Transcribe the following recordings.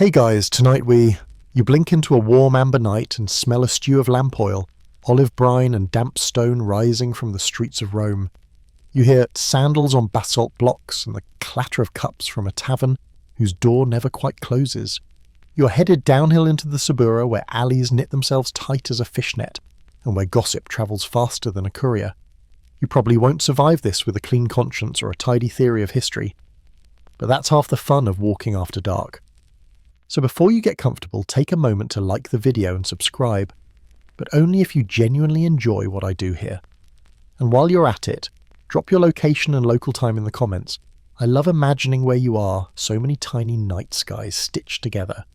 Hey guys, tonight you blink into a warm amber night and smell a stew of lamp oil, olive brine and damp stone rising from the streets of Rome. You hear sandals on basalt blocks and the clatter of cups from a tavern whose door never quite closes. You're headed downhill into the Subura, where alleys knit themselves tight as a fishnet and where gossip travels faster than a courier. You probably won't survive this with a clean conscience or a tidy theory of history, but that's half the fun of walking after dark. So before you get comfortable, take a moment to like the video and subscribe, but only if you genuinely enjoy what I do here. And while you're at it, drop your location and local time in the comments. I love imagining where you are, so many tiny night skies stitched together.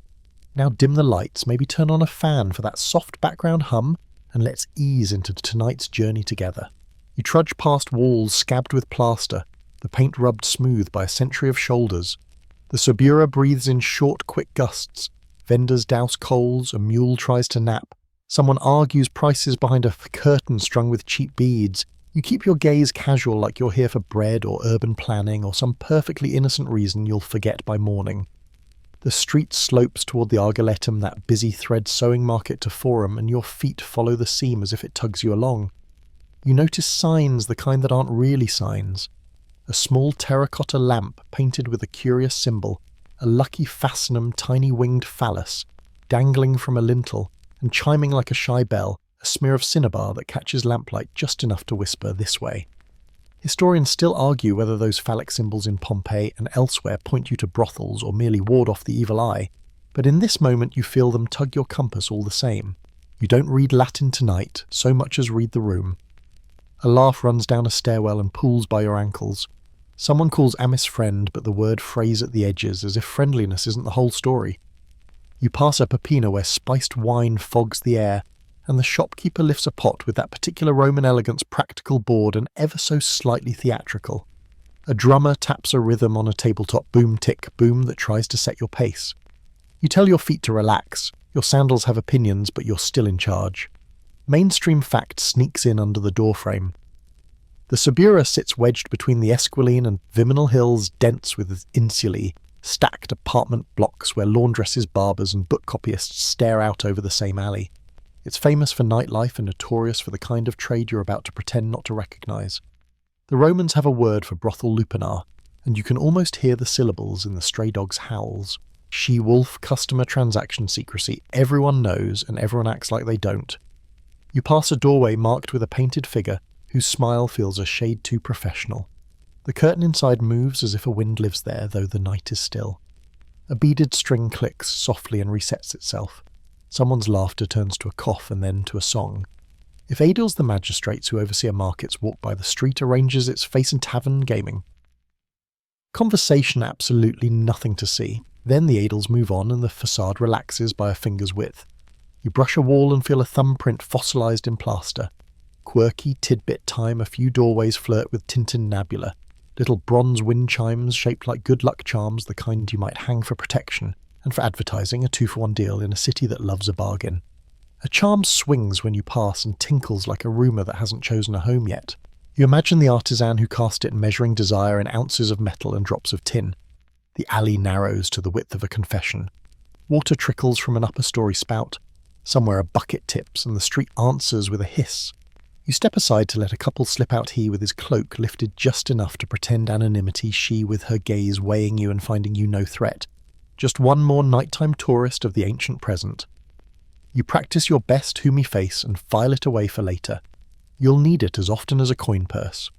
Now dim the lights, maybe turn on a fan for that soft background hum, and let's ease into tonight's journey together. You trudge past walls scabbed with plaster, the paint rubbed smooth by a century of shoulders. The Subura breathes in short, quick gusts. Vendors douse coals, a mule tries to nap. Someone argues prices behind a curtain strung with cheap beads. You keep your gaze casual, like you're here for bread or urban planning or some perfectly innocent reason you'll forget by morning. The street slopes toward the Argoletum, that busy thread sewing market to Forum, and your feet follow the seam as if it tugs you along. You notice signs, the kind that aren't really signs. A small terracotta lamp painted with a curious symbol, a lucky fastenum tiny winged phallus, dangling from a lintel and chiming like a shy bell, a smear of cinnabar that catches lamplight just enough to whisper this way. Historians still argue whether those phallic symbols in Pompeii and elsewhere point you to brothels or merely ward off the evil eye, but in this moment you feel them tug your compass all the same. You don't read Latin tonight, so much as read the room. A laugh runs down a stairwell and pulls by your ankles. Someone calls Amice friend, but the word frays at the edges, as if friendliness isn't the whole story. You pass a pepina where spiced wine fogs the air, and the shopkeeper lifts a pot with that particular Roman elegance practical board and ever so slightly theatrical. A drummer taps a rhythm on a tabletop boom-tick-boom that tries to set your pace. You tell your feet to relax. Your sandals have opinions, but you're still in charge. Mainstream fact sneaks in under the doorframe. The Subura sits wedged between the Esquiline and Viminal hills, dense with insulae, stacked apartment blocks where laundresses, barbers and book copyists stare out over the same alley. It's famous for nightlife and notorious for the kind of trade you're about to pretend not to recognise. The Romans have a word for brothel lupanar, and you can almost hear the syllables in the stray dog's howls. She-wolf, customer transaction secrecy, everyone knows and everyone acts like they don't. You pass a doorway marked with a painted figure whose smile feels a shade too professional. The curtain inside moves as if a wind lives there, though the night is still. A beaded string clicks softly and resets itself. Someone's laughter turns to a cough and then to a song. If Aedils the magistrates who oversee a market's walk by the street arranges its face and tavern gaming. Conversation absolutely nothing to see. Then the Aedils move on and the facade relaxes by a finger's width. You brush a wall and feel a thumbprint fossilised in plaster. Quirky tidbit time, a few doorways flirt with tintinnabula, little bronze wind chimes shaped like good luck charms, the kind you might hang for protection, and for advertising, a 2-for-1 deal in a city that loves a bargain. A charm swings when you pass and tinkles like a rumour that hasn't chosen a home yet. You imagine the artisan who cast it measuring desire in ounces of metal and drops of tin. The alley narrows to the width of a confession. Water trickles from an upper-story spout. Somewhere a bucket tips and the street answers with a hiss. You step aside to let a couple slip out, he with his cloak lifted just enough to pretend anonymity, she with her gaze weighing you and finding you no threat. Just one more nighttime tourist of the ancient present. You practice your best Humi face and file it away for later. You'll need it as often as a coin purse.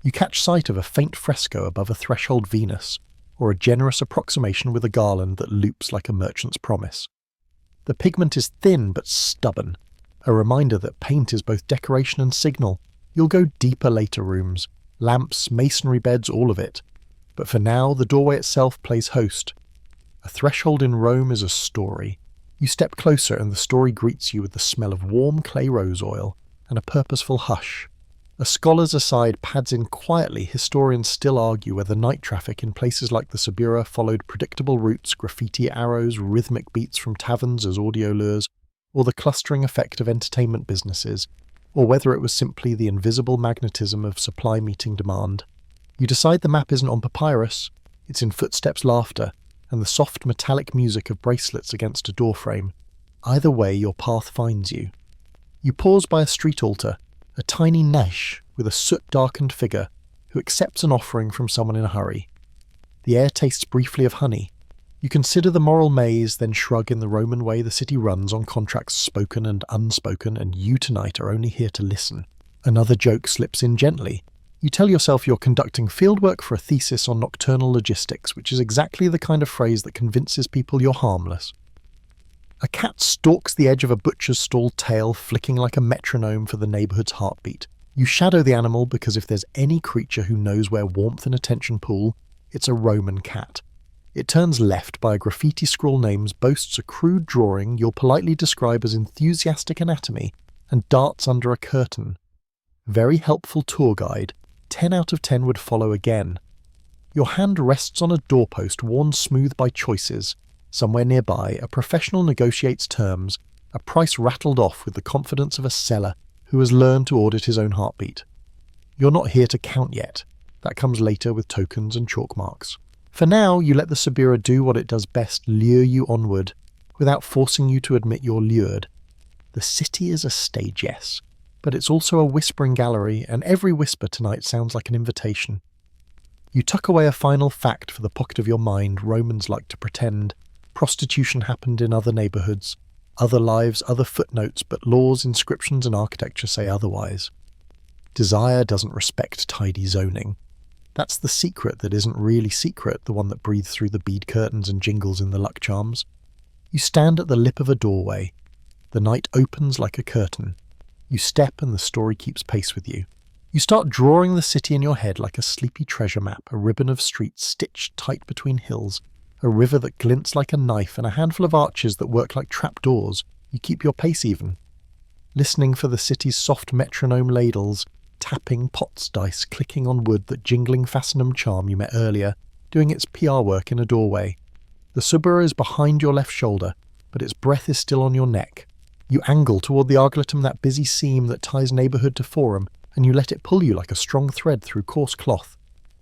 You catch sight of a faint fresco above a threshold Venus, or a generous approximation with a garland that loops like a merchant's promise. The pigment is thin but stubborn, a reminder that paint is both decoration and signal. You'll go deeper later rooms, lamps, masonry beds, all of it. But for now, the doorway itself plays host. A threshold in Rome is a story. You step closer and the story greets you with the smell of warm clay rose oil and a purposeful hush. A scholar's aside pads in quietly, historians still argue whether night traffic in places like the Subura followed predictable routes, graffiti arrows, rhythmic beats from taverns as audio lures, or the clustering effect of entertainment businesses, or whether it was simply the invisible magnetism of supply meeting demand. You decide the map isn't on papyrus, it's in footsteps, laughter, and the soft metallic music of bracelets against a doorframe. Either way, your path finds you. You pause by a street altar, a tiny niche with a soot-darkened figure who accepts an offering from someone in a hurry. The air tastes briefly of honey. You consider the moral maze, then shrug in the Roman way the city runs on contracts spoken and unspoken, and you tonight are only here to listen. Another joke slips in gently. You tell yourself you're conducting fieldwork for a thesis on nocturnal logistics, which is exactly the kind of phrase that convinces people you're harmless. A cat stalks the edge of a butcher's stall tail, flicking like a metronome for the neighbourhood's heartbeat. You shadow the animal because if there's any creature who knows where warmth and attention pool, it's a Roman cat. It turns left by a graffiti scroll names, boasts a crude drawing you'll politely describe as enthusiastic anatomy, and darts under a curtain. Very helpful tour guide. 10 out of 10 would follow again. Your hand rests on a doorpost worn smooth by choices. Somewhere nearby, a professional negotiates terms, a price rattled off with the confidence of a seller who has learned to audit his own heartbeat. You're not here to count yet. That comes later with tokens and chalk marks. For now, you let the Subura do what it does best, lure you onward, without forcing you to admit you're lured. The city is a stage, yes, but it's also a whispering gallery, and every whisper tonight sounds like an invitation. You tuck away a final fact for the pocket of your mind Romans like to pretend. Prostitution happened in other neighbourhoods, other lives, other footnotes, but laws, inscriptions and architecture say otherwise. Desire doesn't respect tidy zoning. That's the secret that isn't really secret, the one that breathes through the bead curtains and jingles in the luck charms. You stand at the lip of a doorway. The night opens like a curtain. You step and the story keeps pace with you. You start drawing the city in your head like a sleepy treasure map, a ribbon of streets stitched tight between hills, a river that glints like a knife, and a handful of arches that work like trapdoors. You keep your pace even, listening for the city's soft metronome ladles, tapping pots, dice, clicking on wood, that jingling fastenum charm you met earlier, doing its PR work in a doorway. The Subura is behind your left shoulder, but its breath is still on your neck. You angle toward the argletum, that busy seam that ties neighbourhood to forum, and you let it pull you like a strong thread through coarse cloth.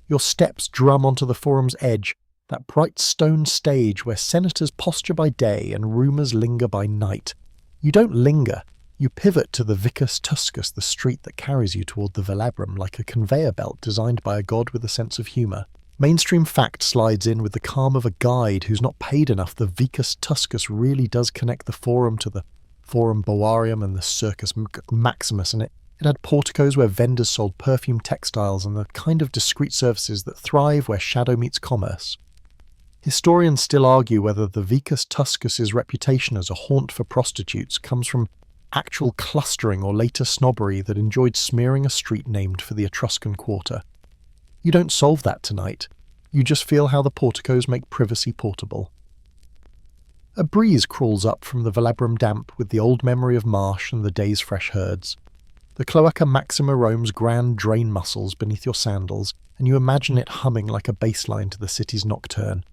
Your steps drum onto the forum's edge, that bright stone stage where senators posture by day and rumours linger by night. You don't linger. You pivot to the Vicus Tuscus, the street that carries you toward the Velabrum like a conveyor belt designed by a god with a sense of humour. Mainstream fact slides in with the calm of a guide who's not paid enough. The Vicus Tuscus really does connect the Forum to the Forum Boarium and the Circus Maximus, and it had porticos where vendors sold perfume textiles and the kind of discreet services that thrive where shadow meets commerce. Historians still argue whether the Vicus Tuscus's reputation as a haunt for prostitutes comes from actual clustering or later snobbery that enjoyed smearing a street named for the Etruscan quarter. You don't solve that tonight. You just feel how the porticos make privacy portable. A breeze crawls up from the Velabrum damp with the old memory of marsh and the day's fresh herds. The Cloaca Maxima roams grand drain muscles beneath your sandals, and you imagine it humming like a bass line to the city's nocturne.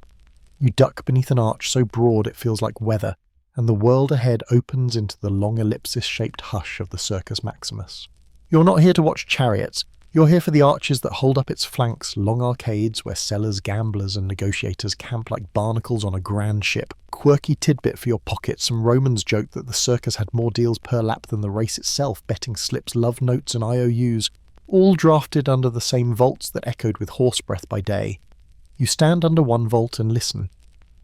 You duck beneath an arch so broad it feels like weather, and the world ahead opens into the long ellipsis-shaped hush of the Circus Maximus. You're not here to watch chariots. You're here for the arches that hold up its flanks, long arcades where sellers, gamblers and negotiators camp like barnacles on a grand ship. Quirky tidbit for your pocket, some Romans joked that the circus had more deals per lap than the race itself, betting slips, love notes and IOUs, all drafted under the same vaults that echoed with horse breath by day. You stand under one vault and listen.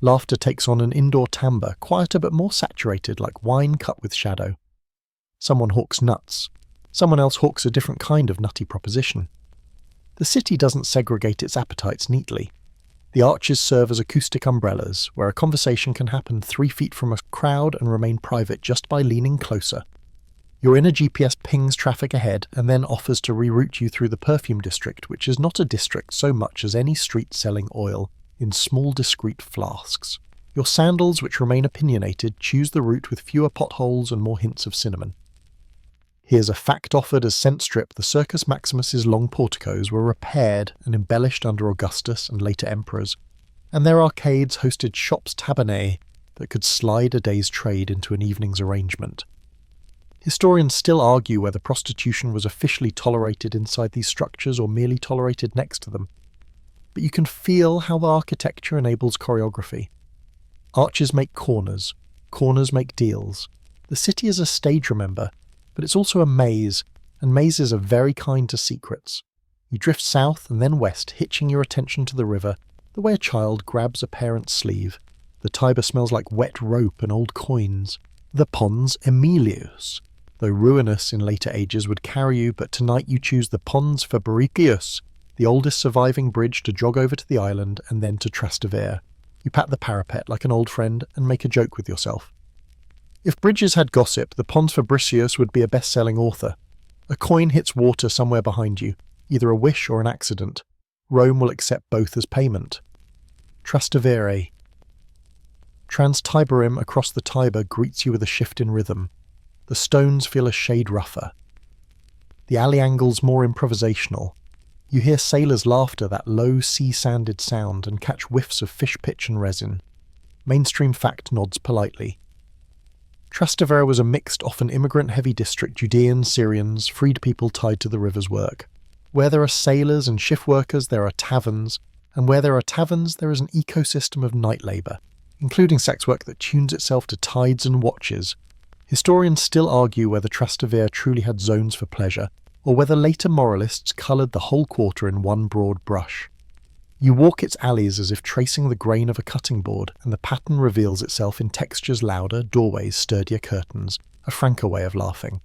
Laughter takes on an indoor timbre, quieter but more saturated, like wine cut with shadow. Someone hawks nuts. Someone else hawks a different kind of nutty proposition. The city doesn't segregate its appetites neatly. The arches serve as acoustic umbrellas, where a conversation can happen 3 feet from a crowd and remain private just by leaning closer. Your inner GPS pings traffic ahead and then offers to reroute you through the perfume district, which is not a district so much as any street selling oil in small discreet flasks. Your sandals, which remain opinionated, choose the route with fewer potholes and more hints of cinnamon. Here's a fact offered as scent strip. The Circus Maximus's long porticos were repaired and embellished under Augustus and later emperors, and their arcades hosted shops tabernae that could slide a day's trade into an evening's arrangement. Historians still argue whether prostitution was officially tolerated inside these structures or merely tolerated next to them. but you can feel how the architecture enables choreography. Arches make corners. Corners make deals. The city is a stage, remember, but it's also a maze, and mazes are very kind to secrets. You drift south and then west, hitching your attention to the river, the way a child grabs a parent's sleeve. The Tiber smells like wet rope and old coins. The Pons Emilius, though ruinous in later ages, would carry you, but tonight you choose the Pons Fabricius, the oldest surviving bridge, to jog over to the island and then to Trastevere. You pat the parapet like an old friend and make a joke with yourself. If bridges had gossip, the Pons Fabricius would be a best-selling author. A coin hits water somewhere behind you, either a wish or an accident. Rome will accept both as payment. Trastevere. Trans-Tiberim across the Tiber greets you with a shift in rhythm. The stones feel a shade rougher. The alley angles more improvisational. You hear sailors' laughter, that low sea-sanded sound, and catch whiffs of fish pitch and resin. Mainstream fact nods politely. Trastevere was a mixed, often immigrant-heavy district. Judeans, Syrians, freed people tied to the river's work. Where there are sailors and shift workers, there are taverns, and where there are taverns, there is an ecosystem of night labour, including sex work that tunes itself to tides and watches. Historians still argue whether Trastevere truly had zones for pleasure, or whether later moralists coloured the whole quarter in one broad brush. You walk its alleys as if tracing the grain of a cutting board, and the pattern reveals itself in textures louder, doorways, sturdier curtains, a franker way of laughing.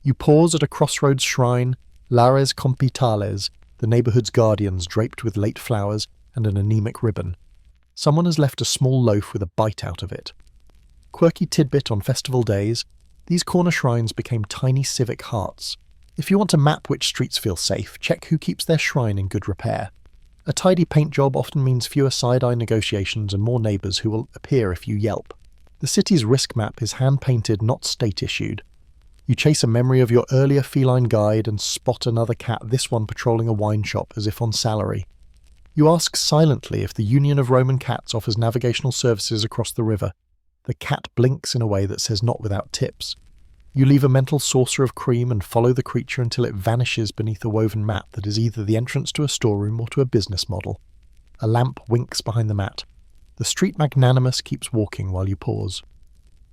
You pause at a crossroads shrine, Lares Compitales, the neighbourhood's guardians draped with late flowers and an anemic ribbon. Someone has left a small loaf with a bite out of it. Quirky tidbit on festival days, these corner shrines became tiny civic hearts. If you want to map which streets feel safe, check who keeps their shrine in good repair. A tidy paint job often means fewer side-eye negotiations and more neighbours who will appear if you yelp. The city's risk map is hand-painted, not state-issued. You chase a memory of your earlier feline guide and spot another cat, this one patrolling a wine shop as if on salary. You ask silently if the Union of Roman Cats offers navigational services across the river. The cat blinks in a way that says not without tips. You leave a mental saucer of cream and follow the creature until it vanishes beneath a woven mat that is either the entrance to a storeroom or to a business model. A lamp winks behind the mat. The street magnanimous keeps walking while you pause.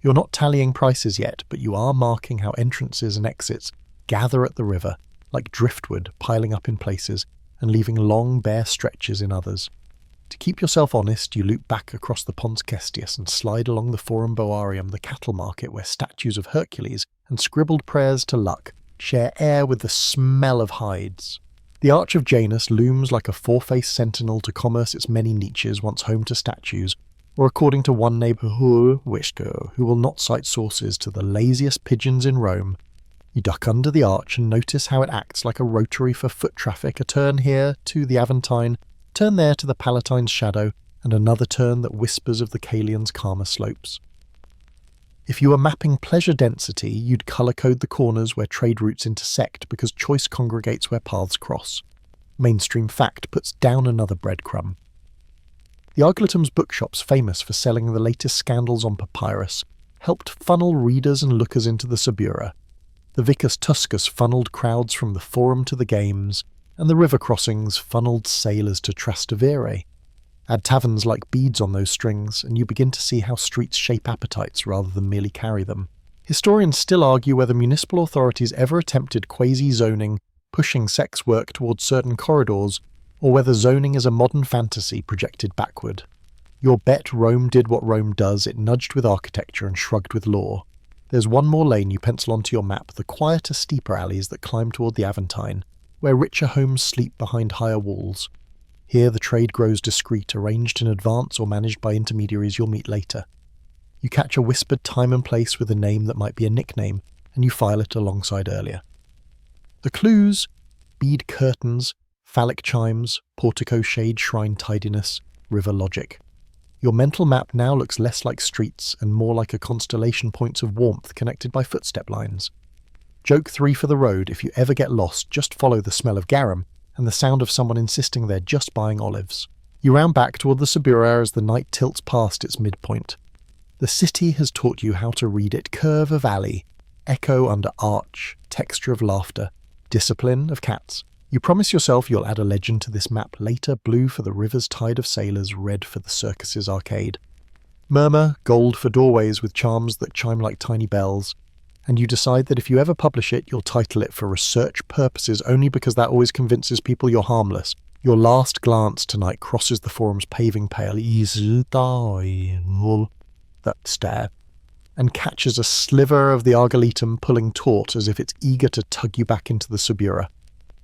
You're not tallying prices yet, but you are marking how entrances and exits gather at the river, like driftwood piling up in places and leaving long bare stretches in others. To keep yourself honest, you loop back across the Pons Cestius and slide along the Forum Boarium, the cattle market where statues of Hercules and scribbled prayers to luck share air with the smell of hides. The Arch of Janus looms like a four-faced sentinel to commerce its many niches once home to statues, or according to one neighbour who will not cite sources, to the laziest pigeons in Rome. You duck under the arch and notice how it acts like a rotary for foot traffic, a turn here to the Aventine, turn there to the Palatine's shadow, and another turn that whispers of the Calian's calmer slopes. If you were mapping pleasure density, you'd colour-code the corners where trade routes intersect because choice congregates where paths cross. Mainstream fact puts down another breadcrumb. The Argletum's bookshops, famous for selling the latest scandals on papyrus, helped funnel readers and lookers into the Subura. The Vicus Tuscus funnelled crowds from the Forum to the Games, and the river crossings funnelled sailors to Trastevere. Add taverns like beads on those strings, and you begin to see how streets shape appetites rather than merely carry them. Historians still argue whether municipal authorities ever attempted quasi-zoning, pushing sex work towards certain corridors, or whether zoning is a modern fantasy projected backward. Your bet Rome did what Rome does, it nudged with architecture and shrugged with law. There's one more lane you pencil onto your map, the quieter, steeper alleys that climb toward the Aventine, where richer homes sleep behind higher walls. Here the trade grows discreet, arranged in advance or managed by intermediaries you'll meet later. You catch a whispered time and place with a name that might be a nickname, and you file it alongside earlier. The clues: bead curtains, phallic chimes, portico shade, shrine tidiness, river logic. Your mental map now looks less like streets and more like a constellation points of warmth connected by footstep lines. Joke 3 for the road: if you ever get lost, just follow the smell of garum and the sound of someone insisting they're just buying olives. You round back toward the Subura as the night tilts past its midpoint. The city has taught you how to read it: curve of alley, echo under arch, texture of laughter, discipline of cats, You promise yourself you'll add a legend to this map later, blue for the river's tide of sailors, red for the circus's arcade. Murmur, gold for doorways with charms that chime like tiny bells. And you decide that if you ever publish it, you'll title it for research purposes only because that always convinces people you're harmless. Your last glance tonight crosses the forum's paving pale, that stare, and catches a sliver of the Argoletum pulling taut as if it's eager to tug you back into the Subura.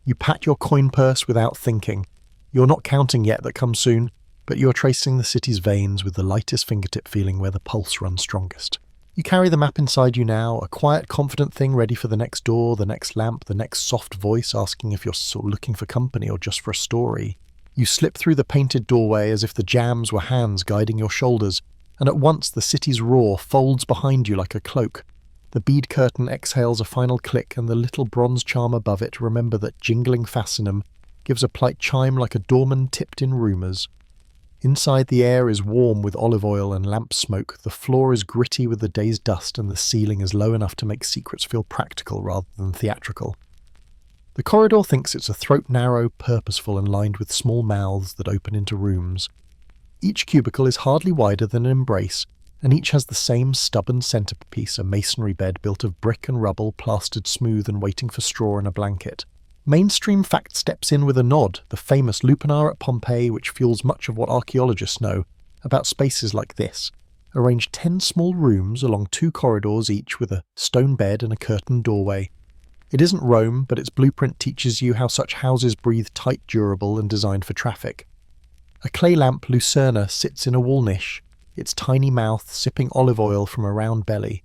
You pat your coin purse without thinking. You're not counting yet that comes soon, but you're tracing the city's veins with the lightest fingertip feeling where the pulse runs strongest. You carry the map inside you now, a quiet, confident thing ready for the next door, the next lamp, the next soft voice asking if you're looking for company or just for a story. You slip through the painted doorway as if the jambs were hands guiding your shoulders, and at once the city's roar folds behind you like a cloak. The bead curtain exhales a final click, and the little bronze charm above it, remember that jingling facinum, gives a polite chime like a doorman tipped in rumours. Inside, the air is warm with olive oil and lamp smoke, the floor is gritty with the day's dust, and the ceiling is low enough to make secrets feel practical rather than theatrical. The corridor thinks it's a throat narrow, purposeful, and lined with small mouths that open into rooms. Each cubicle is hardly wider than an embrace, and each has the same stubborn centrepiece, a masonry bed built of brick and rubble, plastered smooth and waiting for straw and a blanket. Mainstream fact steps in with a nod, the famous lupanar at Pompeii, which fuels much of what archaeologists know about spaces like this. Arrange 10 small rooms along 2 corridors each with a stone bed and a curtained doorway. It isn't Rome, but its blueprint teaches you how such houses breathe tight, durable, and designed for traffic. A clay lamp lucerna sits in a wall niche, its tiny mouth sipping olive oil from a round belly.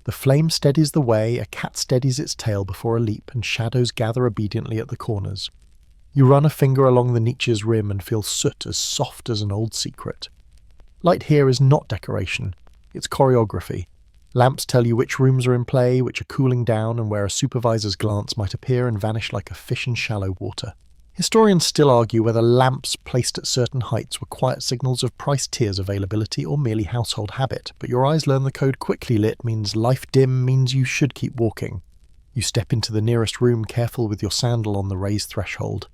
The flame steadies the way, a cat steadies its tail before a leap, and shadows gather obediently at the corners. You run a finger along the niche's rim and feel soot as soft as an old secret. Light here is not decoration, it's choreography. Lamps tell you which rooms are in play, which are cooling down, and where a supervisor's glance might appear and vanish like a fish in shallow water. Historians still argue whether lamps placed at certain heights were quiet signals of price tiers availability or merely household habit, but your eyes learn the code quickly lit means life dim means you should keep walking. You step into the nearest room, careful with your sandal on the raised threshold.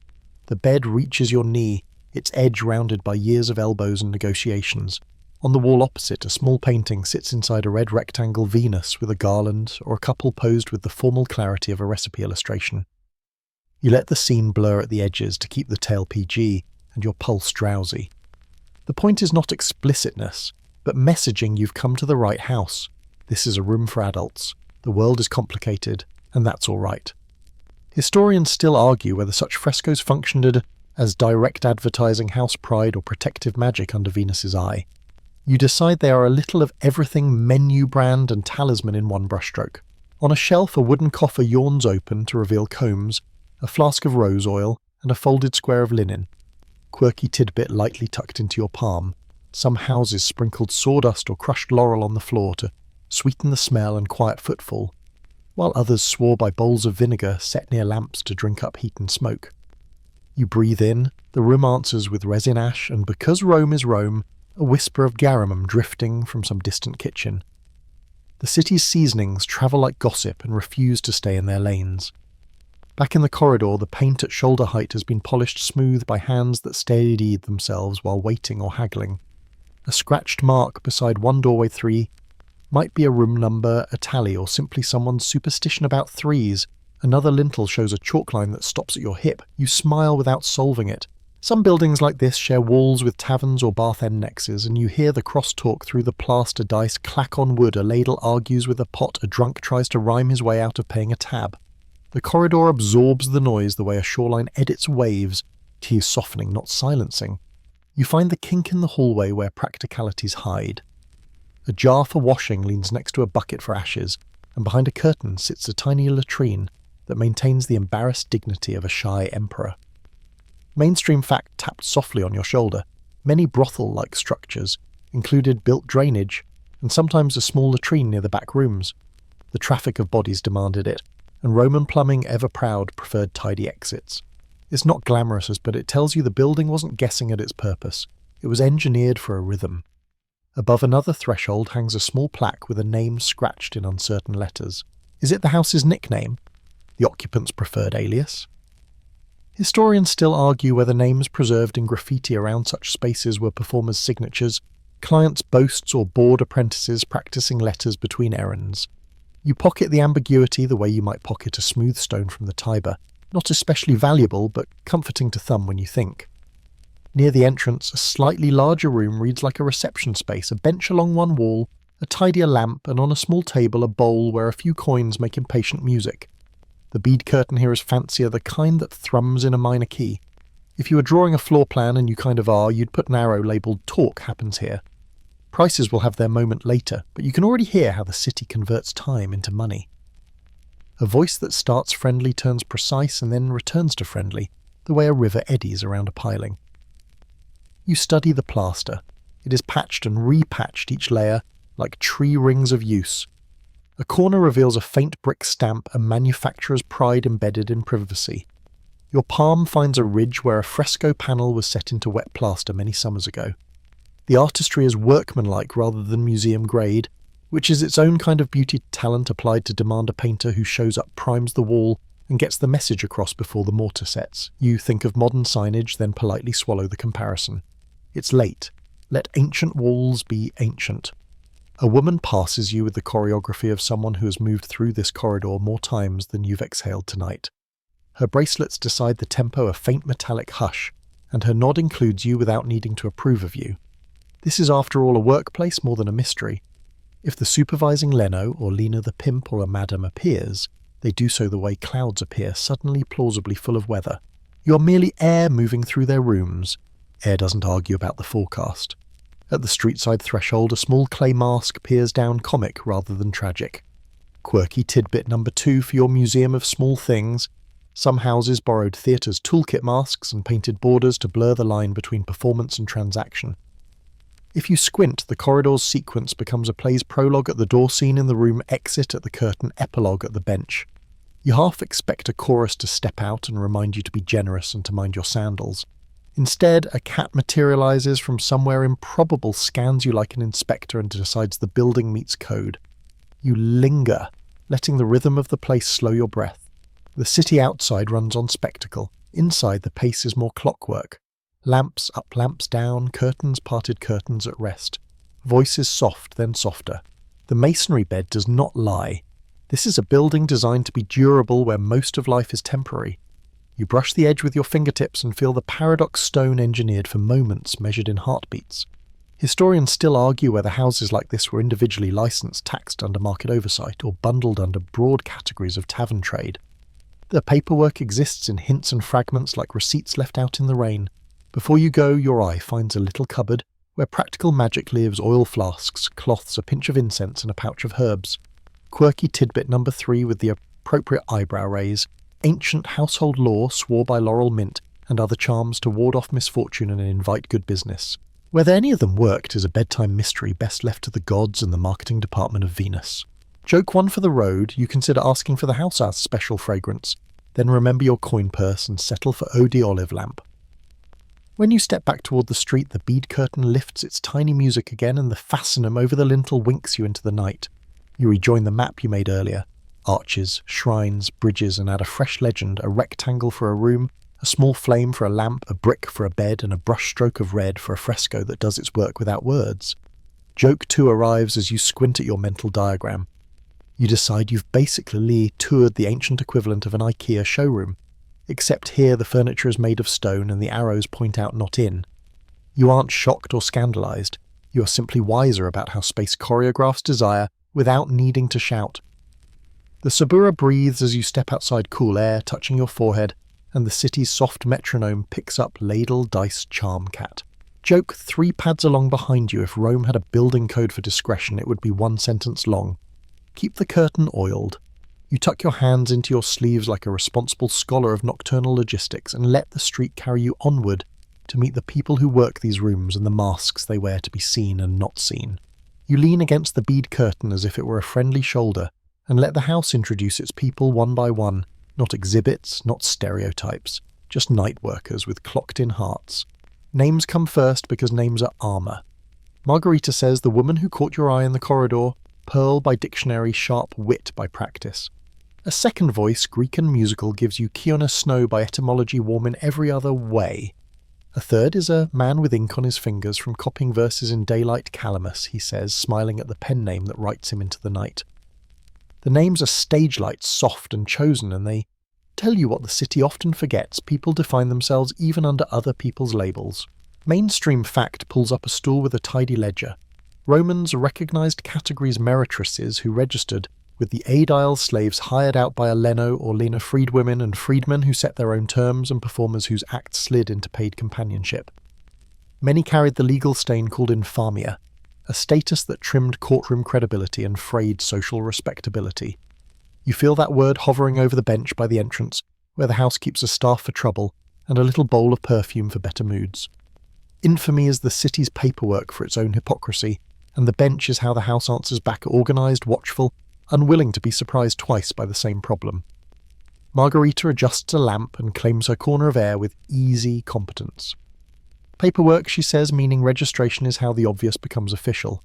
The bed reaches your knee, its edge rounded by years of elbows and negotiations. On the wall opposite, a small painting sits inside a red rectangle Venus with a garland, or a couple posed with the formal clarity of a recipe illustration. You let the scene blur at the edges to keep the tale PG, and your pulse drowsy. The point is not explicitness, but messaging you've come to the right house. This is a room for adults. The world is complicated, and that's all right. Historians still argue whether such frescoes functioned as direct advertising house pride or protective magic under Venus's eye. You decide they are a little of everything menu brand and talisman in one brushstroke. On a shelf, a wooden coffer yawns open to reveal combs, a flask of rose oil, and a folded square of linen. Quirky tidbit lightly tucked into your palm. Some houses sprinkled sawdust or crushed laurel on the floor to sweeten the smell and quiet footfall, while others swore by bowls of vinegar set near lamps to drink up heat and smoke. You breathe in, the room answers with resin ash, and because Rome is Rome, a whisper of garum drifting from some distant kitchen. The city's seasonings travel like gossip and refuse to stay in their lanes. Back in the corridor, the paint at shoulder height has been polished smooth by hands that steadied themselves while waiting or haggling. A scratched mark beside one doorway 3 might be a room number, a tally, or simply someone's superstition about threes. Another lintel shows a chalk line that stops at your hip. You smile without solving it. Some buildings like this share walls with taverns or bath annexes, and you hear the crosstalk through the plaster dice clack on wood. A ladle argues with a pot, a drunk tries to rhyme his way out of paying a tab. The corridor absorbs the noise the way a shoreline edits waves. He is softening, not silencing. You find the kink in the hallway where practicalities hide. A jar for washing leans next to a bucket for ashes, and behind a curtain sits a tiny latrine that maintains the embarrassed dignity of a shy emperor. Mainstream fact tapped softly on your shoulder. Many brothel-like structures included built drainage, and sometimes a small latrine near the back rooms. The traffic of bodies demanded it, and Roman plumbing, ever proud, preferred tidy exits. It's not glamorous, but it tells you the building wasn't guessing at its purpose. It was engineered for a rhythm. Above another threshold hangs a small plaque with a name scratched in uncertain letters. Is it the house's nickname? The occupant's preferred alias? Historians still argue whether names preserved in graffiti around such spaces were performers' signatures, clients' boasts, or bored apprentices practicing letters between errands. You pocket the ambiguity the way you might pocket a smooth stone from the Tiber, not especially valuable, but comforting to thumb when you think. Near the entrance, a slightly larger room reads like a reception space, a bench along one wall, a tidier lamp, and on a small table a bowl where a few coins make impatient music. The bead curtain here is fancier, the kind that thrums in a minor key. If you were drawing a floor plan, and you kind of are, you'd put an arrow labelled "Talk happens here." Prices will have their moment later, but you can already hear how the city converts time into money. A voice that starts friendly turns precise and then returns to friendly, the way a river eddies around a piling. You study the plaster. It is patched and repatched each layer, like tree rings of use. A corner reveals a faint brick stamp, a manufacturer's pride embedded in privacy. Your palm finds a ridge where a fresco panel was set into wet plaster many summers ago. The artistry is workmanlike rather than museum grade, which is its own kind of beauty talent applied to demand a painter who shows up, primes the wall, and gets the message across before the mortar sets. You think of modern signage, then politely swallow the comparison. It's late. Let ancient walls be ancient. A woman passes you with the choreography of someone who has moved through this corridor more times than you've exhaled tonight. Her bracelets decide the tempo, a faint metallic hush, and her nod includes you without needing to approve of you. This is after all a workplace more than a mystery. If the supervising Leno, or Lena the pimp, or a madam appears, they do so the way clouds appear, suddenly plausibly full of weather. You are merely air moving through their rooms. Air doesn't argue about the forecast. At the street-side threshold, a small clay mask peers down, comic rather than tragic. Quirky tidbit number 2 for your museum of small things. Some houses borrowed theatre's toolkit masks and painted borders to blur the line between performance and transaction. If you squint, the corridor's sequence becomes a play's prologue at the door scene in the room, exit at the curtain, epilogue at the bench. You half expect a chorus to step out and remind you to be generous and to mind your sandals. Instead, a cat materializes from somewhere improbable, scans you like an inspector, and decides the building meets code. You linger, letting the rhythm of the place slow your breath. The city outside runs on spectacle. Inside, the pace is more clockwork. Lamps up, lamps down, curtains parted, curtains at rest. Voices soft, then softer. The masonry bed does not lie. This is a building designed to be durable where most of life is temporary. You brush the edge with your fingertips and feel the paradox stone engineered for moments measured in heartbeats. Historians still argue whether houses like this were individually licensed, taxed under market oversight, or bundled under broad categories of tavern trade. The paperwork exists in hints and fragments like receipts left out in the rain. Before you go, your eye finds a little cupboard where practical magic lives, oil flasks, cloths, a pinch of incense, and a pouch of herbs. Quirky tidbit number 3 with the appropriate eyebrow raise. Ancient household lore swore by Laurel Mint and other charms to ward off misfortune and invite good business. Whether any of them worked is a bedtime mystery best left to the gods and the marketing department of Venus. Joke 1 for the road, you consider asking for the househouse special fragrance, then remember your coin purse and settle for eau d'olive lamp. When you step back toward the street, the bead curtain lifts its tiny music again and the fastenum over the lintel winks you into the night. You rejoin the map you made earlier. Arches, shrines, bridges, and add a fresh legend, a rectangle for a room, a small flame for a lamp, a brick for a bed, and a brushstroke of red for a fresco that does its work without words. Joke 2 arrives as you squint at your mental diagram. You decide you've basically toured the ancient equivalent of an IKEA showroom, except here the furniture is made of stone and the arrows point out not in. You aren't shocked or scandalized. You are simply wiser about how space choreographs desire without needing to shout. The Subura breathes as you step outside, cool air touching your forehead, and the city's soft metronome picks up ladle, dice, charm, cat. Joke 3 pads along behind you. If Rome had a building code for discretion, it would be 1 sentence long. Keep the curtain oiled. You tuck your hands into your sleeves like a responsible scholar of nocturnal logistics and let the street carry you onward to meet the people who work these rooms and the masks they wear to be seen and not seen. You lean against the bead curtain as if it were a friendly shoulder, and let the house introduce its people one by one, not exhibits, not stereotypes, just night workers with clocked-in hearts. Names come first because names are armor. Margarita says the woman who caught your eye in the corridor, pearl by dictionary, sharp wit by practice. A second voice, Greek and musical, gives you Kiona Snow by etymology warm in every other way. A third is a man with ink on his fingers from copying verses in Daylight Calamus, he says, smiling at the pen name that writes him into the night. The names are stage lights, soft and chosen, and they tell you what the city often forgets: people define themselves even under other people's labels. Mainstream Fact pulls up a stool with a tidy ledger. Romans recognised categories meretresses who registered with the aedile slaves hired out by a Leno or Lena freedwomen and freedmen who set their own terms and performers whose acts slid into paid companionship. Many carried the legal stain called infamia, a status that trimmed courtroom credibility and frayed social respectability. You feel that word hovering over the bench by the entrance, where the house keeps a staff for trouble and a little bowl of perfume for better moods. Infamy is the city's paperwork for its own hypocrisy, and the bench is how the house answers back, organised, watchful, unwilling to be surprised twice by the same problem. Margarita adjusts a lamp and claims her corner of air with easy competence. Paperwork, she says, meaning registration is how the obvious becomes official.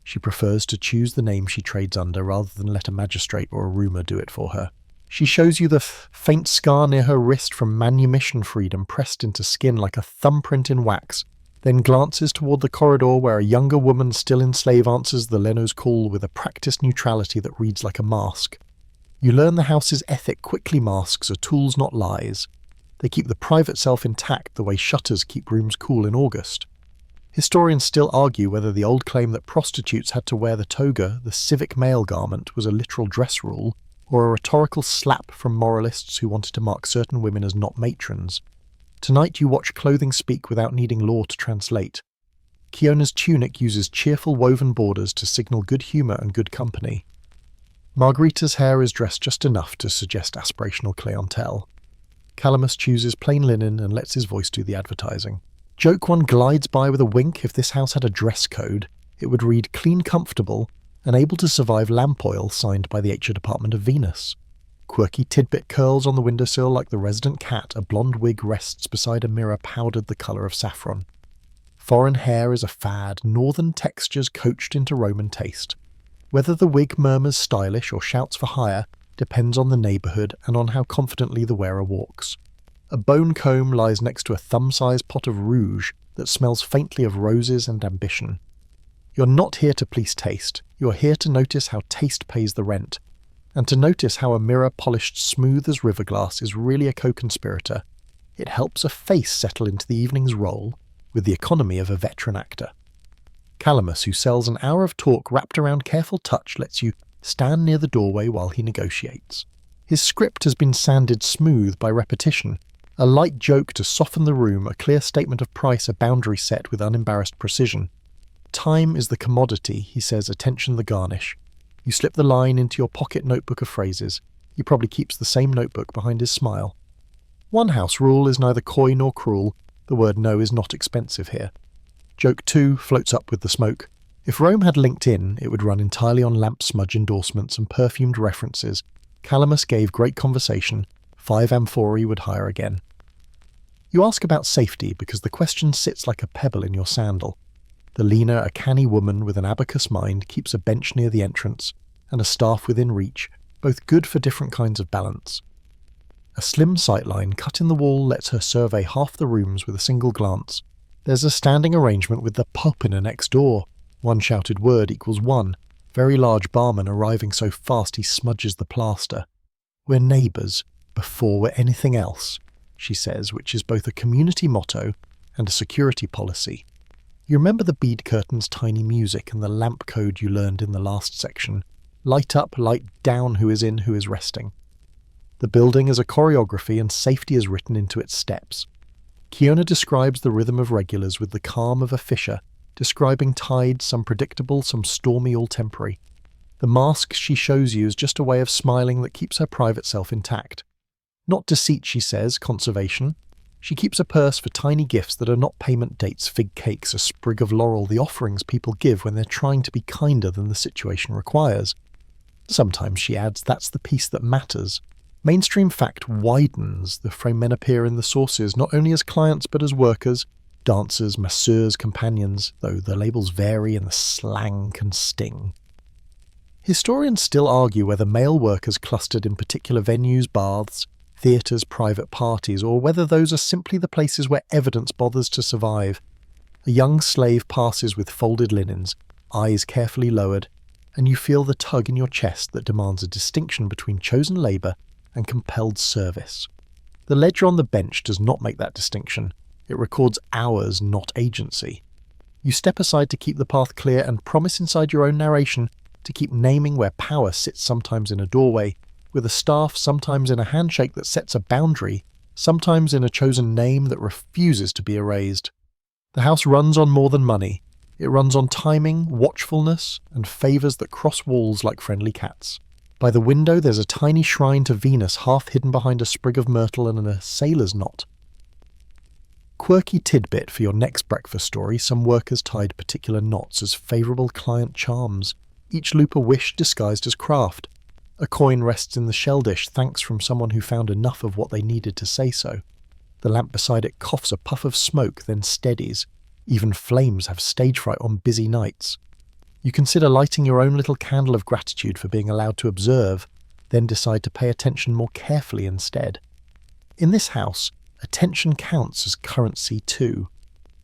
She prefers to choose the name she trades under rather than let a magistrate or a rumour do it for her. She shows you the faint scar near her wrist from manumission freedom pressed into skin like a thumbprint in wax, then glances toward the corridor where a younger woman still in slave answers the Leno's call with a practiced neutrality that reads like a mask. You learn the house's ethic quickly masks are tools, not lies. They keep the private self intact the way shutters keep rooms cool in August. Historians still argue whether the old claim that prostitutes had to wear the toga, the civic male garment, was a literal dress rule, or a rhetorical slap from moralists who wanted to mark certain women as not matrons. Tonight you watch clothing speak without needing law to translate. Kiona's tunic uses cheerful woven borders to signal good humour and good company. Margarita's hair is dressed just enough to suggest aspirational clientele. Calamus chooses plain linen and lets his voice do the advertising. Joke one glides by with a wink. If this house had a dress code, it would read clean, comfortable, and able to survive lamp oil, signed by the HR department of Venus. Quirky tidbit curls on the windowsill like the resident cat, a blonde wig rests beside a mirror powdered the colour of saffron. Foreign hair is a fad, northern textures coached into Roman taste. Whether the wig murmurs stylish or shouts for hire depends on the neighbourhood and on how confidently the wearer walks. A bone comb lies next to a thumb-sized pot of rouge that smells faintly of roses and ambition. You're not here to please taste, you're here to notice how taste pays the rent, and to notice how a mirror polished smooth as river glass is really a co-conspirator. It helps a face settle into the evening's role with the economy of a veteran actor. Calamus, who sells an hour of talk wrapped around careful touch, lets you stand near the doorway while he negotiates. His script has been sanded smooth by repetition, a light joke to soften the room, a clear statement of price, a boundary set with unembarrassed precision. Time is the commodity, he says, attention the garnish. You slip the line into your pocket notebook of phrases. He probably keeps the same notebook behind his smile. One house rule is neither coy nor cruel. The word no is not expensive here. Joke 2 floats up with the smoke. If Rome had LinkedIn, it would run entirely on lamp smudge endorsements and perfumed references. Calamus gave great conversation. 5 amphorae would hire again. You ask about safety because the question sits like a pebble in your sandal. The Lena, a canny woman with an abacus mind, keeps a bench near the entrance and a staff within reach, both good for different kinds of balance. A slim sightline cut in the wall lets her survey half the rooms with a single glance. There's a standing arrangement with the pulpiner next door. One shouted word equals one. Very large barman arriving so fast he smudges the plaster. We're neighbours before we're anything else, she says, which is both a community motto and a security policy. You remember the bead curtain's tiny music and the lamp code you learned in the last section. Light up, light down, who is in, who is resting. The building is a choreography and safety is written into its steps. Kiona describes the rhythm of regulars with the calm of a fisher, describing tides, some predictable, some stormy, all temporary. The mask she shows you is just a way of smiling that keeps her private self intact. Not deceit, she says, conservation. She keeps a purse for tiny gifts that are not payment dates, fig cakes, a sprig of laurel, the offerings people give when they're trying to be kinder than the situation requires. Sometimes, she adds, that's the piece that matters. Mainstream Fact widens the frame men appear in the sources, not only as clients but as workers, dancers, masseurs, companions, though the labels vary and the slang can sting. Historians still argue whether male workers clustered in particular venues, baths, theatres, private parties, or whether those are simply the places where evidence bothers to survive. A young slave passes with folded linens, eyes carefully lowered, and you feel the tug in your chest that demands a distinction between chosen labour and compelled service. The ledger on the bench does not make that distinction. It records hours, not agency. You step aside to keep the path clear and promise inside your own narration to keep naming where power sits, sometimes in a doorway, with a staff, sometimes in a handshake that sets a boundary, sometimes in a chosen name that refuses to be erased. The house runs on more than money. It runs on timing, watchfulness, and favours that cross walls like friendly cats. By the window there's a tiny shrine to Venus half hidden behind a sprig of myrtle and a sailor's knot. Quirky tidbit for your next breakfast story: some workers tied particular knots as favourable client charms. Each loop a wish disguised as craft. A coin rests in the shell dish, thanks from someone who found enough of what they needed to say so. The lamp beside it coughs a puff of smoke, then steadies. Even flames have stage fright on busy nights. You consider lighting your own little candle of gratitude for being allowed to observe, then decide to pay attention more carefully instead. In this house, attention counts as currency too.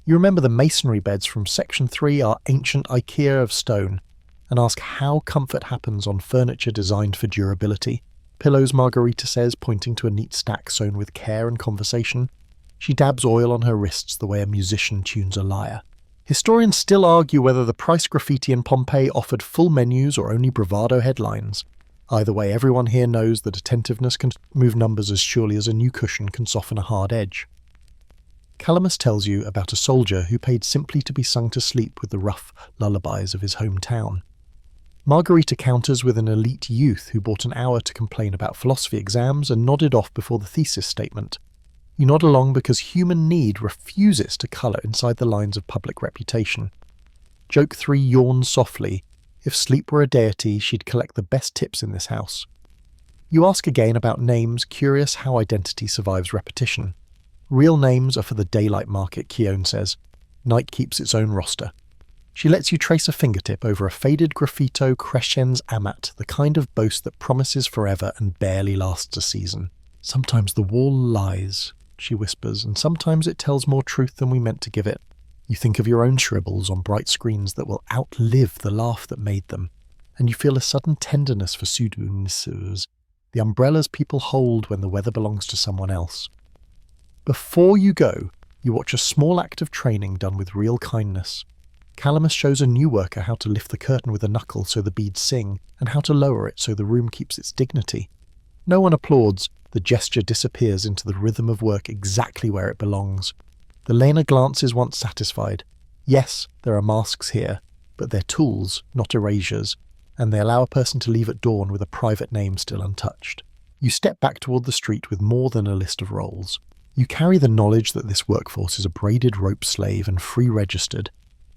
You remember the masonry beds from Section 3 are ancient IKEA of stone, and ask how comfort happens on furniture designed for durability. Pillows, Margarita says, pointing to a neat stack sewn with care and conversation. She dabs oil on her wrists the way a musician tunes a lyre. Historians still argue whether the price graffiti in Pompeii offered full menus or only bravado headlines. Either way, everyone here knows that attentiveness can move numbers as surely as a new cushion can soften a hard edge. Calamus tells you about a soldier who paid simply to be sung to sleep with the rough lullabies of his hometown. Margarita counters with an elite youth who bought an hour to complain about philosophy exams and nodded off before the thesis statement. You nod along because human need refuses to colour inside the lines of public reputation. Joke 3 yawns softly. If sleep were a deity, she'd collect the best tips in this house. You ask again about names, curious how identity survives repetition. Real names are for the daylight market, Keown says. Night keeps its own roster. She lets you trace a fingertip over a faded graffito crescens amat, the kind of boast that promises forever and barely lasts a season. Sometimes the wall lies, she whispers, and sometimes it tells more truth than we meant to give it. You think of your own scribbles on bright screens that will outlive the laugh that made them, and you feel a sudden tenderness for pseudonyms, the umbrellas people hold when the weather belongs to someone else. Before you go, you watch a small act of training done with real kindness. Calamus shows a new worker how to lift the curtain with a knuckle so the beads sing, and how to lower it so the room keeps its dignity. No one applauds. The gesture disappears into the rhythm of work exactly where it belongs. The Lena glances once satisfied. Yes, there are masks here, but they're tools, not erasures, and they allow a person to leave at dawn with a private name still untouched. You step back toward the street with more than a list of roles. You carry the knowledge that this workforce is a braided rope slave and free-registered,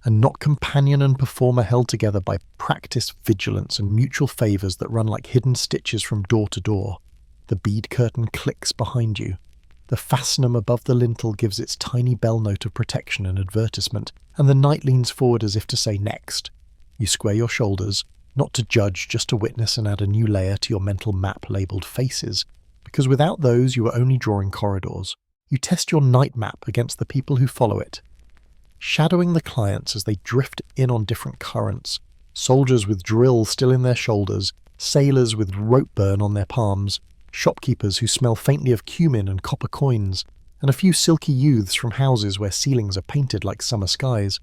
and not companion and performer held together by practice, vigilance, and mutual favours that run like hidden stitches from door to door. The bead curtain clicks behind you. The fastenum above the lintel gives its tiny bell note of protection and advertisement, and the knight leans forward as if to say next. You square your shoulders, not to judge, just to witness and add a new layer to your mental map labelled faces, because without those you are only drawing corridors. You test your night map against the people who follow it, shadowing the clients as they drift in on different currents, soldiers with drills still in their shoulders, sailors with rope burn on their palms, shopkeepers who smell faintly of cumin and copper coins, and a few silky youths from houses where ceilings are painted like summer skies.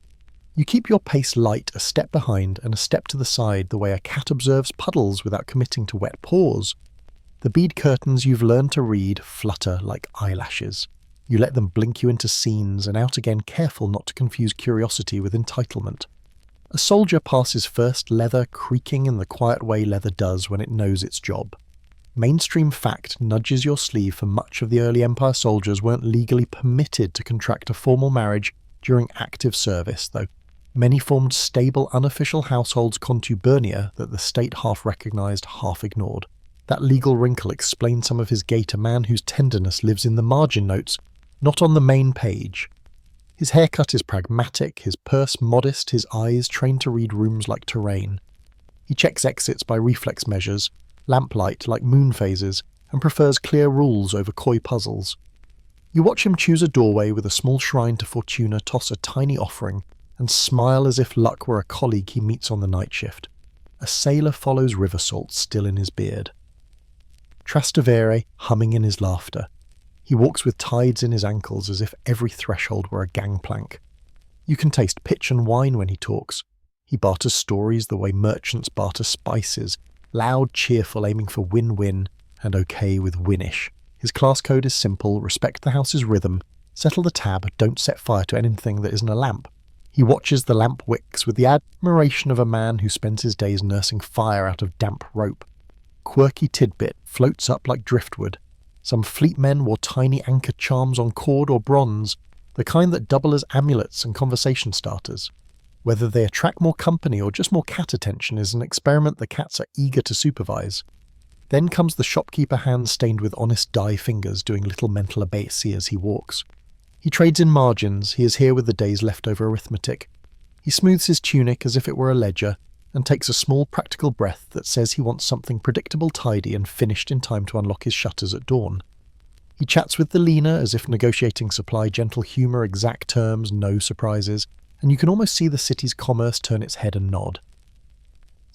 You keep your pace light, a step behind and a step to the side, the way a cat observes puddles without committing to wet paws. The bead curtains you've learned to read flutter like eyelashes. You let them blink you into scenes and out again, careful not to confuse curiosity with entitlement. A soldier passes first, leather creaking in the quiet way leather does when it knows its job. Mainstream fact nudges your sleeve, for much of the early Empire soldiers weren't legally permitted to contract a formal marriage during active service, though many formed stable, unofficial households contubernia that the state half recognised, half ignored. That legal wrinkle explains some of his gait, a man whose tenderness lives in the margin notes, not on the main page. His haircut is pragmatic, his purse modest, his eyes trained to read rooms like terrain. He checks exits by reflex measures, lamplight like moon phases, and prefers clear rules over coy puzzles. You watch him choose a doorway with a small shrine to Fortuna toss a tiny offering, and smile as if luck were a colleague he meets on the night shift. A sailor follows river salt still in his beard. Trastevere humming in his laughter. He walks with tides in his ankles as if every threshold were a gangplank. You can taste pitch and wine when he talks. He barters stories the way merchants barter spices, loud, cheerful, aiming for win-win, and okay with winish. His class code is simple: respect the house's rhythm, settle the tab, don't set fire to anything that isn't a lamp. He watches the lamp wicks with the admiration of a man who spends his days nursing fire out of damp rope. Quirky tidbit floats up like driftwood. Some fleet men wore tiny anchor charms on cord or bronze, the kind that double as amulets and conversation starters. Whether they attract more company or just more cat attention is an experiment the cats are eager to supervise. Then comes the shopkeeper, hands stained with honest dye fingers, doing little mental abacy as he walks. He trades in margins. He is here with the day's leftover arithmetic. He smooths his tunic as if it were a ledger, and takes a small practical breath that says he wants something predictable, tidy, and finished in time to unlock his shutters at dawn. He chats with the leaner as if negotiating supply, gentle humour, exact terms, no surprises, and you can almost see the city's commerce turn its head and nod.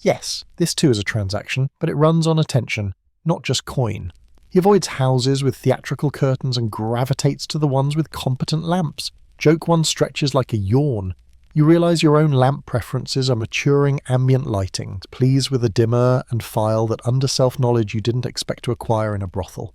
Yes, this too is a transaction, but it runs on attention, not just coin. He avoids houses with theatrical curtains and gravitates to the ones with competent lamps. Joke one stretches like a yawn. You realise your own lamp preferences are maturing ambient lighting, pleased with a dimmer and file that under self-knowledge you didn't expect to acquire in a brothel.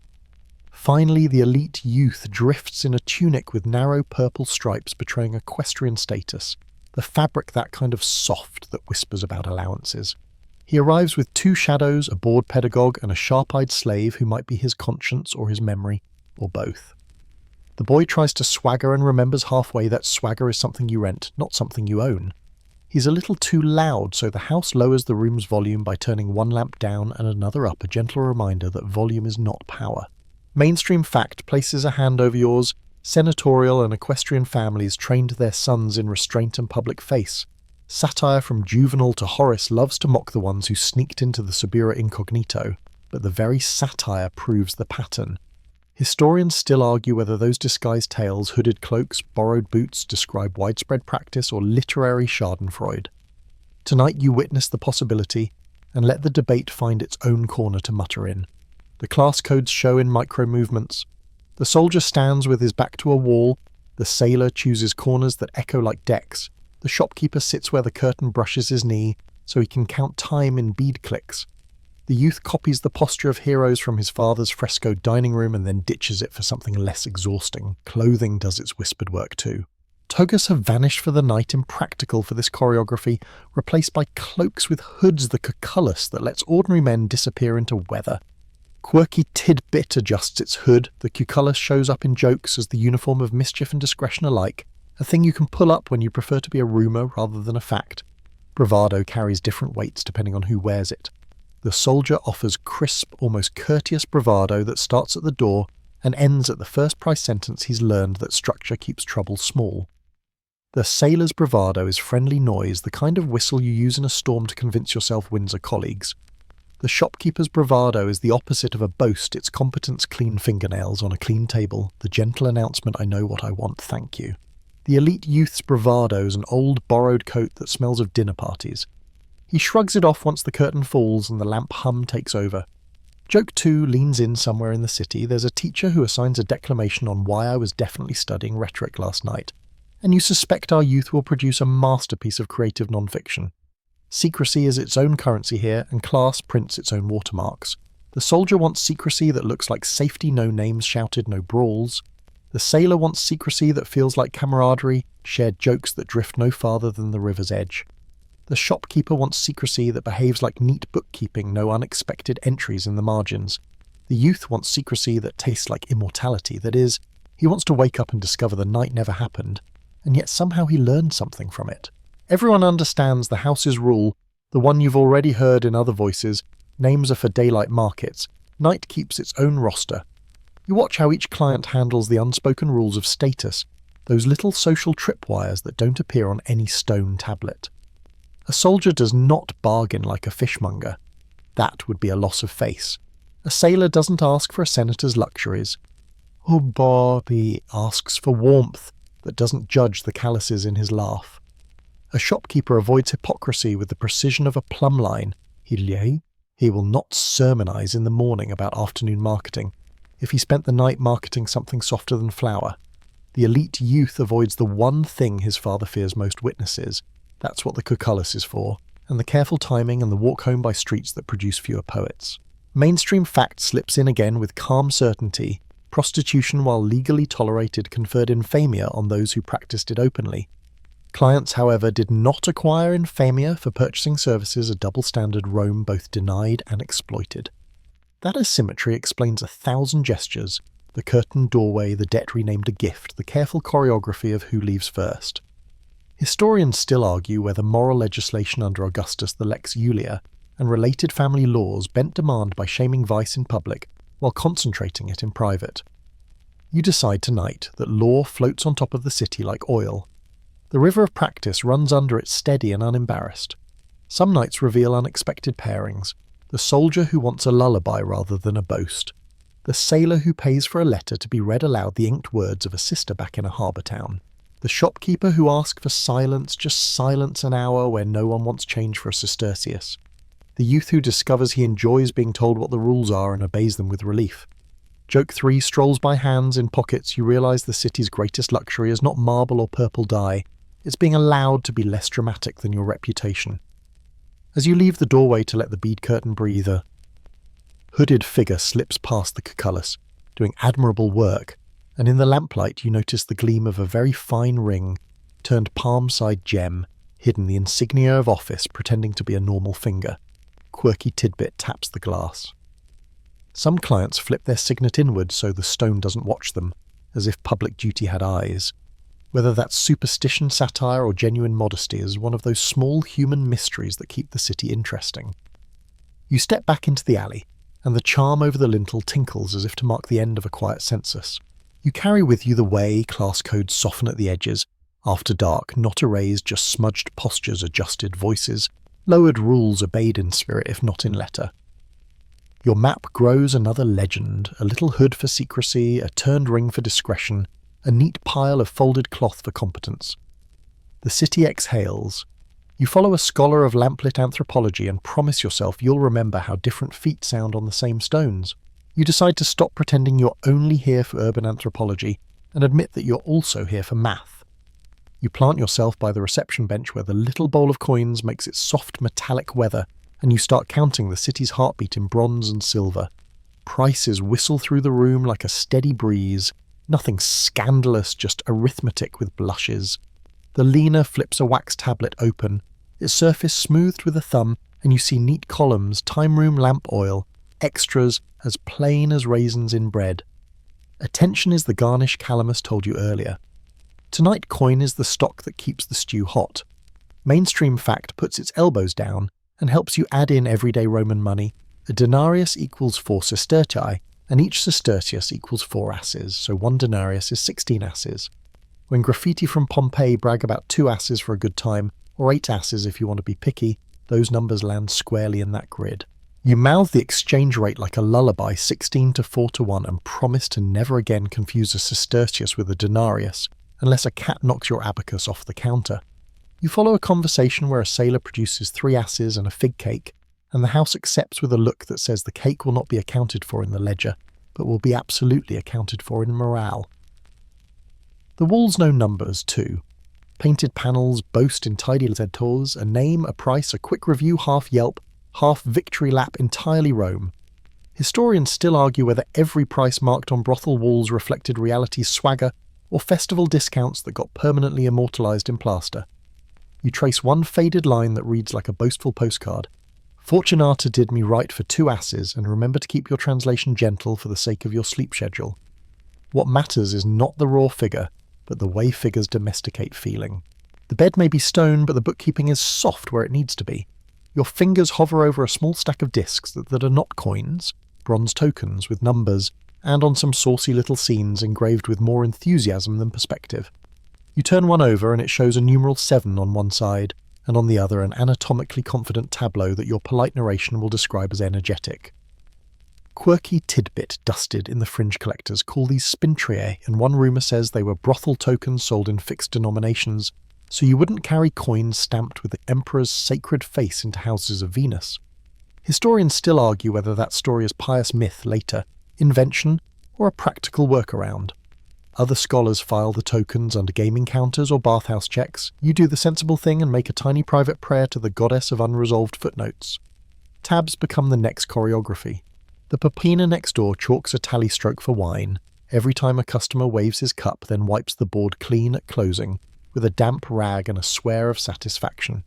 Finally, the elite youth drifts in a tunic with narrow purple stripes betraying equestrian status, the fabric that kind of soft that whispers about allowances. He arrives with 2 shadows, a bored pedagogue, and a sharp-eyed slave who might be his conscience or his memory, or both. The boy tries to swagger and remembers halfway that swagger is something you rent, not something you own. He's a little too loud, so the house lowers the room's volume by turning one lamp down and another up, a gentle reminder that volume is not power. Mainstream fact places a hand over yours. Senatorial and equestrian families trained their sons in restraint and public face. Satire from Juvenal to Horace loves to mock the ones who sneaked into the Subura incognito, but the very satire proves the pattern. Historians still argue whether those disguised tales, hooded cloaks, borrowed boots describe widespread practice or literary schadenfreude. Tonight you witness the possibility, and let the debate find its own corner to mutter in. The class codes show in micro-movements. The soldier stands with his back to a wall, the sailor chooses corners that echo like decks, the shopkeeper sits where the curtain brushes his knee so he can count time in bead clicks. The youth copies the posture of heroes from his father's frescoed dining room and then ditches it for something less exhausting. Clothing does its whispered work too. Togas have vanished for the night, impractical for this choreography, replaced by cloaks with hoods the cucullus that lets ordinary men disappear into weather. Quirky tidbit adjusts its hood, the cucullus shows up in jokes as the uniform of mischief and discretion alike, a thing you can pull up when you prefer to be a rumour rather than a fact. Bravado carries different weights depending on who wears it. The soldier offers crisp, almost courteous bravado that starts at the door and ends at the first price sentence he's learned that structure keeps trouble small. The sailor's bravado is friendly noise, the kind of whistle you use in a storm to convince yourself wins are colleagues. The shopkeeper's bravado is the opposite of a boast, its competence clean fingernails on a clean table, the gentle announcement I know what I want, thank you. The elite youth's bravado is an old borrowed coat that smells of dinner parties. He shrugs it off once the curtain falls and the lamp hum takes over. Joke 2 leans in somewhere in the city. There's a teacher who assigns a declamation on why I was definitely studying rhetoric last night, and you suspect our youth will produce a masterpiece of creative non-fiction. Secrecy is its own currency here, and class prints its own watermarks. The soldier wants secrecy that looks like safety, no names shouted, no brawls. The sailor wants secrecy that feels like camaraderie, shared jokes that drift no farther than the river's edge. The shopkeeper wants secrecy that behaves like neat bookkeeping, no unexpected entries in the margins. The youth wants secrecy that tastes like immortality, that is, he wants to wake up and discover the night never happened, and yet somehow he learned something from it. Everyone understands the house's rule, the one you've already heard in other voices. Names are for daylight markets. Night keeps its own roster. You watch how each client handles the unspoken rules of status, those little social tripwires that don't appear on any stone tablet. A soldier does not bargain like a fishmonger. That would be a loss of face. A sailor doesn't ask for a senator's luxuries. Oh, Bobby asks for warmth that doesn't judge the calluses in his laugh. A shopkeeper avoids hypocrisy with the precision of a plumb line. He will not sermonize in the morning about afternoon marketing if he spent the night marketing something softer than flour. The elite youth avoids the one thing his father fears most witnesses. That's what the cucullus is for, and the careful timing and the walk home by streets that produce fewer poets. Mainstream fact slips in again with calm certainty. Prostitution, while legally tolerated, conferred infamia on those who practiced it openly. Clients, however, did not acquire infamia for purchasing services a double standard Rome both denied and exploited. That asymmetry explains 1,000 gestures, the curtained doorway, the debt renamed a gift, the careful choreography of who leaves first. Historians still argue whether moral legislation under Augustus the Lex Julia and related family laws bent demand by shaming vice in public while concentrating it in private. You decide tonight that law floats on top of the city like oil. The river of practice runs under it steady and unembarrassed. Some nights reveal unexpected pairings. The soldier who wants a lullaby rather than a boast. The sailor who pays for a letter to be read aloud the inked words of a sister back in a harbour town. The shopkeeper who asks for silence, just silence an hour where no one wants change for a sestertius. The youth who discovers he enjoys being told what the rules are and obeys them with relief. Joke 3 strolls by hands in pockets. You realise the city's greatest luxury is not marble or purple dye. It's being allowed to be less dramatic than your reputation. As you leave the doorway to let the bead curtain breathe, a hooded figure slips past the cucullus, doing admirable work, and in the lamplight you notice the gleam of a very fine ring, turned palm-side gem, hidden the insignia of office pretending to be a normal finger. Quirky tidbit taps the glass. Some clients flip their signet inward so the stone doesn't watch them, as if public duty had eyes. Whether that's superstition, satire, or genuine modesty is one of those small human mysteries that keep the city interesting. You step back into the alley, and the charm over the lintel tinkles as if to mark the end of a quiet census. You carry with you the way class codes soften at the edges. After dark, not erased, just smudged postures, adjusted voices, lowered rules obeyed in spirit if not in letter. Your map grows another legend, a little hood for secrecy, a turned ring for discretion, a neat pile of folded cloth for competence. The city exhales. You follow a scholar of lamplit anthropology and promise yourself you'll remember how different feet sound on the same stones. You decide to stop pretending you're only here for urban anthropology and admit that you're also here for math. You plant yourself by the reception bench where the little bowl of coins makes its soft metallic weather, and you start counting the city's heartbeat in bronze and silver. Prices whistle through the room like a steady breeze, nothing scandalous, just arithmetic with blushes. The leaner flips a wax tablet open, its surface smoothed with a thumb, and you see neat columns, time room lamp oil, extras as plain as raisins in bread. Attention is the garnish Calamus told you earlier. Tonight coin is the stock that keeps the stew hot. Mainstream fact puts its elbows down and helps you add in everyday Roman money. A denarius equals 4 sestertii, and each sestertius equals 4 asses, so 1 denarius is 16 asses. When graffiti from Pompeii brag about 2 asses for a good time, or 8 asses if you want to be picky, those numbers land squarely in that grid. You mouth the exchange rate like a lullaby 16 to 4 to 1 and promise to never again confuse a sestertius with a denarius, unless a cat knocks your abacus off the counter. You follow a conversation where a sailor produces 3 asses and a fig cake, and the house accepts with a look that says the cake will not be accounted for in the ledger, but will be absolutely accounted for in morale. The walls know numbers, too. Painted panels boast in tidy letters, a name, a price, a quick review, half Yelp, half victory lap, entirely Rome. Historians still argue whether every price marked on brothel walls reflected reality's swagger or festival discounts that got permanently immortalised in plaster. You trace one faded line that reads like a boastful postcard. Fortunata did me right for 2 asses, and remember to keep your translation gentle for the sake of your sleep schedule. What matters is not the raw figure, but the way figures domesticate feeling. The bed may be stone, but the bookkeeping is soft where it needs to be. Your fingers hover over a small stack of discs that are not coins, bronze tokens with numbers, and on some saucy little scenes engraved with more enthusiasm than perspective. You turn one over and it shows a numeral 7 on one side, and on the other an anatomically confident tableau that your polite narration will describe as energetic. Quirky tidbit dusted in the fringe collectors call these spintriae, and one rumour says they were brothel tokens sold in fixed denominations, so you wouldn't carry coins stamped with the emperor's sacred face into houses of Venus. Historians still argue whether that story is pious myth later, invention, or a practical workaround. Other scholars file the tokens under gaming counters or bathhouse checks. You do the sensible thing and make a tiny private prayer to the goddess of unresolved footnotes. Tabs become the next choreography. The papina next door chalks a tally stroke for wine every time a customer waves his cup, then wipes the board clean at closing with a damp rag and a swear of satisfaction.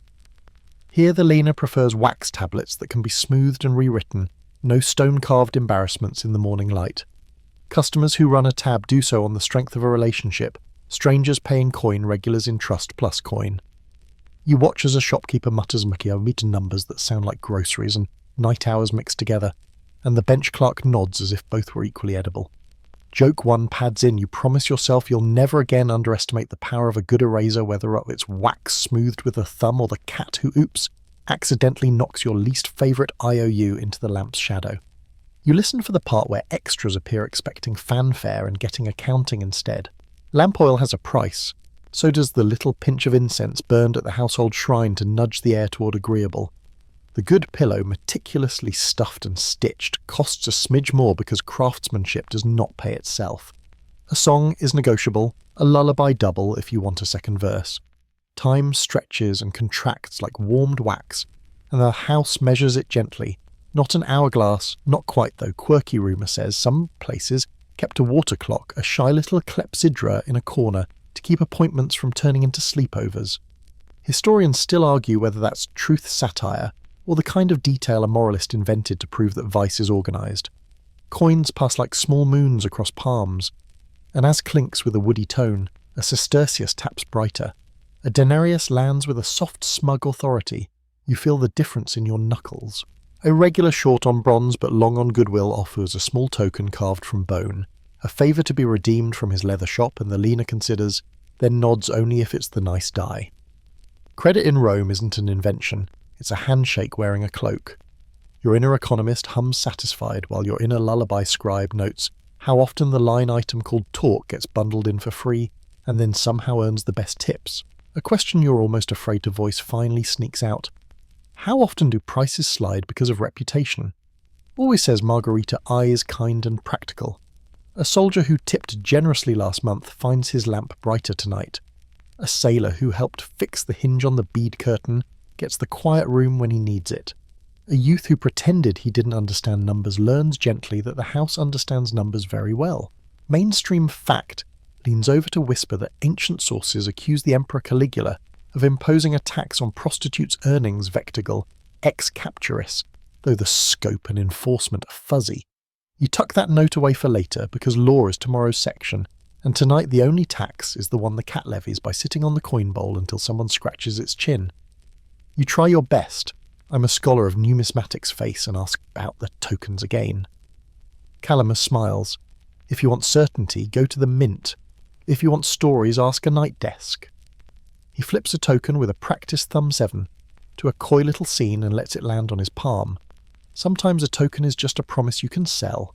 Here the Lena prefers wax tablets that can be smoothed and rewritten, no stone-carved embarrassments in the morning light. Customers who run a tab do so on the strength of a relationship, strangers paying coin, regulars in trust plus coin. You watch as a shopkeeper mutters meet numbers that sound like groceries and night hours mixed together, and the bench clerk nods as if both were equally edible. Joke one pads in, you promise yourself you'll never again underestimate the power of a good eraser, whether it's wax smoothed with a thumb or the cat who, accidentally knocks your least favourite IOU into the lamp's shadow. You listen for the part where extras appear expecting fanfare and getting accounting instead. Lamp oil has a price. So does the little pinch of incense burned at the household shrine to nudge the air toward agreeable. The good pillow, meticulously stuffed and stitched, costs a smidge more because craftsmanship does not pay itself. A song is negotiable, a lullaby double if you want a second verse. Time stretches and contracts like warmed wax, and the house measures it gently. Not an hourglass, not quite though, quirky rumour says some places kept a water clock, a shy little clepsydra in a corner to keep appointments from turning into sleepovers. Historians still argue whether that's truth satire, or the kind of detail a moralist invented to prove that vice is organised. Coins pass like small moons across palms, and as clinks with a woody tone, a sestertius taps brighter. A denarius lands with a soft, smug authority. You feel the difference in your knuckles. A regular short on bronze but long on goodwill offers a small token carved from bone, a favour to be redeemed from his leather shop, and the leaner considers, then nods only if it's the nice die. Credit in Rome isn't an invention. It's a handshake wearing a cloak. Your inner economist hums satisfied while your inner lullaby scribe notes how often the line item called talk gets bundled in for free and then somehow earns the best tips. A question you're almost afraid to voice finally sneaks out. How often do prices slide because of reputation? Always says Margarita eyes kind and practical. A soldier who tipped generously last month finds his lamp brighter tonight. A sailor who helped fix the hinge on the bead curtain gets the quiet room when he needs it. A youth who pretended he didn't understand numbers learns gently that the house understands numbers very well. Mainstream fact leans over to whisper that ancient sources accuse the Emperor Caligula of imposing a tax on prostitutes' earnings vectigal ex capturis, though the scope and enforcement are fuzzy. You tuck that note away for later because law is tomorrow's section, and tonight the only tax is the one the cat levies by sitting on the coin bowl until someone scratches its chin. You try your best. I'm a scholar of numismatics face and ask about the tokens again. Calamus smiles. If you want certainty, go to the mint. If you want stories, ask a night desk. He flips a token with a practiced thumb 7 to a coy little scene and lets it land on his palm. Sometimes a token is just a promise you can sell.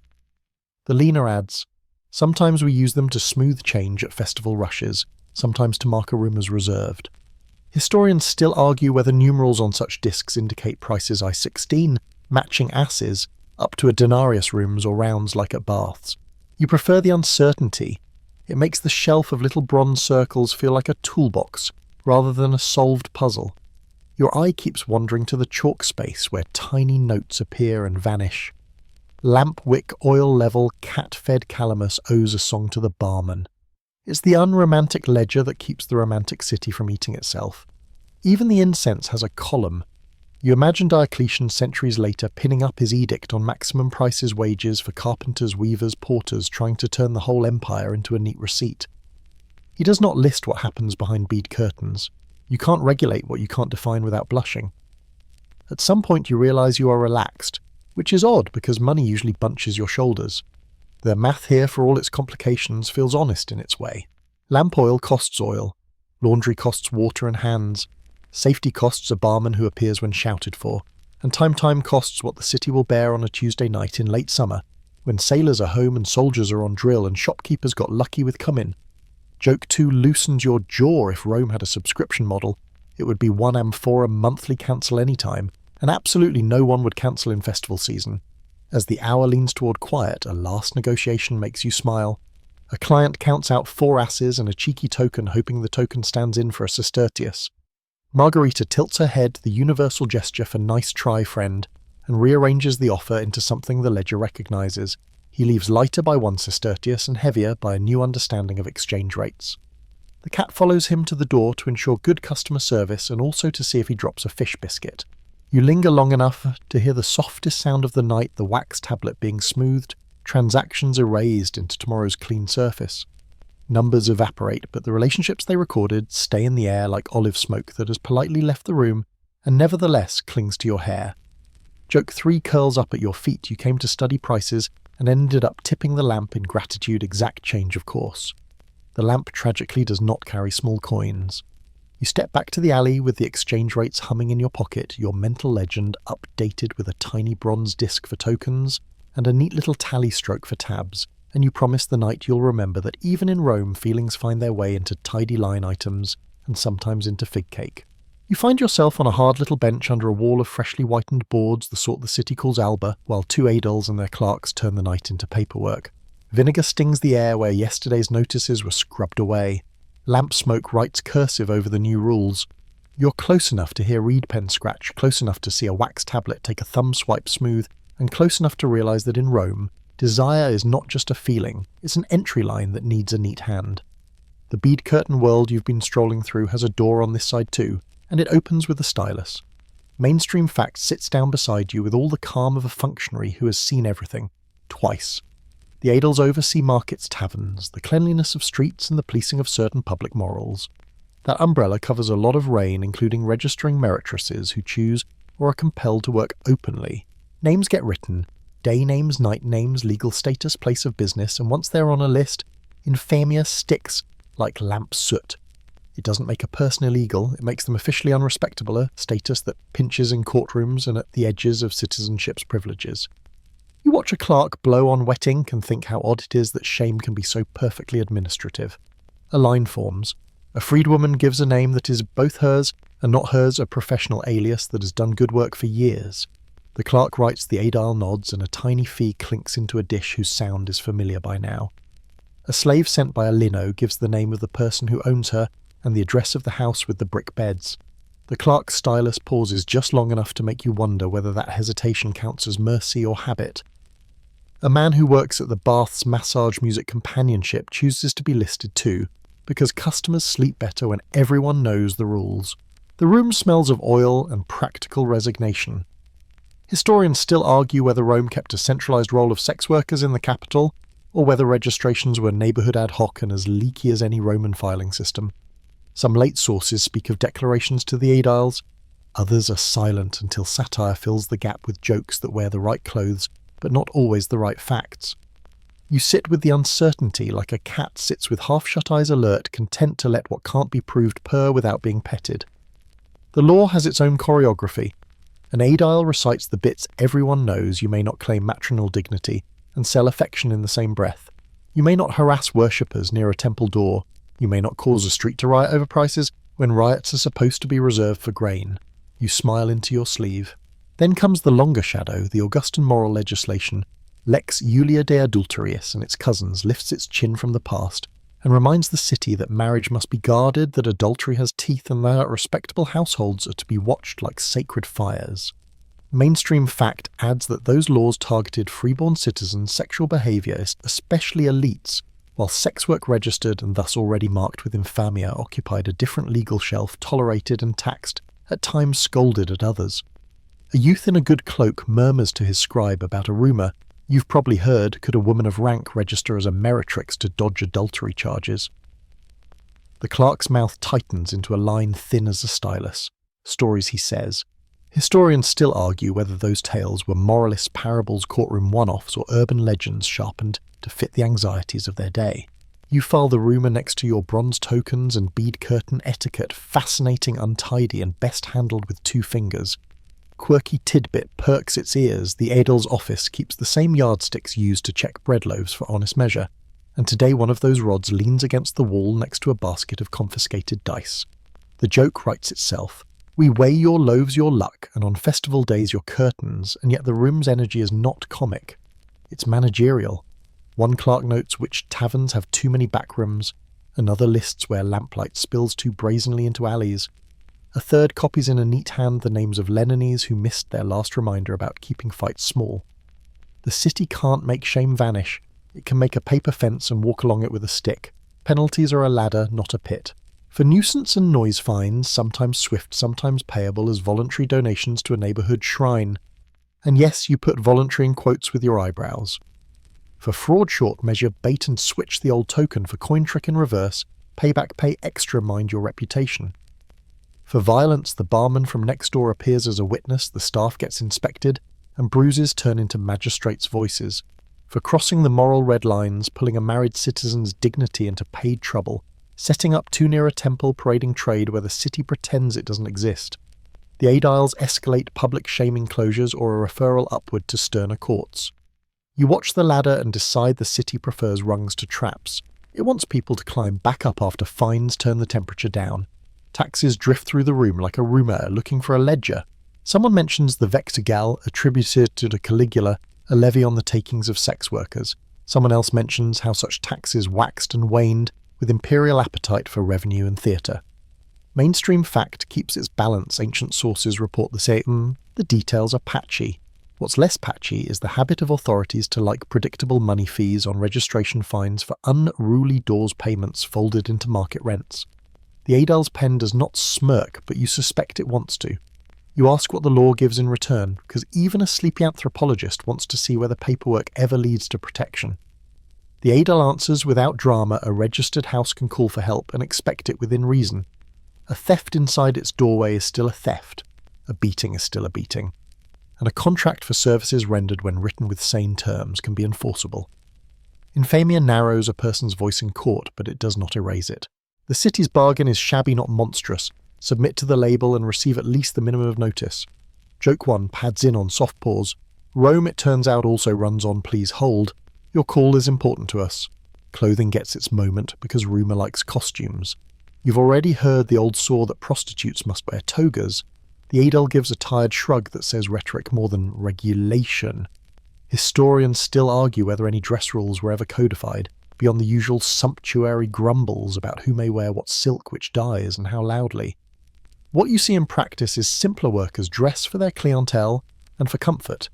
The leaner adds, sometimes we use them to smooth change at festival rushes, sometimes to mark a room as reserved. Historians still argue whether numerals on such discs indicate prices I-16, matching asses, up to a denarius rooms or rounds like at baths. You prefer the uncertainty. It makes the shelf of little bronze circles feel like a toolbox, rather than a solved puzzle. Your eye keeps wandering to the chalk space where tiny notes appear and vanish. Lamp wick oil level cat-fed calamus owes a song to the barman. It's the unromantic ledger that keeps the romantic city from eating itself. Even the incense has a column. You imagine Diocletian centuries later pinning up his edict on maximum prices wages for carpenters, weavers, porters, trying to turn the whole empire into a neat receipt. He does not list what happens behind bead curtains. You can't regulate what you can't define without blushing. At some point you realise you are relaxed, which is odd because money usually bunches your shoulders. The math here, for all its complications, feels honest in its way. Lamp oil costs oil. Laundry costs water and hands. Safety costs a barman who appears when shouted for, and time costs what the city will bear on a Tuesday night in late summer, when sailors are home and soldiers are on drill and shopkeepers got lucky with come-in. Joke 2 loosens your jaw. If Rome had a subscription model, it would be 1 amphora monthly, cancel anytime, and absolutely no one would cancel in festival season. As the hour leans toward quiet, a last negotiation makes you smile. A client counts out 4 asses and a cheeky token, hoping the token stands in for a sestertius. Margarita tilts her head, the universal gesture for nice try, friend, and rearranges the offer into something the ledger recognizes. He leaves lighter by 1 sestertius and heavier by a new understanding of exchange rates. The cat follows him to the door to ensure good customer service and also to see if he drops a fish biscuit. You linger long enough to hear the softest sound of the night, the wax tablet being smoothed, transactions erased into tomorrow's clean surface. Numbers evaporate, but the relationships they recorded stay in the air like olive smoke that has politely left the room and nevertheless clings to your hair. Joke 3 curls up at your feet. You came to study prices and ended up tipping the lamp in gratitude, exact change of course. The lamp tragically does not carry small coins. You step back to the alley with the exchange rates humming in your pocket, your mental legend updated with a tiny bronze disc for tokens and a neat little tally stroke for tabs, and you promise the night you'll remember that even in Rome feelings find their way into tidy line items and sometimes into fig cake. You find yourself on a hard little bench under a wall of freshly whitened boards, the sort the city calls alba, while 2 aedles and their clerks turn the night into paperwork. Vinegar stings the air where yesterday's notices were scrubbed away. Lamp smoke writes cursive over the new rules. You're close enough to hear reed pen scratch, close enough to see a wax tablet take a thumb swipe smooth, and close enough to realise that in Rome, desire is not just a feeling, it's an entry line that needs a neat hand. The bead curtain world you've been strolling through has a door on this side too, and it opens with a stylus. Mainstream fact sits down beside you with all the calm of a functionary who has seen everything, twice. The aedles oversee markets, taverns, the cleanliness of streets and the policing of certain public morals. That umbrella covers a lot of rain, including registering meritresses who choose or are compelled to work openly. Names get written, day names, night names, legal status, place of business, and once they're on a list, infamia sticks like lamp soot. It doesn't make a person illegal, it makes them officially unrespectable, a status that pinches in courtrooms and at the edges of citizenship's privileges. You watch a clerk blow on wet ink and think how odd it is that shame can be so perfectly administrative. A line forms. A freedwoman gives a name that is both hers and not hers, a professional alias that has done good work for years. The clerk writes, the aedile nods, and a tiny fee clinks into a dish whose sound is familiar by now. A slave sent by a lino gives the name of the person who owns her and the address of the house with the brick beds. The clerk's stylus pauses just long enough to make you wonder whether that hesitation counts as mercy or habit. A man who works at the Bath's massage music companionship chooses to be listed too, because customers sleep better when everyone knows the rules. The room smells of oil and practical resignation. Historians still argue whether Rome kept a centralised roll of sex workers in the capital, or whether registrations were neighbourhood ad hoc and as leaky as any Roman filing system. Some late sources speak of declarations to the aediles, others are silent until satire fills the gap with jokes that wear the right clothes, but not always the right facts. You sit with the uncertainty like a cat sits with half-shut eyes alert, content to let what can't be proved purr without being petted. The law has its own choreography. An aedile recites the bits everyone knows. You may not claim maternal dignity and sell affection in the same breath. You may not harass worshippers near a temple door. You may not cause a street to riot over prices when riots are supposed to be reserved for grain. You smile into your sleeve. Then comes the longer shadow, the Augustan moral legislation. Lex Julia de Adulterius and its cousins lifts its chin from the past and reminds the city that marriage must be guarded, that adultery has teeth, and that respectable households are to be watched like sacred fires. Mainstream fact adds that those laws targeted freeborn citizens' sexual behaviour, especially elites, while sex work registered and thus already marked with infamia occupied a different legal shelf, tolerated and taxed, at times scolded at others. A youth in a good cloak murmurs to his scribe about a rumour you've probably heard: could a woman of rank register as a meretrix to dodge adultery charges? The clerk's mouth tightens into a line thin as a stylus. Stories, he says. Historians still argue whether those tales were moralist parables, courtroom one-offs, or urban legends sharpened to fit the anxieties of their day. You file the rumour next to your bronze tokens and bead curtain etiquette, fascinating, untidy, and best handled with 2 fingers. Quirky tidbit perks its ears. The Edel's office keeps the same yardsticks used to check bread loaves for honest measure, and today one of those rods leans against the wall next to a basket of confiscated dice. The joke writes itself. We weigh your loaves your luck, and on festival days your curtains, and yet the room's energy is not comic. It's managerial. One clerk notes which taverns have too many backrooms, another lists where lamplight spills too brazenly into alleys. A third copies in a neat hand the names of Lenones who missed their last reminder about keeping fights small. The city can't make shame vanish. It can make a paper fence and walk along it with a stick. Penalties are a ladder, not a pit. For nuisance and noise fines, sometimes swift, sometimes payable as voluntary donations to a neighbourhood shrine. And yes, you put voluntary in quotes with your eyebrows. For fraud short measure, bait and switch the old token. For coin trick in reverse, payback pay extra, mind your reputation. For violence, the barman from next door appears as a witness, the staff gets inspected, and bruises turn into magistrates' voices. For crossing the moral red lines, pulling a married citizen's dignity into paid trouble, setting up too near a temple, parading trade where the city pretends it doesn't exist. The Aediles escalate public shaming closures or a referral upward to sterner courts. You watch the ladder and decide the city prefers rungs to traps. It wants people to climb back up after fines turn the temperature down. Taxes drift through the room like a rumour looking for a ledger. Someone mentions the Vectorgal, attributed to Caligula, a levy on the takings of sex workers. Someone else mentions how such taxes waxed and waned, with imperial appetite for revenue and theatre. Mainstream fact keeps its balance. Ancient sources report the same. The details are patchy. What's less patchy is the habit of authorities to like predictable money fees on registration fines for unruly doors payments folded into market rents. The Aedile's pen does not smirk, but you suspect it wants to. You ask what the law gives in return, because even a sleepy anthropologist wants to see whether paperwork ever leads to protection. The Aedile answers without drama. A registered house can call for help and expect it within reason. A theft inside its doorway is still a theft. A beating is still a beating. And a contract for services rendered when written with sane terms can be enforceable. Infamia narrows a person's voice in court, but it does not erase it. The city's bargain is shabby, not monstrous. Submit to the label and receive at least the minimum of notice. Joke 1 pads in on soft pause. Rome, it turns out, also runs on please hold. Your call is important to us. Clothing gets its moment because rumour likes costumes. You've already heard the old saw that prostitutes must wear togas. The Aedile gives a tired shrug that says rhetoric more than regulation. Historians still argue whether any dress rules were ever codified, beyond the usual sumptuary grumbles about who may wear what silk, which dyes, and how loudly. What you see in practice is simpler workers dress for their clientele and for comfort.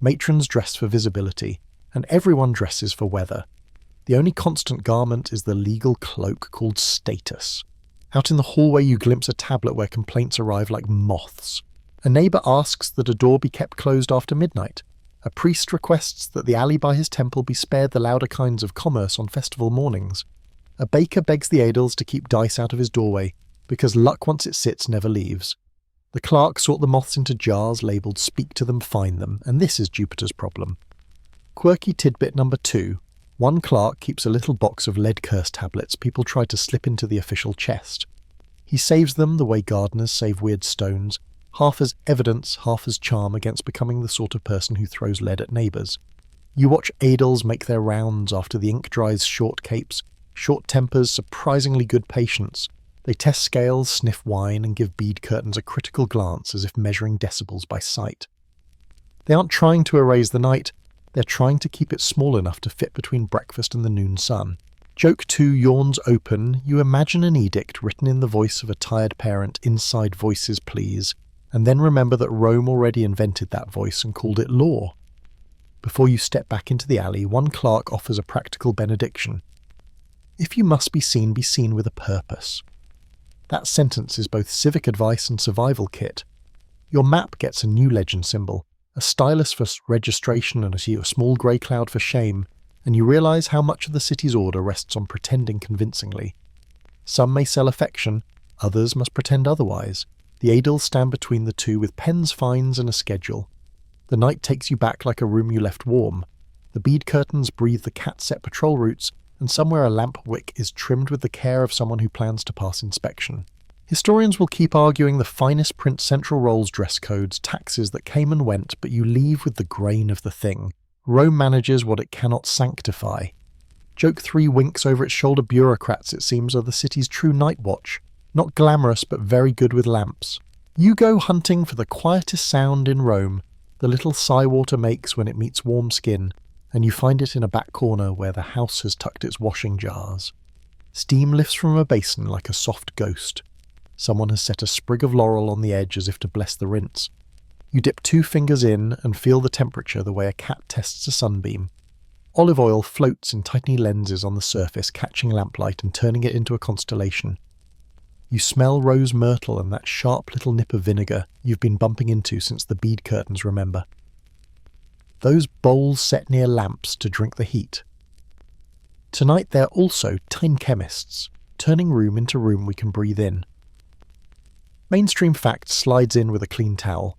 Matrons dress for visibility, and everyone dresses for weather. The only constant garment is the legal cloak called status. Out in the hallway you glimpse a tablet where complaints arrive like moths. A neighbour asks that a door be kept closed after midnight. A priest requests that the alley by his temple be spared the louder kinds of commerce on festival mornings. A baker begs the Aediles to keep dice out of his doorway, because luck once it sits never leaves. The clerk sort the moths into jars labelled speak to them, find them, and this is Jupiter's problem. Quirky tidbit number 2. One clerk keeps a little box of lead curse tablets people try to slip into the official chest. He saves them the way gardeners save weird stones, half as evidence, half as charm against becoming the sort of person who throws lead at neighbours. You watch Aediles make their rounds after the ink dries short capes, short tempers, surprisingly good patience. They test scales, sniff wine, and give bead curtains a critical glance as if measuring decibels by sight. They aren't trying to erase the night, they're trying to keep it small enough to fit between breakfast and the noon sun. Joke 2 yawns open. You imagine an edict written in the voice of a tired parent, inside voices please, and then remember that Rome already invented that voice and called it law. Before you step back into the alley, one clerk offers a practical benediction. If you must be seen with a purpose. That sentence is both civic advice and survival kit. Your map gets a new legend symbol, a stylus for registration and a small grey cloud for shame, and you realise how much of the city's order rests on pretending convincingly. Some may sell affection, others must pretend otherwise. The Aediles stand between the two with pens, fines, and a schedule. The night takes you back like a room you left warm. The bead curtains breathe the cat-set patrol routes, and somewhere a lamp wick is trimmed with the care of someone who plans to pass inspection. Historians will keep arguing the finest print central roles dress codes, taxes that came and went, but you leave with the grain of the thing. Rome manages what it cannot sanctify. Joke 3 winks over its shoulder bureaucrats, it seems, are the city's true night watch. Not glamorous, but very good with lamps. You go hunting for the quietest sound in Rome, the little sigh water makes when it meets warm skin, and you find it in a back corner where the house has tucked its washing jars. Steam lifts from a basin like a soft ghost. Someone has set a sprig of laurel on the edge as if to bless the rinse. You dip 2 fingers in and feel the temperature the way a cat tests a sunbeam. Olive oil floats in tiny lenses on the surface, catching lamplight and turning it into a constellation. You smell rose myrtle and that sharp little nip of vinegar you've been bumping into since the bead curtains remember. Those bowls set near lamps to drink the heat. Tonight they're also time chemists, turning room into room we can breathe in. Mainstream fact slides in with a clean towel.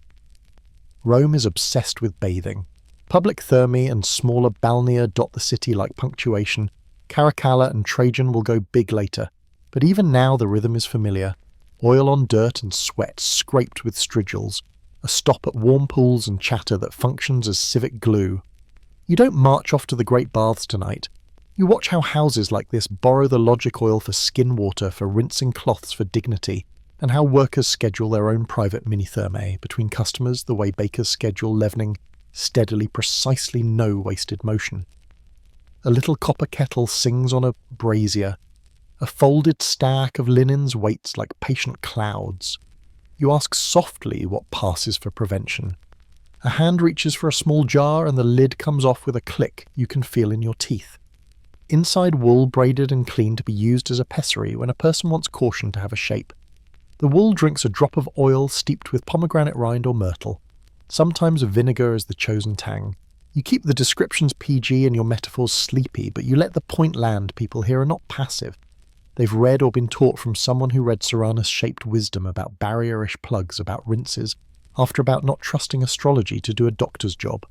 Rome is obsessed with bathing. Public thermae and smaller balnea dot the city like punctuation. Caracalla and Trajan will go big later, but even now the rhythm is familiar. Oil on dirt and sweat scraped with strigils. A stop at warm pools and chatter that functions as civic glue. You don't march off to the great baths tonight. You watch how houses like this borrow the logic oil for skin water, for rinsing cloths for dignity, and how workers schedule their own private mini-thermae between customers the way bakers schedule leavening, steadily, precisely no wasted motion. A little copper kettle sings on a brazier. A folded stack of linens waits like patient clouds. You ask softly what passes for prevention. A hand reaches for a small jar and the lid comes off with a click you can feel in your teeth. Inside wool braided and clean to be used as a pessary when a person wants caution to have a shape. The wool drinks a drop of oil steeped with pomegranate rind or myrtle. Sometimes vinegar is the chosen tang. You keep the descriptions PG and your metaphors sleepy, but you let the point land people here are not passive. They've read or been taught from someone who read Serranus-shaped wisdom about barrier-ish plugs, about rinses, after about not trusting astrology to do a doctor's job.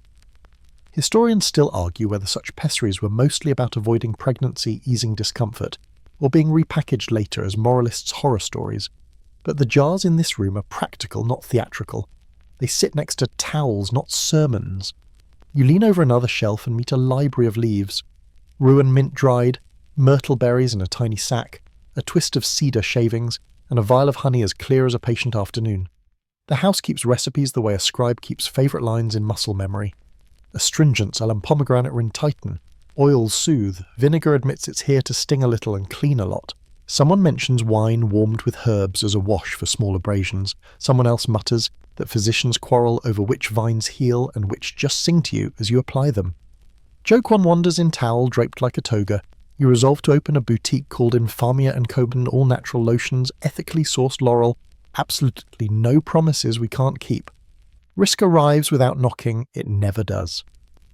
Historians still argue whether such pessaries were mostly about avoiding pregnancy, easing discomfort, or being repackaged later as moralists' horror stories. But the jars in this room are practical, not theatrical. They sit next to towels, not sermons. You lean over another shelf and meet a library of leaves. Ruin mint dried, myrtle berries in a tiny sack, a twist of cedar shavings, and a vial of honey as clear as a patient afternoon. The house keeps recipes the way a scribe keeps favourite lines in muscle memory. Astringents alum pomegranate rin tighten. Oils soothe. Vinegar admits it's here to sting a little and clean a lot. Someone mentions wine warmed with herbs as a wash for small abrasions. Someone else mutters that physicians quarrel over which vines heal and which just sing to you as you apply them. Joke 1 wanders in towel draped like a toga. You resolve to open a boutique called Infamia & Coben all-natural lotions, ethically sourced laurel, absolutely no promises we can't keep. Risk arrives without knocking, it never does.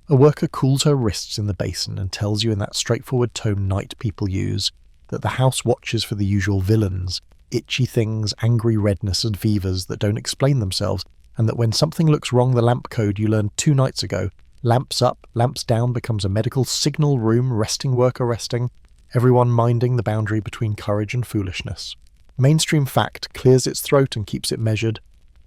A worker cools her wrists in the basin and tells you in that straightforward tone night people use that the house watches for the usual villains, itchy things, angry redness and fevers that don't explain themselves, and that when something looks wrong the lamp code you learned 2 nights ago, lamps up, lamps down becomes a medical signal room, resting worker resting, everyone minding the boundary between courage and foolishness. Mainstream fact clears its throat and keeps it measured.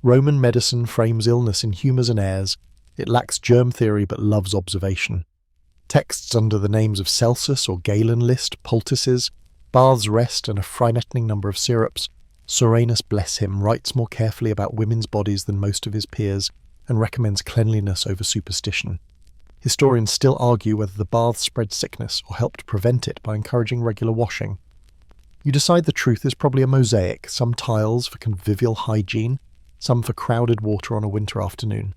Roman medicine frames illness in humours and airs. It lacks germ theory but loves observation. Texts under the names of Celsus or Galen list poultices, baths rest and a frightening number of syrups. Soranus, bless him, writes more carefully about women's bodies than most of his peers and recommends cleanliness over superstition. Historians still argue whether the baths spread sickness or helped prevent it by encouraging regular washing. You decide the truth is probably a mosaic, some tiles for convivial hygiene, some for crowded water on a winter afternoon.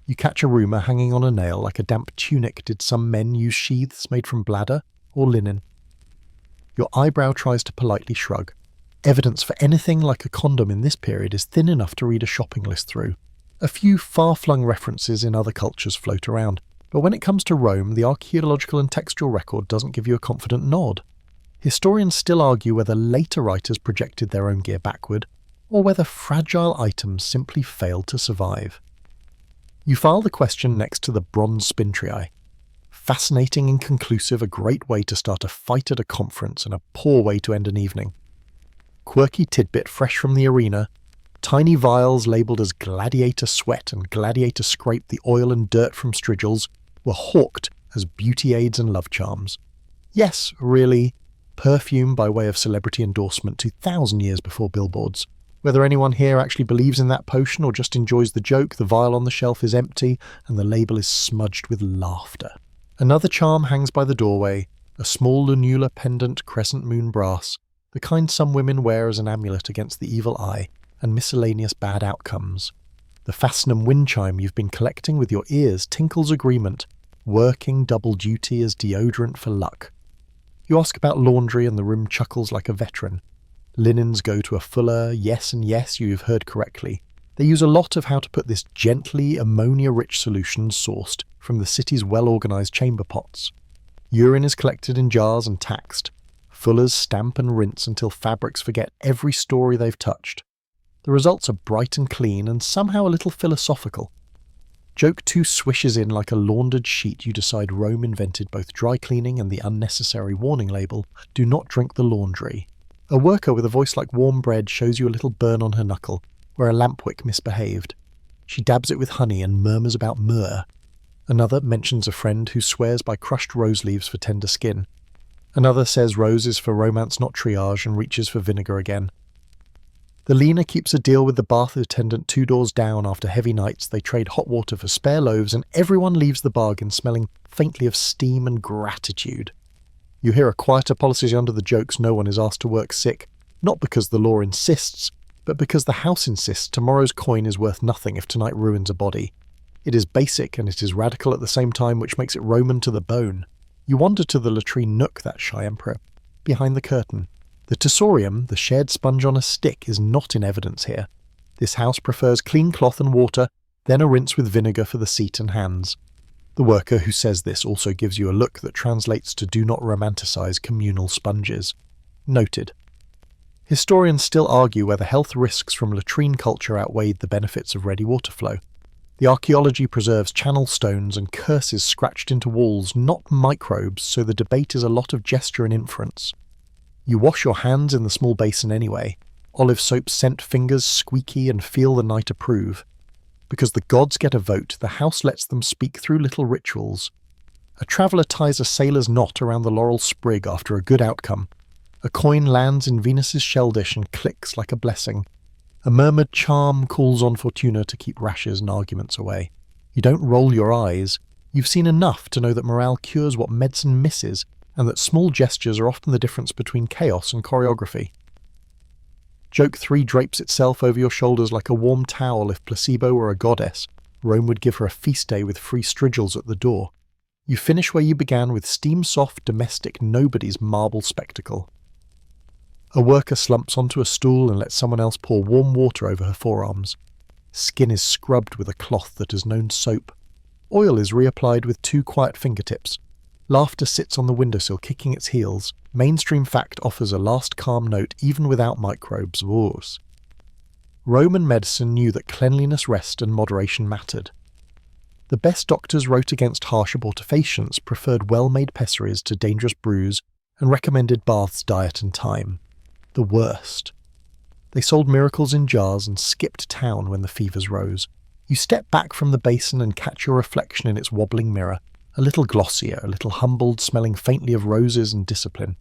You catch a rumour hanging on a nail like a damp tunic. Did some men use sheaths made from bladder or linen? Your eyebrow tries to politely shrug. Evidence for anything like a condom in this period is thin enough to read a shopping list through. A few far-flung references in other cultures float around, but when it comes to Rome, the archaeological and textual record doesn't give you a confident nod. Historians still argue whether later writers projected their own gear backward, or whether fragile items simply failed to survive. You file the question next to the bronze spintriae. Fascinating and conclusive, a great way to start a fight at a conference and a poor way to end an evening. Quirky tidbit fresh from the arena, tiny vials labelled as gladiator sweat and gladiator scrape the oil and dirt from strigils were hawked as beauty aids and love charms. Yes, really, perfume by way of celebrity endorsement 2,000 years before billboards. Whether anyone here actually believes in that potion or just enjoys the joke, the vial on the shelf is empty and the label is smudged with laughter. Another charm hangs by the doorway, a small lunula pendant crescent moon brass, the kind some women wear as an amulet against the evil eye and miscellaneous bad outcomes. The Fascinum wind chime you've been collecting with your ears tinkles agreement, working double duty as deodorant for luck. You ask about laundry and the room chuckles like a veteran. Linens go to a fuller, yes and yes, you have heard correctly. They use a lot of how to put this gently ammonia-rich solution sourced from the city's well-organised chamber pots. Urine is collected in jars and taxed. Fullers stamp and rinse until fabrics forget every story they've touched. The results are bright and clean and somehow a little philosophical. Joke 2 swishes in like a laundered sheet. You decide Rome invented both dry cleaning and the unnecessary warning label, do not drink the laundry. A worker with a voice like warm bread shows you a little burn on her knuckle, where a lampwick misbehaved. She dabs it with honey and murmurs about myrrh. Another mentions a friend who swears by crushed rose leaves for tender skin. Another says rose is for romance, not triage, and reaches for vinegar again. The Lena keeps a deal with the bath attendant 2 doors down. After heavy nights, they trade hot water for spare loaves, and everyone leaves the bargain smelling faintly of steam and gratitude. You hear a quieter policy under the jokes. No one is asked to work sick, not because the law insists, but because the house insists tomorrow's coin is worth nothing if tonight ruins a body. It is basic and it is radical at the same time, which makes it Roman to the bone. You wander to the latrine nook, that shy emperor, behind the curtain. The tessorium, the shared sponge on a stick, is not in evidence here. This house prefers clean cloth and water, then a rinse with vinegar for the seat and hands. The worker who says this also gives you a look that translates to do not romanticize communal sponges. Noted. Historians still argue whether health risks from latrine culture outweighed the benefits of ready water flow. The archaeology preserves channel stones and curses scratched into walls, not microbes, so the debate is a lot of gesture and inference. You wash your hands in the small basin anyway. Olive soap scent fingers squeaky and feel the night approve. Because the gods get a vote, the house lets them speak through little rituals. A traveller ties a sailor's knot around the laurel sprig after a good outcome. A coin lands in Venus's shell dish and clicks like a blessing. A murmured charm calls on Fortuna to keep rashes and arguments away. You don't roll your eyes. You've seen enough to know that morale cures what medicine misses, and that small gestures are often the difference between chaos and choreography. Joke 3 drapes itself over your shoulders like a warm towel. If placebo were a goddess, Rome would give her a feast day with free strigils at the door. You finish where you began with steam-soft domestic nobody's marble spectacle. A worker slumps onto a stool and lets someone else pour warm water over her forearms. Skin is scrubbed with a cloth that has known soap. Oil is reapplied with 2 quiet fingertips. Laughter sits on the windowsill, kicking its heels. Mainstream fact offers a last calm note even without microbes. Wars. Roman medicine knew that cleanliness, rest, and moderation mattered. The best doctors wrote against harsh abortifacients, preferred well-made pessaries to dangerous brews, and recommended baths, diet, and time. The worst. They sold miracles in jars and skipped town when the fevers rose. You step back from the basin and catch your reflection in its wobbling mirror, a little glossier, a little humbled, smelling faintly of roses and discipline.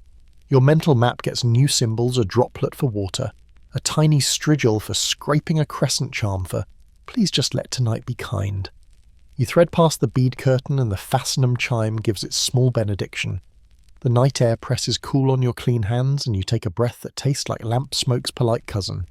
Your mental map gets new symbols, a droplet for water, a tiny strigil for scraping a crescent charm for, please just let tonight be kind. You thread past the bead curtain and the Fascinum chime gives its small benediction. The night air presses cool on your clean hands and you take a breath that tastes like lamp smoke's polite cousin.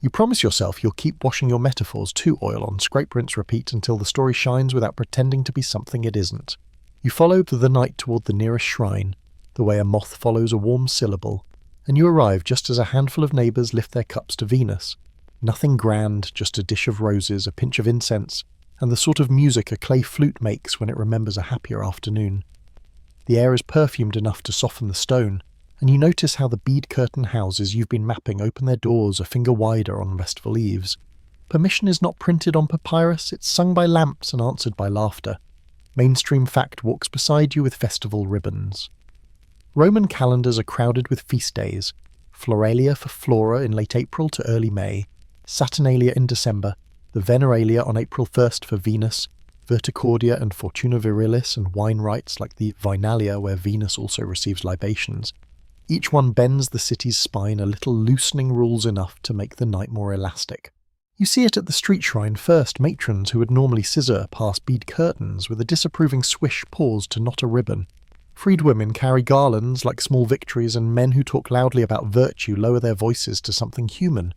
You promise yourself you'll keep washing your metaphors to oil on, scrape, rinse, repeat until the story shines without pretending to be something it isn't. You follow the night toward the nearest shrine, the way a moth follows a warm syllable, and you arrive just as a handful of neighbours lift their cups to Venus. Nothing grand, just a dish of roses, a pinch of incense, and the sort of music a clay flute makes when it remembers a happier afternoon. The air is perfumed enough to soften the stone, and you notice how the bead curtain houses you've been mapping open their doors a finger wider on restful eves. Permission is not printed on papyrus, it's sung by lamps and answered by laughter. Mainstream fact walks beside you with festival ribbons. Roman calendars are crowded with feast days. Floralia for Flora in late April to early May, Saturnalia in December, the Veneralia on April 1st for Venus, Verticordia and Fortuna Virilis and wine rites like the Vinalia where Venus also receives libations. Each one bends the city's spine a little, loosening rules enough to make the night more elastic. You see it at the street shrine first. Matrons who would normally scissor past bead curtains with a disapproving swish pause to knot a ribbon. Freed women carry garlands like small victories, and men who talk loudly about virtue lower their voices to something human.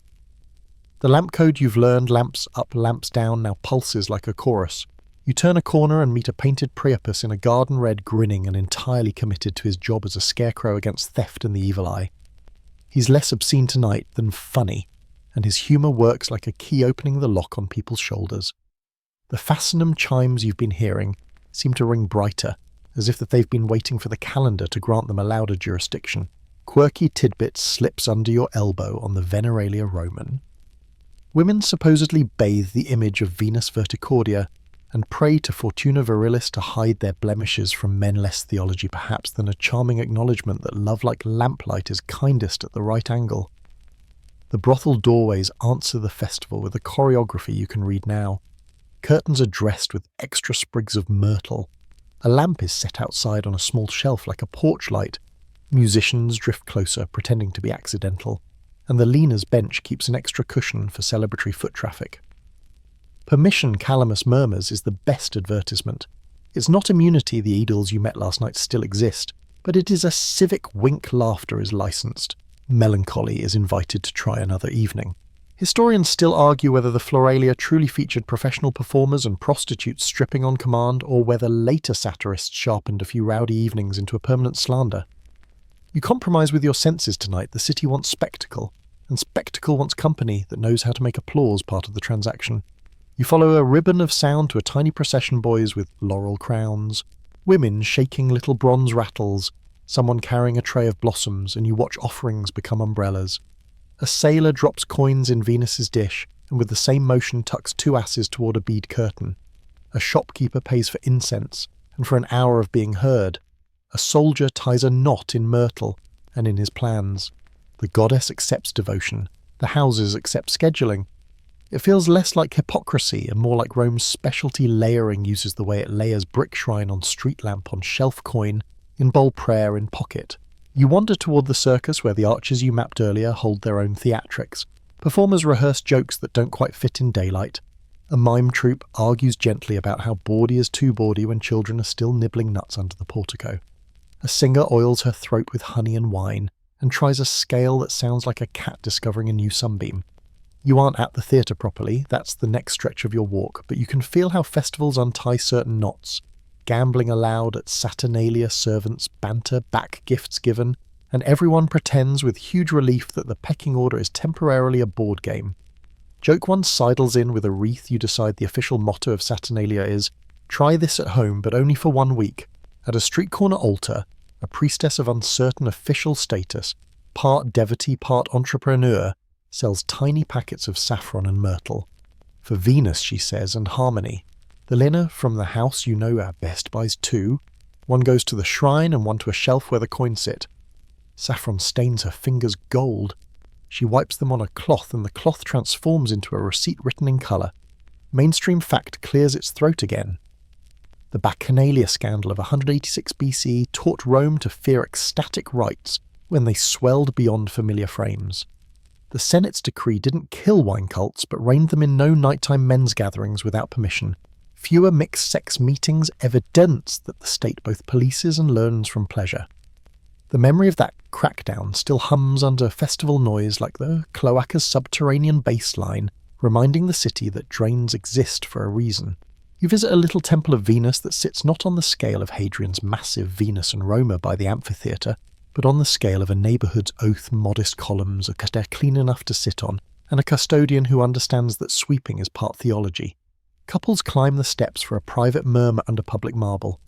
The lamp code you've learned, lamps up, lamps down, now pulses like a chorus. You turn a corner and meet a painted Priapus in a garden red, grinning and entirely committed to his job as a scarecrow against theft and the evil eye. He's less obscene tonight than funny, and his humour works like a key opening the lock on people's shoulders. The Fascinum chimes you've been hearing seem to ring brighter, as if that they've been waiting for the calendar to grant them a louder jurisdiction. Quirky tidbits slips under your elbow on the Veneralia Roman. Women supposedly bathe the image of Venus Verticordia and pray to Fortuna Virilis to hide their blemishes from men less theology perhaps than a charming acknowledgement that love like lamplight is kindest at the right angle. The brothel doorways answer the festival with a choreography you can read now. Curtains are dressed with extra sprigs of myrtle. A lamp is set outside on a small shelf like a porch light. Musicians drift closer, pretending to be accidental, and the leaner's bench keeps an extra cushion for celebratory foot traffic. Permission, Calamus murmurs, is the best advertisement. It's not immunity the Edels you met last night still exist, but it is a civic wink. Laughter is licensed. Melancholy is invited to try another evening. Historians still argue whether the Floralia truly featured professional performers and prostitutes stripping on command, or whether later satirists sharpened a few rowdy evenings into a permanent slander. You compromise with your senses tonight. The city wants spectacle, and spectacle wants company that knows how to make applause part of the transaction. You follow a ribbon of sound to a tiny procession, boys with laurel crowns, women shaking little bronze rattles, someone carrying a tray of blossoms, and you watch offerings become umbrellas. A sailor drops coins in Venus's dish, and with the same motion tucks 2 asses toward a bead curtain. A shopkeeper pays for incense, and for an hour of being heard. A soldier ties a knot in myrtle, and in his plans. The goddess accepts devotion. The houses accept scheduling. It feels less like hypocrisy and more like Rome's specialty layering uses the way it layers brick shrine on street lamp on shelf coin, in bowl prayer in pocket. You wander toward the circus where the archers you mapped earlier hold their own theatrics. Performers rehearse jokes that don't quite fit in daylight. A mime troupe argues gently about how bawdy is too bawdy when children are still nibbling nuts under the portico. A singer oils her throat with honey and wine, and tries a scale that sounds like a cat discovering a new sunbeam. You aren't at the theatre properly, that's the next stretch of your walk, but you can feel how festivals untie certain knots. Gambling allowed at Saturnalia, servants banter, back gifts given, and everyone pretends with huge relief that the pecking order is temporarily a board game. Joke one sidles in with a wreath you decide the official motto of Saturnalia is, "Try this at home, but only for 1 week." At a street corner altar, a priestess of uncertain official status, part devotee, part entrepreneur, sells tiny packets of saffron and myrtle. For Venus, she says, and harmony. The linen from the house you know are best buys 2. One goes to the shrine and one to a shelf where the coins sit. Saffron stains her fingers gold. She wipes them on a cloth and the cloth transforms into a receipt written in colour. Mainstream fact clears its throat again. The Bacchanalia scandal of 186 BC taught Rome to fear ecstatic rites when they swelled beyond familiar frames. The Senate's decree didn't kill wine cults, but reined them in no nighttime men's gatherings without permission. Fewer mixed-sex meetings, evidence that the state both polices and learns from pleasure. The memory of that crackdown still hums under festival noise like the cloaca's subterranean bass line, reminding the city that drains exist for a reason. You visit a little temple of Venus that sits not on the scale of Hadrian's massive Venus and Roma by the amphitheatre, but on the scale of a neighbourhood's oath modest columns that are clean enough to sit on, and a custodian who understands that sweeping is part theology. Couples climb the steps for a private murmur under public marble.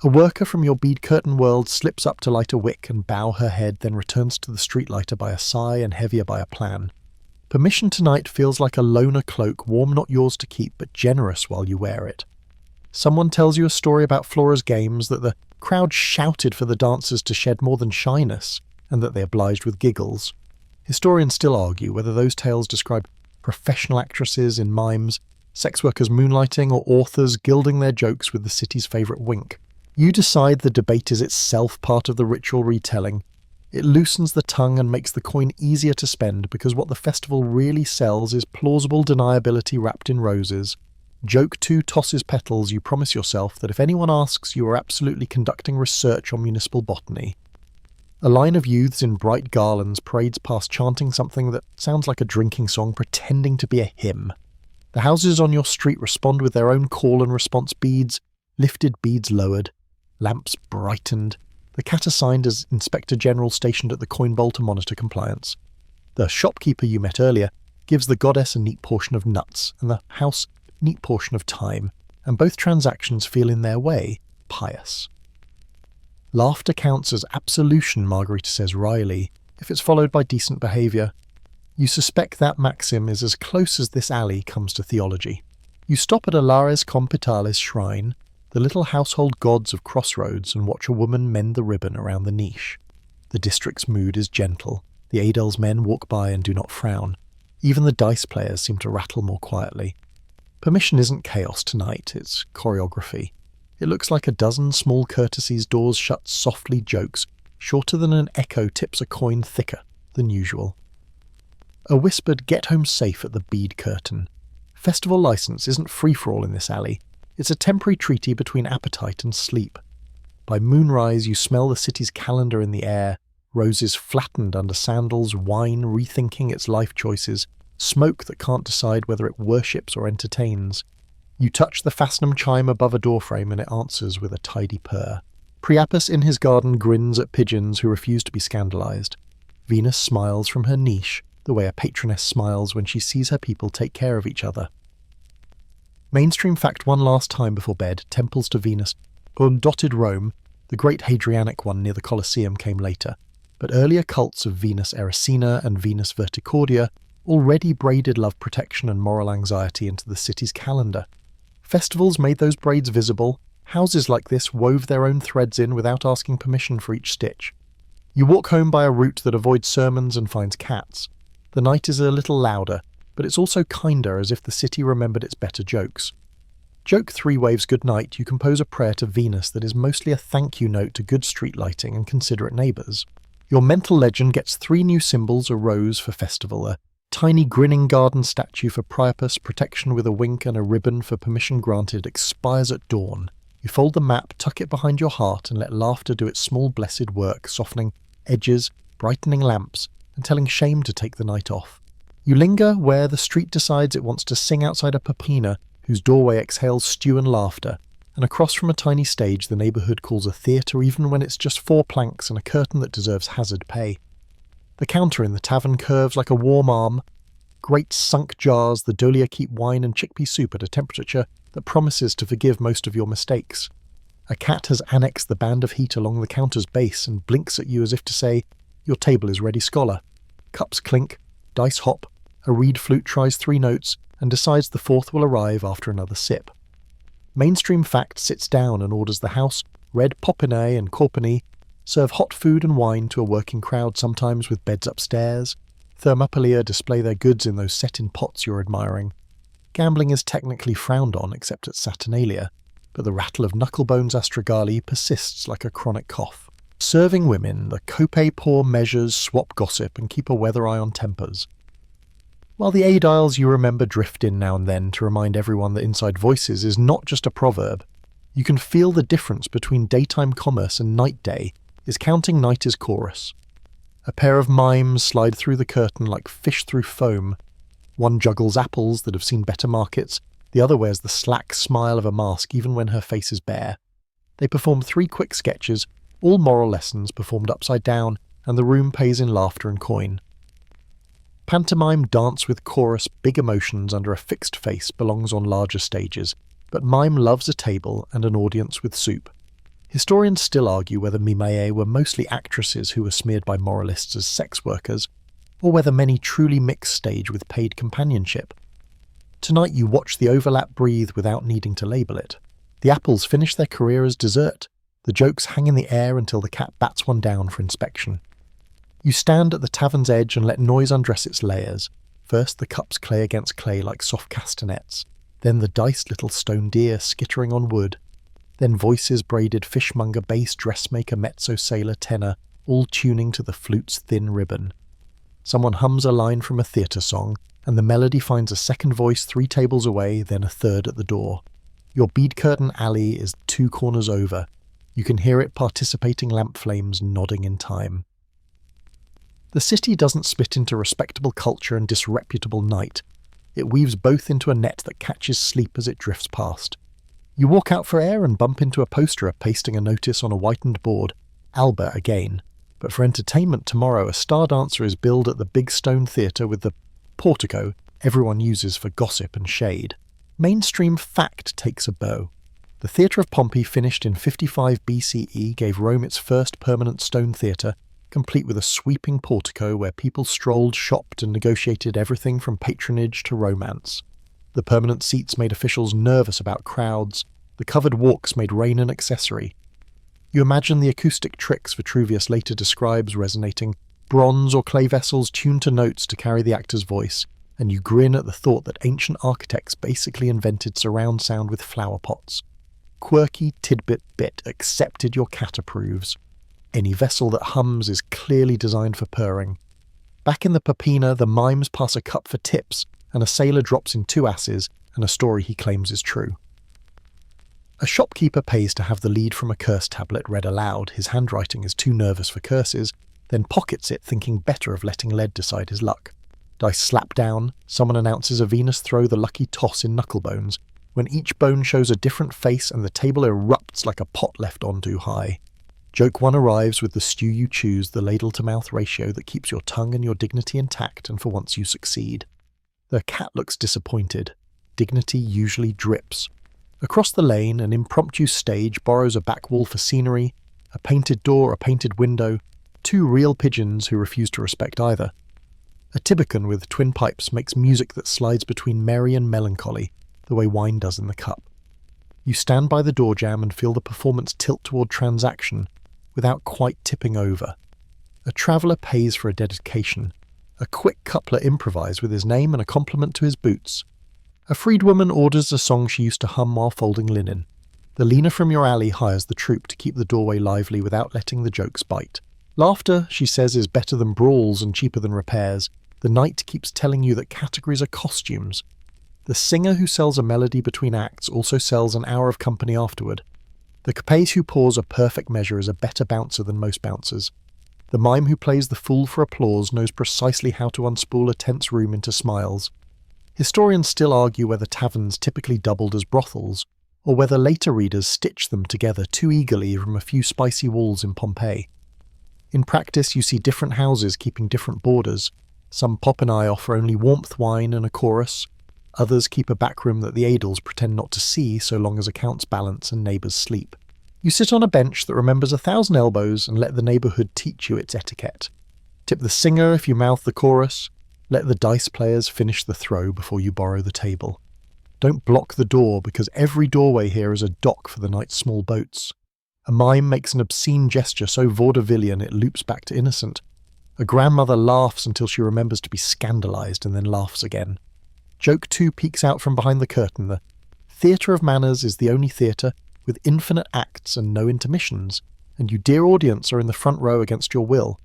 A worker from your bead curtain world slips up to light a wick and bow her head, then returns to the streetlighter by a sigh and heavier by a plan. Permission tonight feels like a loner cloak, warm not yours to keep, but generous while you wear it. Someone tells you a story about Flora's games that the crowd shouted for the dancers to shed more than shyness, and that they obliged with giggles. Historians still argue whether those tales describe professional actresses in mimes, sex workers moonlighting, or authors gilding their jokes with the city's favourite wink. You decide the debate is itself part of the ritual retelling. It loosens the tongue and makes the coin easier to spend because what the festival really sells is plausible deniability wrapped in roses. Joke 2 tosses petals you promise yourself that if anyone asks, you are absolutely conducting research on municipal botany. A line of youths in bright garlands parades past chanting something that sounds like a drinking song pretending to be a hymn. The houses on your street respond with their own call and response beads, lifted beads lowered, lamps brightened, the cat assigned as Inspector General stationed at the coin bowl to monitor compliance. The shopkeeper you met earlier gives the goddess a neat portion of nuts and the house a neat portion of time, and both transactions feel in their way pious. Laughter counts as absolution, Margarita says wryly, if it's followed by decent behaviour. You suspect that maxim is as close as this alley comes to theology. You stop at Alares Compitales shrine, the little household gods of Crossroads, and watch a woman mend the ribbon around the niche. The district's mood is gentle. The Adel's men walk by and do not frown. Even the dice players seem to rattle more quietly. Permission isn't chaos tonight, it's choreography. It looks like a dozen small courtesies, doors shut softly jokes, shorter than an echo tips a coin thicker than usual. A whispered get home safe at the bead curtain. Festival license isn't free-for-all in this alley. It's a temporary treaty between appetite and sleep. By moonrise you smell the city's calendar in the air, roses flattened under sandals, wine rethinking its life choices, smoke that can't decide whether it worships or entertains. You touch the Fasnum chime above a doorframe and it answers with a tidy purr. Priapus in his garden grins at pigeons who refuse to be scandalized. Venus smiles from her niche, the way a patroness smiles when she sees her people take care of each other. Mainstream fact one last time before bed, temples to Venus. Dotted Rome, the great Hadrianic one near the Colosseum came later, but earlier cults of Venus Erycina and Venus Verticordia already braided love protection and moral anxiety into the city's calendar. Festivals made those braids visible. Houses like this wove their own threads in without asking permission for each stitch. You walk home by a route that avoids sermons and finds cats. The night is a little louder, but it's also kinder, as if the city remembered its better jokes. Joke 3 waves goodnight, you compose a prayer to Venus that is mostly a thank you note to good street lighting and considerate neighbours. Your mental legend gets 3 new symbols: a rose for festival, a tiny grinning garden statue for Priapus, protection with a wink, and a ribbon for permission granted expires at dawn. You fold the map, tuck it behind your heart, and let laughter do its small blessed work, softening edges, brightening lamps, and telling shame to take the night off. You linger where the street decides it wants to sing outside a papina whose doorway exhales stew and laughter, and across from a tiny stage the neighbourhood calls a theatre even when it's just 4 planks and a curtain that deserves hazard pay. The counter in the tavern curves like a warm arm. Great sunk jars, the dolia keep wine and chickpea soup at a temperature that promises to forgive most of your mistakes. A cat has annexed the band of heat along the counter's base and blinks at you as if to say, your table is ready, scholar. Cups clink, dice hop, a reed flute tries 3 notes and decides the 4th will arrive after another sip. Mainstream fact sits down and orders the house, red popinay and corpiny, serve hot food and wine to a working crowd, sometimes with beds upstairs. Thermopilae display their goods in those set-in pots you're admiring. Gambling is technically frowned on except at Saturnalia, but the rattle of knucklebones astragali persists like a chronic cough. Serving women, the copay pour measures, swap gossip, and keep a weather eye on tempers. While the adiles you remember drift in now and then to remind everyone that Inside Voices is not just a proverb, you can feel the difference between daytime commerce and night day is counting night as chorus. A pair of mimes slide through the curtain like fish through foam. One juggles apples that have seen better markets, the other wears the slack smile of a mask even when her face is bare. They perform 3 quick sketches, all moral lessons performed upside down, and the room pays in laughter and coin. Pantomime dance with chorus big emotions under a fixed face belongs on larger stages, but mime loves a table and an audience with soup. Historians still argue whether Mimae were mostly actresses who were smeared by moralists as sex workers, or whether many truly mix stage with paid companionship. Tonight you watch the overlap breathe without needing to label it. The apples finish their career as dessert. The jokes hang in the air until the cat bats one down for inspection. You stand at the tavern's edge and let noise undress its layers. First the cups clay against clay like soft castanets, then the diced little stone deer skittering on wood, then voices braided fishmonger, bass, dressmaker, mezzo, sailor, tenor, all tuning to the flute's thin ribbon. Someone hums a line from a theatre song, and the melody finds a second voice 3 tables away, then a third at the door. Your bead curtain alley is 2 corners over. You can hear it participating lamp flames nodding in time. The city doesn't split into respectable culture and disreputable night. It weaves both into a net that catches sleep as it drifts past. You walk out for air and bump into a posterer pasting a notice on a whitened board, Alba again. But for entertainment tomorrow, a star dancer is billed at the big stone theatre with the portico everyone uses for gossip and shade. Mainstream fact takes a bow. The Theatre of Pompey, finished in 55 BCE, gave Rome its first permanent stone theatre, complete with a sweeping portico where people strolled, shopped and negotiated everything from patronage to romance. The permanent seats made officials nervous about crowds. The covered walks made rain an accessory. You imagine the acoustic tricks Vitruvius later describes resonating, bronze or clay vessels tuned to notes to carry the actor's voice, and you grin at the thought that ancient architects basically invented surround sound with flower pots. Quirky tidbit bit accepted, your cat approves. Any vessel that hums is clearly designed for purring. Back in the Papina, the mimes pass a cup for tips, and a sailor drops in 2 asses and a story he claims is true. A shopkeeper pays to have the lead from a curse tablet read aloud. His handwriting is too nervous for curses, then pockets it, thinking better of letting lead decide his luck. Dice slap down, someone announces a Venus throw, the lucky toss in knucklebones, when each bone shows a different face and the table erupts like a pot left on too high. Joke 1 arrives with the stew you choose, the ladle-to-mouth ratio that keeps your tongue and your dignity intact, and for once you succeed. The cat looks disappointed. Dignity usually drips. Across the lane, an impromptu stage borrows a back wall for scenery, a painted door, a painted window, 2 real pigeons who refuse to respect either. A tibican with twin pipes makes music that slides between merry and melancholy, the way wine does in the cup. You stand by the door jamb and feel the performance tilt toward transaction, without quite tipping over. A traveller pays for a dedication. A quick coupler improvises with his name and a compliment to his boots. A freedwoman orders a song she used to hum while folding linen. The leaner from your alley hires the troupe to keep the doorway lively without letting the jokes bite. Laughter, she says, is better than brawls and cheaper than repairs. The night keeps telling you that categories are costumes. The singer who sells a melody between acts also sells an hour of company afterward. The capes who pours a perfect measure is a better bouncer than most bouncers. The mime who plays the fool for applause knows precisely how to unspool a tense room into smiles. Historians still argue whether taverns typically doubled as brothels, or whether later readers stitched them together too eagerly from a few spicy walls in Pompeii. In practice, you see different houses keeping different borders. Some pop and I offer only warmth wine and a chorus. Others keep a backroom that the adels pretend not to see so long as accounts balance and neighbours sleep. You sit on a bench that remembers 1,000 elbows and let the neighbourhood teach you its etiquette. Tip the singer if you mouth the chorus. Let the dice players finish the throw before you borrow the table. Don't block the door, because every doorway here is a dock for the night's small boats. A mime makes an obscene gesture so vaudevillian it loops back to innocent. A grandmother laughs until she remembers to be scandalised and then laughs again. Joke 2 peeks out from behind the curtain. The Theatre of Manners is the only theatre with infinite acts and no intermissions, and you, dear audience, are in the front row against your will.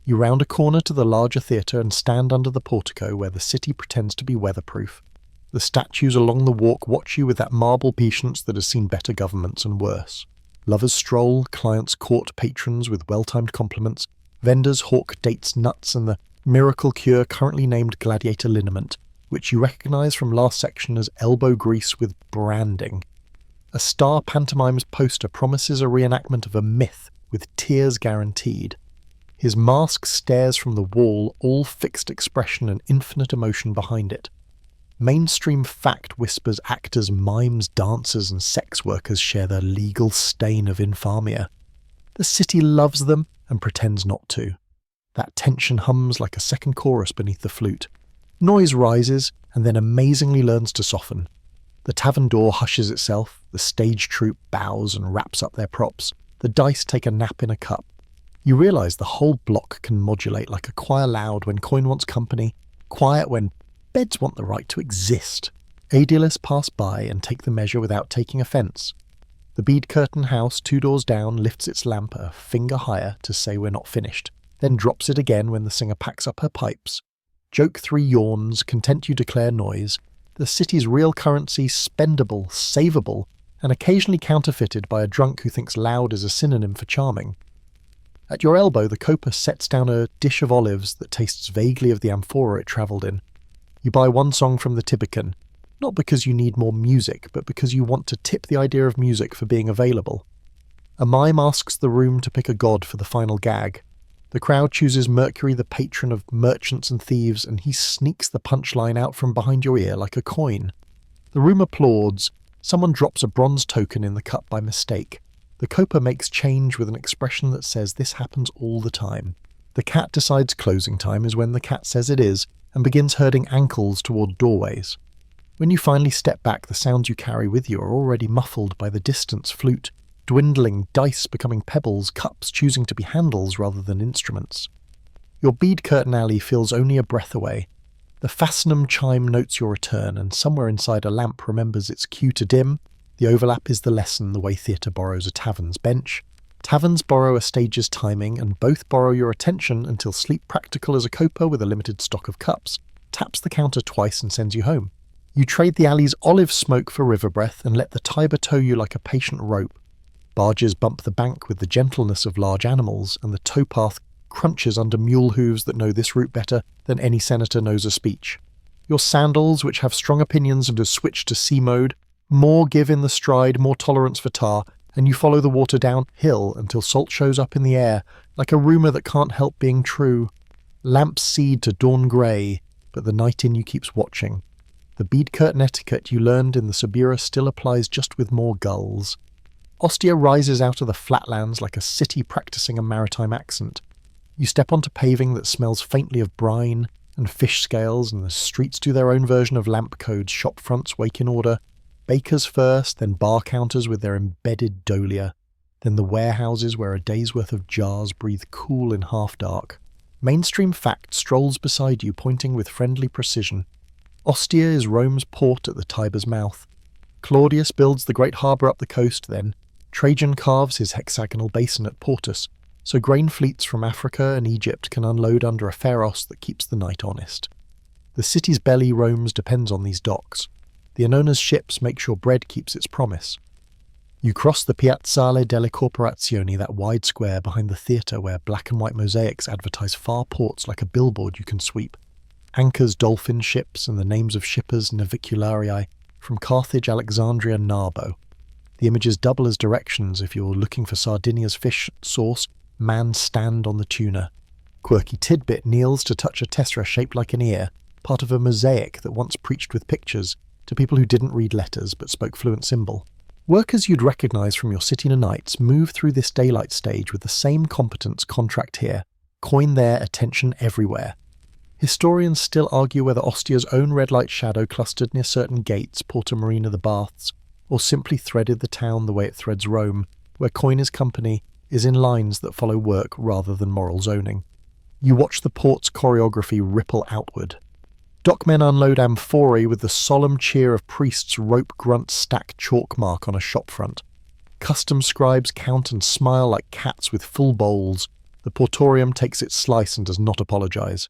You round a corner to the larger theatre and stand under the portico where the city pretends to be weatherproof. The statues along the walk watch you with that marble patience that has seen better governments and worse. Lovers stroll, clients court patrons with well-timed compliments, vendors hawk dates, nuts, and the miracle cure currently named gladiator liniment, which you recognise from last section as elbow grease with branding. A star pantomime's poster promises a reenactment of a myth with tears guaranteed. His mask stares from the wall, all fixed expression and infinite emotion behind it. Mainstream fact whispers actors, mimes, dancers and sex workers share their legal stain of infamia. The city loves them and pretends not to. That tension hums like a second chorus beneath the flute. Noise rises and then amazingly learns to soften. The tavern door hushes itself, the stage troupe bows and wraps up their props, the dice take a nap in a cup. You realise the whole block can modulate like a choir loud when coin wants company, quiet when beds want the right to exist. Aedialists pass by and take the measure without taking offence. The bead curtain house 2 doors down lifts its lamp a finger higher to say we're not finished, then drops it again when the singer packs up her pipes. Joke 3 yawns, content you declare noise. The city's real currency, spendable, savable, and occasionally counterfeited by a drunk who thinks loud is a synonym for charming. At your elbow, the coper sets down a dish of olives that tastes vaguely of the amphora it travelled in. You buy 1 song from the Tibecan, not because you need more music, but because you want to tip the idea of music for being available. A mime asks the room to pick a god for the final gag. The crowd chooses Mercury, the patron of merchants and thieves, and he sneaks the punchline out from behind your ear like a coin. The room applauds. Someone drops a bronze token in the cup by mistake. The coper makes change with an expression that says this happens all the time. The cat decides closing time is when the cat says it is, and begins herding ankles toward doorways. When you finally step back, the sounds you carry with you are already muffled by the distance flute, dwindling, dice becoming pebbles, cups choosing to be handles rather than instruments. Your bead curtain alley feels only a breath away. The fastenum chime notes your return, and somewhere inside a lamp remembers its cue to dim. The overlap is the lesson, the way theatre borrows a tavern's bench. Taverns borrow a stage's timing, and both borrow your attention until sleep practical as a coper with a limited stock of cups taps the counter twice and sends you home. You trade the alley's olive smoke for river breath and let the Tiber tow you like a patient rope. Barges bump the bank with the gentleness of large animals, and the towpath crunches under mule hooves that know this route better than any senator knows a speech. Your sandals, which have strong opinions and have switched to sea mode, more give in the stride, more tolerance for tar, and you follow the water downhill until salt shows up in the air, like a rumour that can't help being true. Lamps seed to dawn grey, but the night in you keeps watching. The bead curtain etiquette you learned in the Subura still applies, just with more gulls. Ostia rises out of the flatlands like a city practising a maritime accent. You step onto paving that smells faintly of brine and fish scales, and the streets do their own version of lamp codes. Shop fronts wake in order. Bakers first, then bar counters with their embedded dolia, then the warehouses where a day's worth of jars breathe cool in half-dark. Mainstream fact strolls beside you, pointing with friendly precision. Ostia is Rome's port at the Tiber's mouth. Claudius builds the great harbour up the coast then. Trajan carves his hexagonal basin at Portus, so grain fleets from Africa and Egypt can unload under a pharos that keeps the night honest. The city's belly roams depends on these docks. The Anona's ships make sure bread keeps its promise. You cross the Piazzale delle Corporazioni, that wide square behind the theatre where black and white mosaics advertise far ports like a billboard you can sweep. Anchors, dolphin ships, and the names of shippers navicularii from Carthage, Alexandria, Narbo. The images double as directions if you're looking for Sardinia's fish sauce. Man stand on the tuna. Quirky tidbit kneels to touch a tessera shaped like an ear, part of a mosaic that once preached with pictures to people who didn't read letters but spoke fluent symbol. Workers you'd recognise from your city nights move through this daylight stage with the same competence contract here, coin there, attention everywhere. Historians still argue whether Ostia's own red light shadow clustered near certain gates, Porta Marina the Baths, or simply threaded the town the way it threads Rome, where coin is company, is in lines that follow work rather than moral zoning. You watch the port's choreography ripple outward. Dockmen unload amphorae with the solemn cheer of priests rope grunt stack chalk mark on a shopfront. Customs scribes count and smile like cats with full bowls. The portorium takes its slice and does not apologise.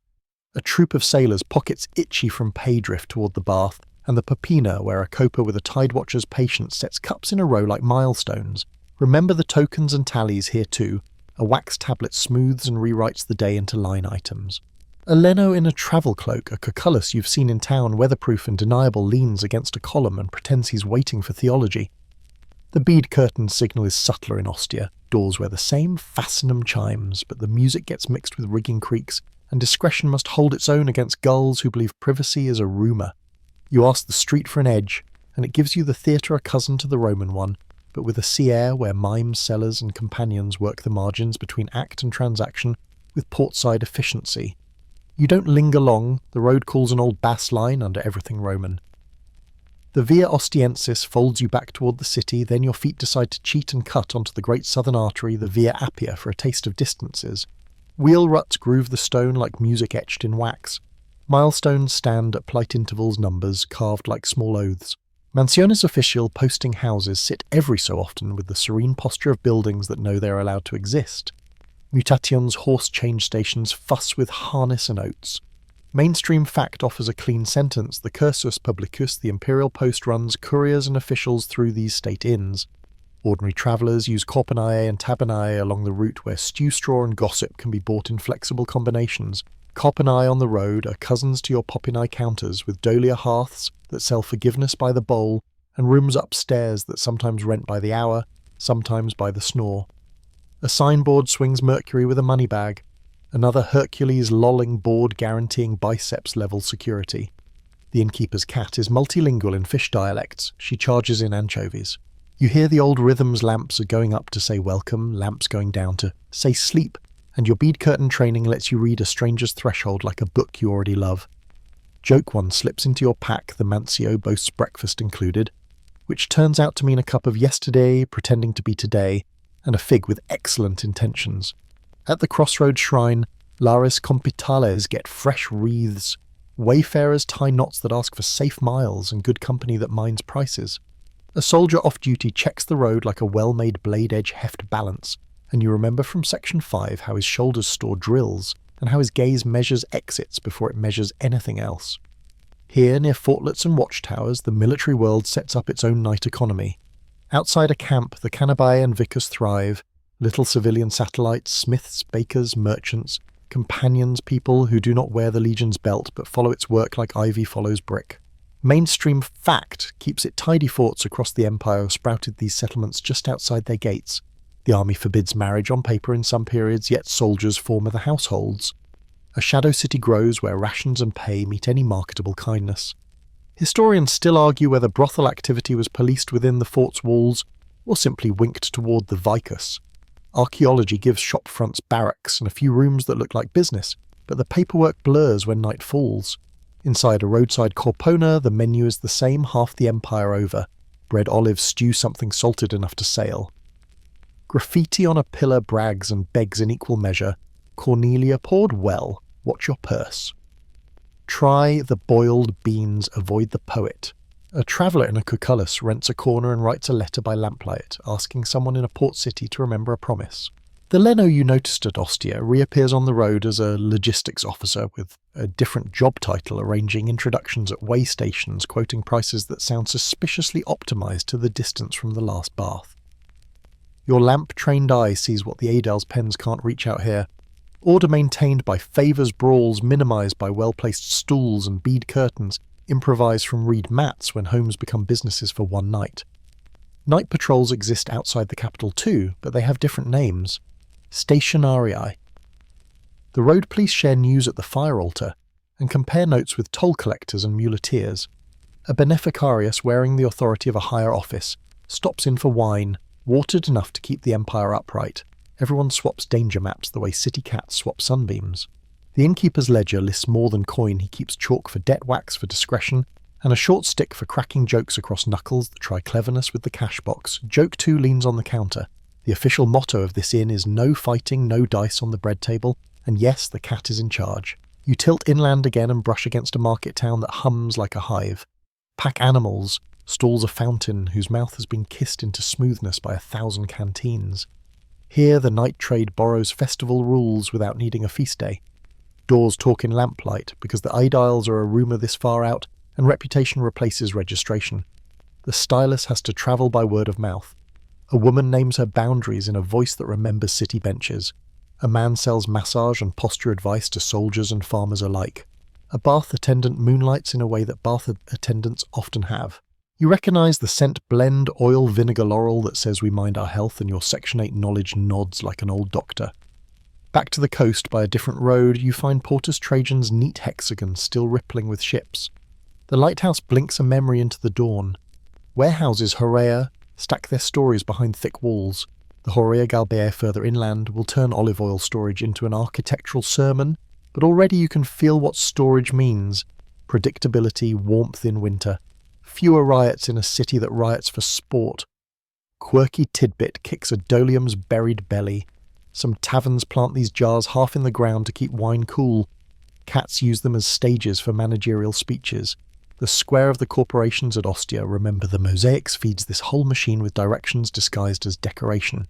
A troop of sailors pockets itchy from pay drift toward the bath, and the Papina, where a coper with a tide watcher's patience sets cups in a row like milestones. Remember the tokens and tallies here too. A wax tablet smooths and rewrites the day into line items. A Leno in a travel cloak, a cucullus you've seen in town, weatherproof and deniable, leans against a column and pretends he's waiting for theology. The bead curtain signal is subtler in Ostia, doors where the same fastenum chimes, but the music gets mixed with rigging creaks, and discretion must hold its own against gulls who believe privacy is a rumour. You ask the street for an edge, and it gives you the theatre a cousin to the Roman one, but with a sea air where mimes, sellers and companions work the margins between act and transaction with portside efficiency. You don't linger long, the road calls an old bass line under everything Roman. The Via Ostiensis folds you back toward the city, then your feet decide to cheat and cut onto the great southern artery, the Via Appia, for a taste of distances. Wheel ruts groove the stone like music etched in wax. Milestones stand at polite intervals, numbers carved like small oaths. Mansiones official posting houses sit every so often with the serene posture of buildings that know they are allowed to exist. Mutation's horse change stations fuss with harness and oats. Mainstream fact offers a clean sentence. The cursus publicus, the imperial post, runs couriers and officials through these state inns. Ordinary travellers use corpanae and tabernae along the route where stew straw and gossip can be bought in flexible combinations. Corpanae on the road are cousins to your popinae counters, with dolia hearths that sell forgiveness by the bowl, and rooms upstairs that sometimes rent by the hour, sometimes by the snore. A signboard swings Mercury with a money bag. Another Hercules lolling board guaranteeing biceps-level security. The innkeeper's cat is multilingual in fish dialects. She charges in anchovies. You hear the old rhythms. Lamps are going up to say welcome, lamps going down to say sleep, and your bead curtain training lets you read a stranger's threshold like a book you already love. Joke one slips into your pack, the Mancio boasts breakfast included, which turns out to mean a cup of yesterday pretending to be today, and a fig with excellent intentions. At the crossroads shrine, Lares Compitales get fresh wreaths. Wayfarers tie knots that ask for safe miles and good company that minds prices. A soldier off-duty checks the road like a well-made blade-edge heft balance, and you remember from Section 5 how his shoulders store drills, and how his gaze measures exits before it measures anything else. Here, near fortlets and watchtowers, the military world sets up its own night economy. Outside a camp, the canabae and vicars thrive, little civilian satellites, smiths, bakers, merchants, companions, people who do not wear the legion's belt but follow its work like ivy follows brick. Mainstream fact keeps it tidy forts across the empire sprouted these settlements just outside their gates. The army forbids marriage on paper in some periods, yet soldiers form the households. A shadow city grows where rations and pay meet any marketable kindness. Historians still argue whether brothel activity was policed within the fort's walls or simply winked toward the vicus. Archaeology gives shop fronts barracks and a few rooms that look like business, but the paperwork blurs when night falls. Inside a roadside corpona, the menu is the same half the empire over. Bread, olives, stew, something salted enough to sail. Graffiti on a pillar brags and begs in equal measure. Cornelia poured well, watch your purse. Try the boiled beans, avoid the poet. A traveller in a cucullus rents a corner and writes a letter by lamplight, asking someone in a port city to remember a promise. The Leno you noticed at Ostia reappears on the road as a logistics officer with a different job title, arranging introductions at way stations, quoting prices that sound suspiciously optimised to the distance from the last bath. Your lamp-trained eye sees what the Adel's pens can't reach out here. Order maintained by favours brawls, minimised by well-placed stools and bead curtains, improvised from reed mats when homes become businesses for one night. Night patrols exist outside the capital too, but they have different names. Stationarii. The road police share news at the fire altar and compare notes with toll collectors and muleteers. A beneficarius wearing the authority of a higher office stops in for wine, watered enough to keep the empire upright. Everyone swaps danger maps the way city cats swap sunbeams. The innkeeper's ledger lists more than coin. He keeps chalk for debt wax for discretion, and a short stick for cracking jokes across knuckles that try cleverness with the cash box. Joke 2 leans on the counter. The official motto of this inn is no fighting, no dice on the bread table, and yes, the cat is in charge. You tilt inland again and brush against a market town that hums like a hive. Pack animals stalls a fountain whose mouth has been kissed into smoothness by 1,000 canteens. Here the night trade borrows festival rules without needing a feast day. Doors talk in lamplight because the Aediles are a rumour this far out, and reputation replaces registration. The stylus has to travel by word of mouth. A woman names her boundaries in a voice that remembers city benches. A man sells massage and posture advice to soldiers and farmers alike. A bath attendant moonlights in a way that bath attendants often have. You recognise the scent blend oil vinegar laurel that says we mind our health, and your Section 8 knowledge nods like an old doctor. Back to the coast by a different road, you find Portus Trajan's neat hexagon still rippling with ships. The lighthouse blinks a memory into the dawn. Warehouses Horea stack their stories behind thick walls. The Horea Galbea further inland will turn olive oil storage into an architectural sermon, but already you can feel what storage means. Predictability, warmth in winter. Fewer riots in a city that riots for sport. Quirky tidbit kicks a dolium's buried belly. Some taverns plant these jars half in the ground to keep wine cool. Cats use them as stages for managerial speeches. The square of the corporations at Ostia, remember the mosaics, feeds this whole machine with directions disguised as decoration.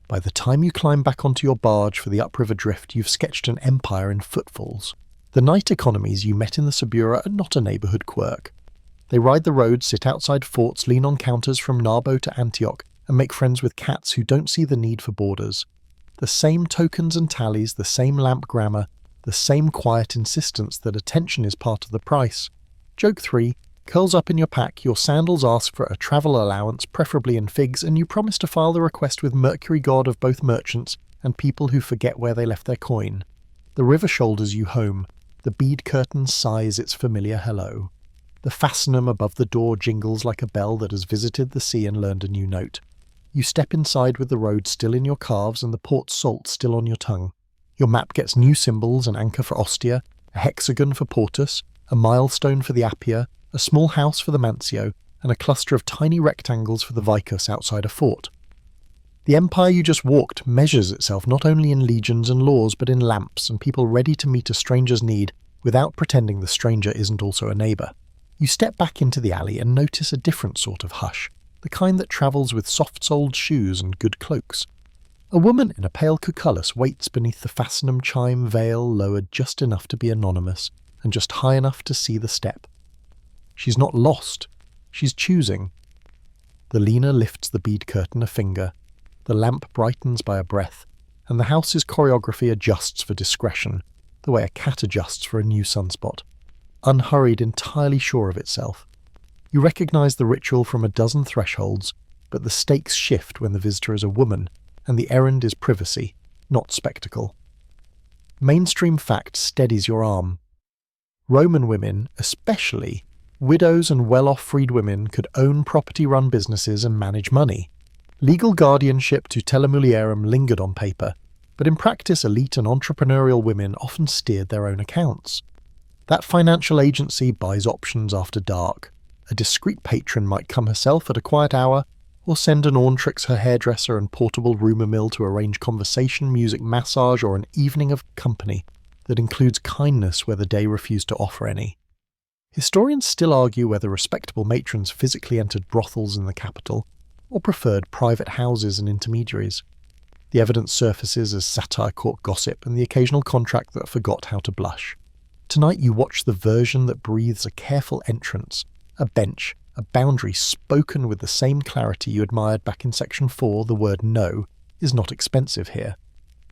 By the time you climb back onto your barge for the upriver drift, you've sketched an empire in footfalls. The night economies you met in the Subura are not a neighbourhood quirk. They ride the road, sit outside forts, lean on counters from Narbo to Antioch, and make friends with cats who don't see the need for borders. The same tokens and tallies, the same lamp grammar, the same quiet insistence that attention is part of the price. Joke 3. Curls up in your pack, your sandals ask for a travel allowance, preferably in figs, and you promise to file the request with Mercury god of both merchants and people who forget where they left their coin. The river shoulders you home. The bead curtain sighs its familiar hello. The fastenum above the door jingles like a bell that has visited the sea and learned a new note. You step inside with the road still in your calves and the port salt still on your tongue. Your map gets new symbols, an anchor for Ostia, a hexagon for Portus, a milestone for the Appia, a small house for the Mancio, and a cluster of tiny rectangles for the Vicus outside a fort. The empire you just walked measures itself not only in legions and laws but in lamps and people ready to meet a stranger's need without pretending the stranger isn't also a neighbour. You step back into the alley and notice a different sort of hush, the kind that travels with soft-soled shoes and good cloaks. A woman in a pale cucullus waits beneath the fastenum chime veil lowered just enough to be anonymous and just high enough to see the step. She's not lost. She's choosing. The leaner lifts the bead curtain a finger. The lamp brightens by a breath, and the house's choreography adjusts for discretion, the way a cat adjusts for a new sunspot. Unhurried, entirely sure of itself. You recognise the ritual from a dozen thresholds, but the stakes shift when the visitor is a woman, and the errand is privacy, not spectacle. Mainstream fact steadies your arm. Roman women, especially, widows and well-off freedwomen, could own property-run businesses and manage money. Legal guardianship tutela mulierem lingered on paper, but in practice elite and entrepreneurial women often steered their own accounts. That financial agency buys options after dark. A discreet patron might come herself at a quiet hour, or send an Orntrix her hairdresser and portable rumour mill to arrange conversation, music, massage, or an evening of company that includes kindness where the day refused to offer any. Historians still argue whether respectable matrons physically entered brothels in the capital, or preferred private houses and intermediaries. The evidence surfaces as satire court gossip and the occasional contract that forgot how to blush. Tonight you watch the version that breathes a careful entrance, a bench, a boundary spoken with the same clarity you admired back in Section 4. The word no is not expensive here.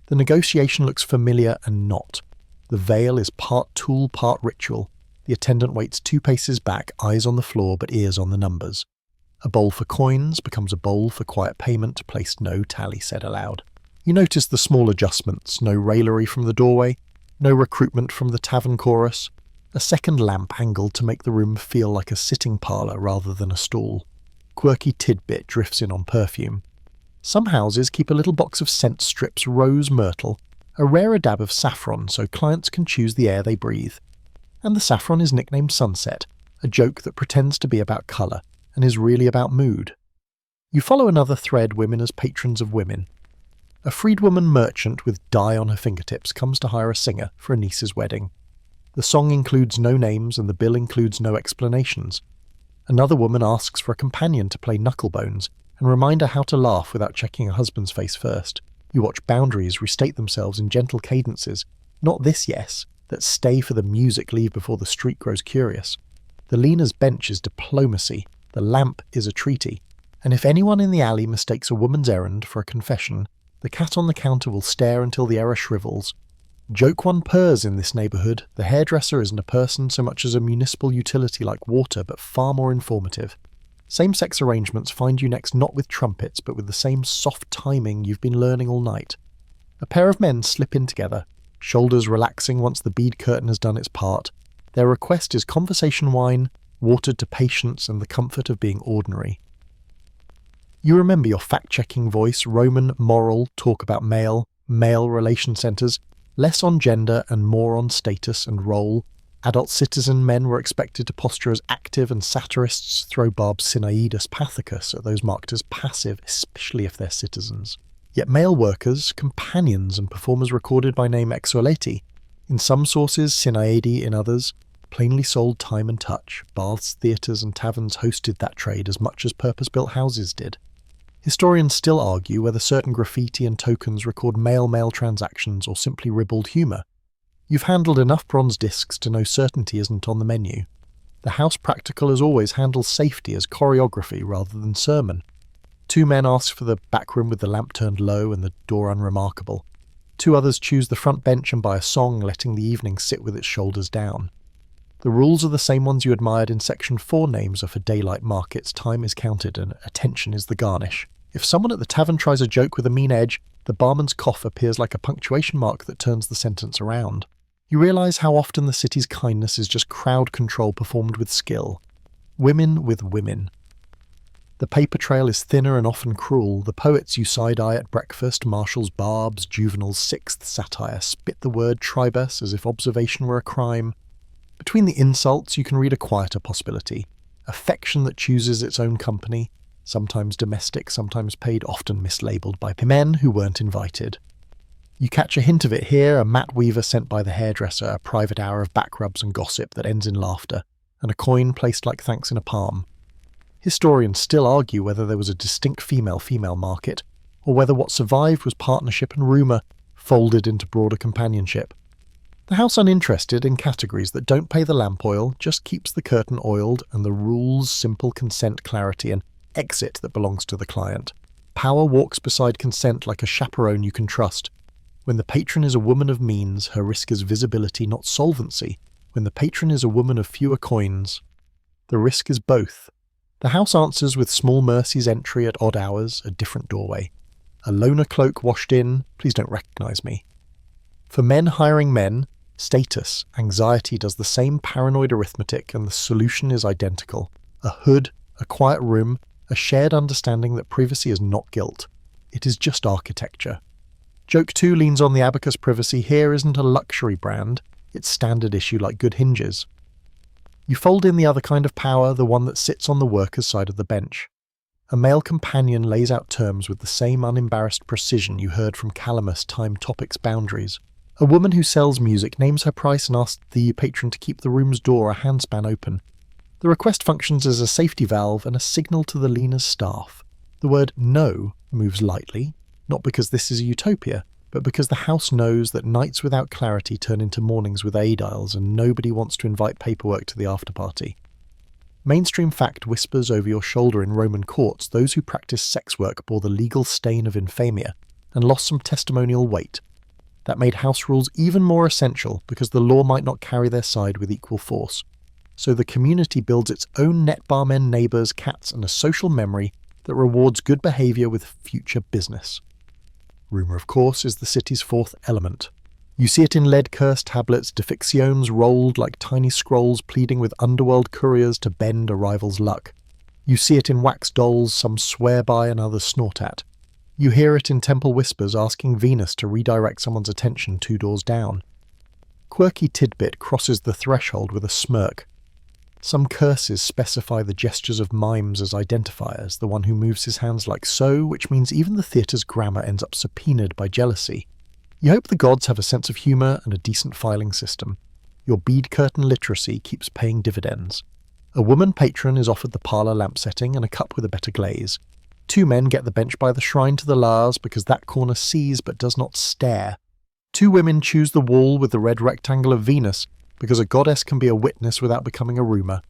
The negotiation looks familiar and not. The veil is part tool, part ritual. The attendant waits 2 paces back, eyes on the floor but ears on the numbers. A bowl for coins becomes a bowl for quiet payment, placed no tally said aloud. You notice the small adjustments, no raillery from the doorway, no recruitment from the tavern chorus, a second lamp angled to make the room feel like a sitting parlour rather than a stall. Quirky tidbit drifts in on perfume. Some houses keep a little box of scent strips, rose, myrtle, a rarer dab of saffron so clients can choose the air they breathe. And the saffron is nicknamed Sunset, a joke that pretends to be about colour and is really about mood. You follow another thread, women as patrons of women. A freedwoman merchant with dye on her fingertips comes to hire a singer for a niece's wedding. The song includes no names and the bill includes no explanations. Another woman asks for a companion to play knucklebones and remind her how to laugh without checking her husband's face first. You watch boundaries restate themselves in gentle cadences, not this yes, that stay for the music, leave before the street grows curious. The leaner's bench is diplomacy, the lamp is a treaty, and if anyone in the alley mistakes a woman's errand for a confession, the cat on the counter will stare until the error shrivels. Joke one purrs in this neighbourhood. The hairdresser isn't a person so much as a municipal utility like water, but far more informative. Same-sex arrangements find you next not with trumpets, but with the same soft timing you've been learning all night. A pair of men slip in together, shoulders relaxing once the bead curtain has done its part. Their request is conversation wine, watered to patience and the comfort of being ordinary. You remember your fact-checking voice, Roman, moral, talk about male relation centres, less on gender and more on status and role, Adult citizen men were expected to posture as active, and satirists throw barbed Sinaidas pathicus at those marked as passive, especially if they're citizens. Yet male workers, companions and performers recorded by name exoleti, in some sources Sinaidi, in others, plainly sold time and touch. Baths, theatres and taverns hosted that trade as much as purpose-built houses did. Historians still argue whether certain graffiti and tokens record male-male transactions or simply ribald humour. You've handled enough bronze discs to know certainty isn't on the menu. The house practical as always handles safety as choreography rather than sermon. 2 men ask for the back room with the lamp turned low and the door unremarkable. 2 others choose the front bench and buy a song, letting the evening sit with its shoulders down. The rules are the same ones you admired in Section 4. Names are for daylight markets, time is counted, and attention is the garnish. If someone at the tavern tries a joke with a mean edge, the barman's cough appears like a punctuation mark that turns the sentence around. You realise how often the city's kindness is just crowd control performed with skill. Women with women. The paper trail is thinner and often cruel. The poets you side-eye at breakfast, Marshall's barbs, Juvenal's 6th satire, spit the word tribus as if observation were a crime. Between the insults you can read a quieter possibility. Affection that chooses its own company, sometimes domestic, sometimes paid, often mislabelled by men who weren't invited. You catch a hint of it here, a mat weaver sent by the hairdresser, a private hour of back rubs and gossip that ends in laughter, and a coin placed like thanks in a palm. Historians still argue whether there was a distinct female-female market, or whether what survived was partnership and rumour folded into broader companionship. The house uninterested in categories that don't pay the lamp oil, just keeps the curtain oiled and the rules simple consent clarity and exit that belongs to the client. Power walks beside consent like a chaperone you can trust. When the patron is a woman of means, her risk is visibility, not solvency. When the patron is a woman of fewer coins, the risk is both. The house answers with small mercies entry at odd hours, a different doorway. A loner cloak washed in, please don't recognise me. For men hiring men, status, anxiety does the same paranoid arithmetic and the solution is identical. A hood, a quiet room, a shared understanding that privacy is not guilt. It is just architecture. Joke 2 leans on the abacus privacy here isn't a luxury brand, it's standard issue like good hinges. You fold in the other kind of power, the one that sits on the worker's side of the bench. A male companion lays out terms with the same unembarrassed precision you heard from Calamus time topics boundaries. A woman who sells music names her price and asks the patron to keep the room's door a handspan open. The request functions as a safety valve and a signal to the leaner's staff. The word no moves lightly, not because this is a utopia, but because the house knows that nights without clarity turn into mornings with aediles and nobody wants to invite paperwork to the after-party. Mainstream fact whispers over your shoulder in Roman courts those who practiced sex work bore the legal stain of infamia and lost some testimonial weight. That made house rules even more essential because the law might not carry their side with equal force. So the community builds its own net barmen, neighbours, cats and a social memory that rewards good behaviour with future business. Rumour, of course, is the city's 4th element. You see it in lead-cursed tablets, defictions rolled like tiny scrolls pleading with underworld couriers to bend a rival's luck. You see it in wax dolls some swear by and others snort at. You hear it in temple whispers asking Venus to redirect someone's attention 2 doors down. Quirky tidbit crosses the threshold with a smirk. Some curses specify the gestures of mimes as identifiers, the one who moves his hands like so, which means even the theatre's grammar ends up subpoenaed by jealousy. You hope the gods have a sense of humour and a decent filing system. Your bead curtain literacy keeps paying dividends. A woman patron is offered the parlour lamp setting and a cup with a better glaze. 2 men get the bench by the shrine to the Lars because that corner sees but does not stare. 2 women choose the wall with the red rectangle of Venus because a goddess can be a witness without becoming a rumour.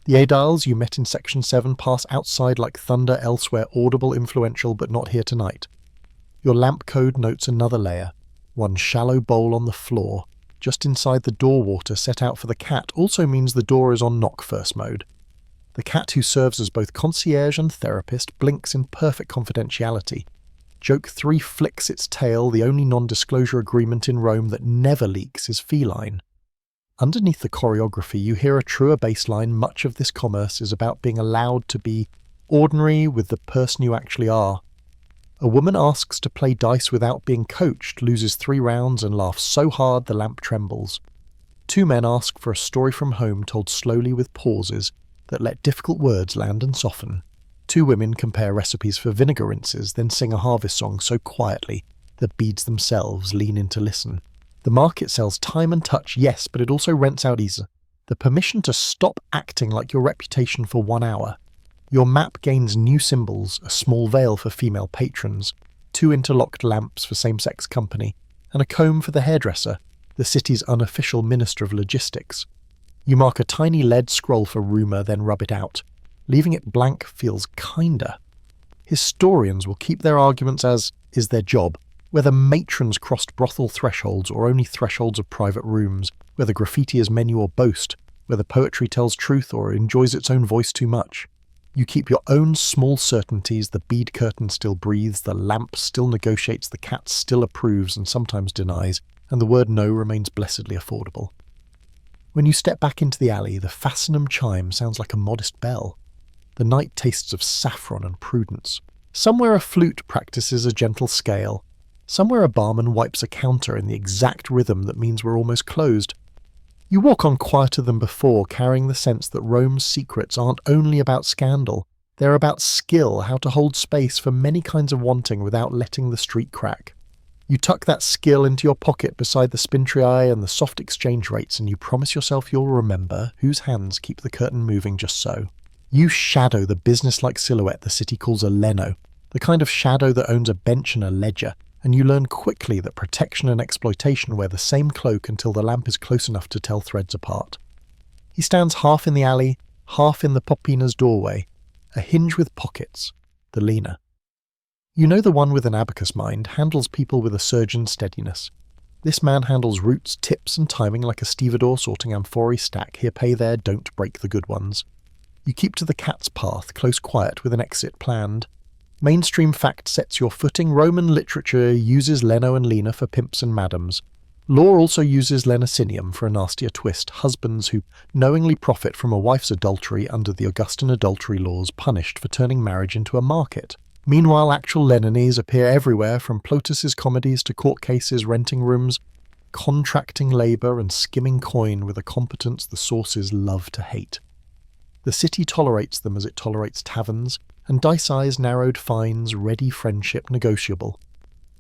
The aediles you met in Section 7 pass outside like thunder elsewhere, audible, influential, but not here tonight. Your lamp code notes another layer. One shallow bowl on the floor, just inside the door water set out for the cat, also means the door is on knock first mode. The cat, who serves as both concierge and therapist, blinks in perfect confidentiality. Joke 3 flicks its tail, the only non-disclosure agreement in Rome that never leaks is feline. Underneath the choreography, you hear a truer bass line. Much of this commerce is about being allowed to be ordinary with the person you actually are. A woman asks to play dice without being coached, loses 3 rounds and laughs so hard the lamp trembles. Two men ask for a story from home told slowly with pauses that let difficult words land and soften. Two women compare recipes for vinegar rinses, then sing a harvest song so quietly that beads themselves lean in to listen. The market sells time and touch, yes, but it also rents out the permission to stop acting like your reputation for 1 hour. Your map gains new symbols, a small veil for female patrons, 2 interlocked lamps for same-sex company, and a comb for the hairdresser, the city's unofficial minister of logistics. You mark a tiny lead scroll for rumour, then rub it out. Leaving it blank feels kinder. Historians will keep their arguments as is their job, whether matrons crossed brothel thresholds or only thresholds of private rooms, whether graffiti is menu or boast, whether poetry tells truth or enjoys its own voice too much. You keep your own small certainties, the bead curtain still breathes, the lamp still negotiates, the cat still approves and sometimes denies, and the word no remains blessedly affordable. When you step back into the alley, the Fascinum chime sounds like a modest bell. The night tastes of saffron and prudence. Somewhere a flute practices a gentle scale. Somewhere a barman wipes a counter in the exact rhythm that means we're almost closed. You walk on quieter than before, carrying the sense that Rome's secrets aren't only about scandal, they're about skill, how to hold space for many kinds of wanting without letting the street crack. You tuck that skill into your pocket beside the spintriae and the soft exchange rates, and you promise yourself you'll remember whose hands keep the curtain moving just so. You shadow the business-like silhouette the city calls a leno, the kind of shadow that owns a bench and a ledger, and you learn quickly that protection and exploitation wear the same cloak until the lamp is close enough to tell threads apart. He stands half in the alley, half in the Popina's doorway, a hinge with pockets, the leaner. You know the one with an abacus mind handles people with a surgeon's steadiness. This man handles routes, tips and timing like a stevedore sorting amphorae stack, here pay there, don't break the good ones. You keep to the cat's path, close quiet with an exit planned. Mainstream fact sets your footing. Roman literature uses Leno and Lena for pimps and madams. Law also uses Lenocinium for a nastier twist, husbands who knowingly profit from a wife's adultery under the Augustan adultery laws, punished for turning marriage into a market. Meanwhile, actual Lenonese appear everywhere, from Plotus's comedies to court cases, renting rooms, contracting labour and skimming coin with a competence the sources love to hate. The city tolerates them as it tolerates taverns, and dice-eyes narrowed fines, ready friendship negotiable.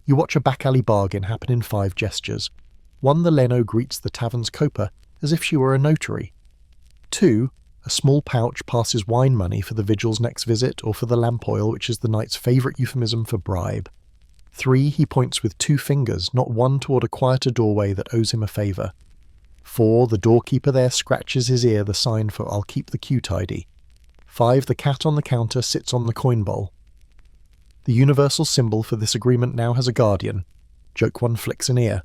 You watch a back-alley bargain happen in 5 gestures. 1, the Leno greets the tavern's coper as if she were a notary. 2, a small pouch passes wine money for the vigil's next visit or for the lamp oil, which is the night's favourite euphemism for bribe. 3, he points with 2 fingers, not one toward a quieter doorway that owes him a favour. 4, the doorkeeper there scratches his ear, the sign for I'll keep the queue tidy. 5, the cat on the counter sits on the coin bowl. The universal symbol for this agreement now has a guardian. Joke one flicks an ear.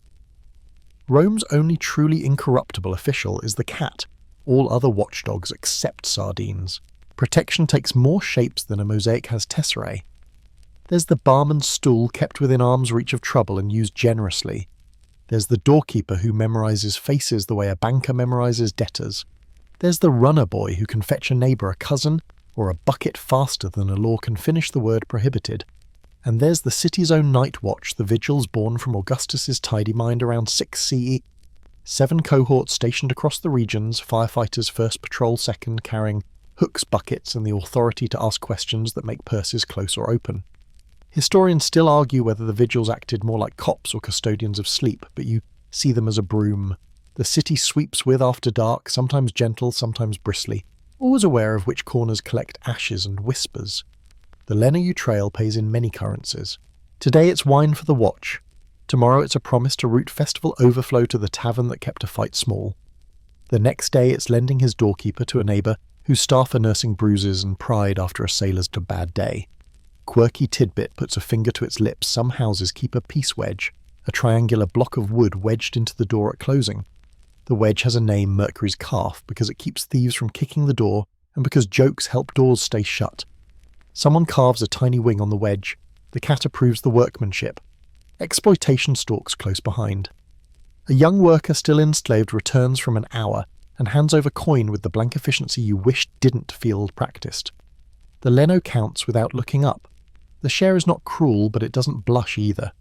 Rome's only truly incorruptible official is the cat. All other watchdogs accept sardines. Protection takes more shapes than a mosaic has tesserae. There's the barman's stool kept within arm's reach of trouble and used generously. There's the doorkeeper who memorises faces the way a banker memorises debtors. There's the runner boy who can fetch a neighbour a cousin or a bucket faster than a law can finish the word prohibited. And there's the city's own night watch, the vigils born from Augustus's tidy mind around 6 CE. 7 cohorts stationed across the regions, firefighters first patrol second, carrying hooks, buckets and the authority to ask questions that make purses close or open. Historians still argue whether the vigils acted more like cops or custodians of sleep, but you see them as a broom. The city sweeps with after dark, sometimes gentle, sometimes bristly, always aware of which corners collect ashes and whispers. The Lena you trail pays in many currencies. Today it's wine for the watch. Tomorrow it's a promise to route festival overflow to the tavern that kept a fight small. The next day it's lending his doorkeeper to a neighbour whose staff are nursing bruises and pride after a sailor's bad day. Quirky tidbit puts a finger to its lips. Some houses keep a peace wedge, a triangular block of wood wedged into the door at closing. The wedge has a name, Mercury's calf, because it keeps thieves from kicking the door and because jokes help doors stay shut. Someone carves a tiny wing on the wedge. The cat approves the workmanship. Exploitation stalks close behind. A young worker still enslaved returns from an hour and hands over coin with the blank efficiency you wished didn't feel practiced. The Leno counts without looking up. The share is not cruel, but it doesn't blush either.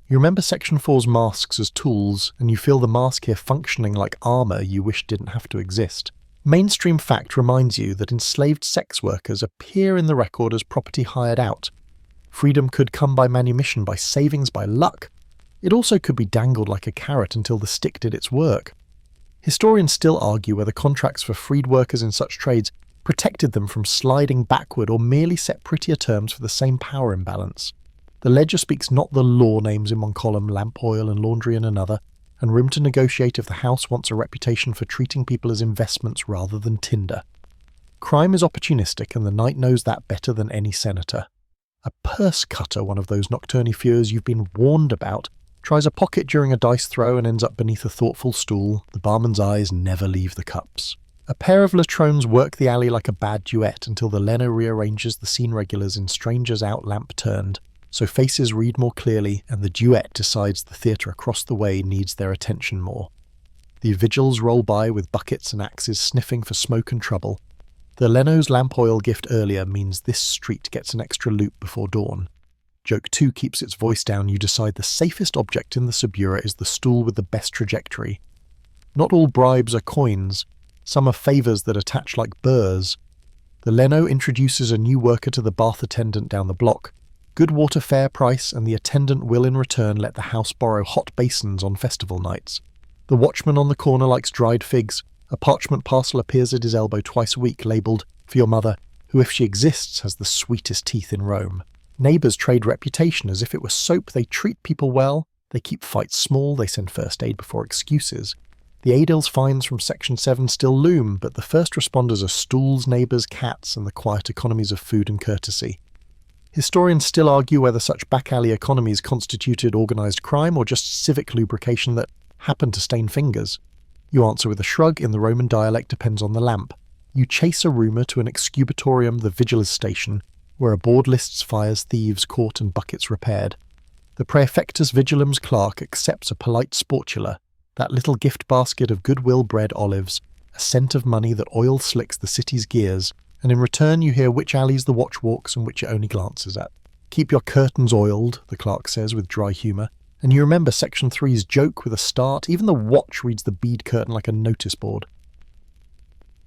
You remember Section 4's masks as tools, and you feel the mask here functioning like armour you wish didn't have to exist. Mainstream fact reminds you that enslaved sex workers appear in the record as property hired out. Freedom could come by manumission, by savings, by luck. It also could be dangled like a carrot until the stick did its work. Historians still argue whether contracts for freed workers in such trades protected them from sliding backward or merely set prettier terms for the same power imbalance. The ledger speaks not the law names in one column, lamp oil and laundry in another, and room to negotiate if the house wants a reputation for treating people as investments rather than tinder. Crime is opportunistic, and the night knows that better than any senator. A purse cutter, one of those nocturnifures you've been warned about, tries a pocket during a dice throw and ends up beneath a thoughtful stool. The barman's eyes never leave the cups. A pair of latrones work the alley like a bad duet until the Leno rearranges the scene regulars in Strangers Out lamp turned, so faces read more clearly and the duet decides the theatre across the way needs their attention more. The vigils roll by with buckets and axes sniffing for smoke and trouble. The Leno's lamp oil gift earlier means this street gets an extra loop before dawn. Joke 2 keeps its voice down. You decide the safest object in the Subura is the stool with the best trajectory. Not all bribes are coins. Some are favours that attach like burrs. The Leno introduces a new worker to the bath attendant down the block. Good water fair price, and the attendant will in return let the house borrow hot basins on festival nights. The watchman on the corner likes dried figs. A parchment parcel appears at his elbow twice a week, labelled, "For your mother," who, if she exists, has the sweetest teeth in Rome. Neighbours trade reputation as if it were soap. They treat people well, they keep fights small, they send first aid before excuses. The Adels fines from Section 7 still loom, but the first responders are stools, neighbours, cats, and the quiet economies of food and courtesy. Historians still argue whether such back-alley economies constituted organised crime or just civic lubrication that happened to stain fingers. You answer with a shrug. In the Roman dialect depends on the lamp. You chase a rumour to an excubatorium, the vigilers' station, where a board lists fires, thieves caught and buckets repaired. The praefectus vigilum's clerk accepts a polite sportula, that little gift basket of goodwill bred olives, a scent of money that oil slicks the city's gears, and in return you hear which alleys the watch walks and which it only glances at. Keep your curtains oiled, the clerk says with dry humour, and you remember Section 3's joke with a start. Even the watch reads the bead curtain like a notice board.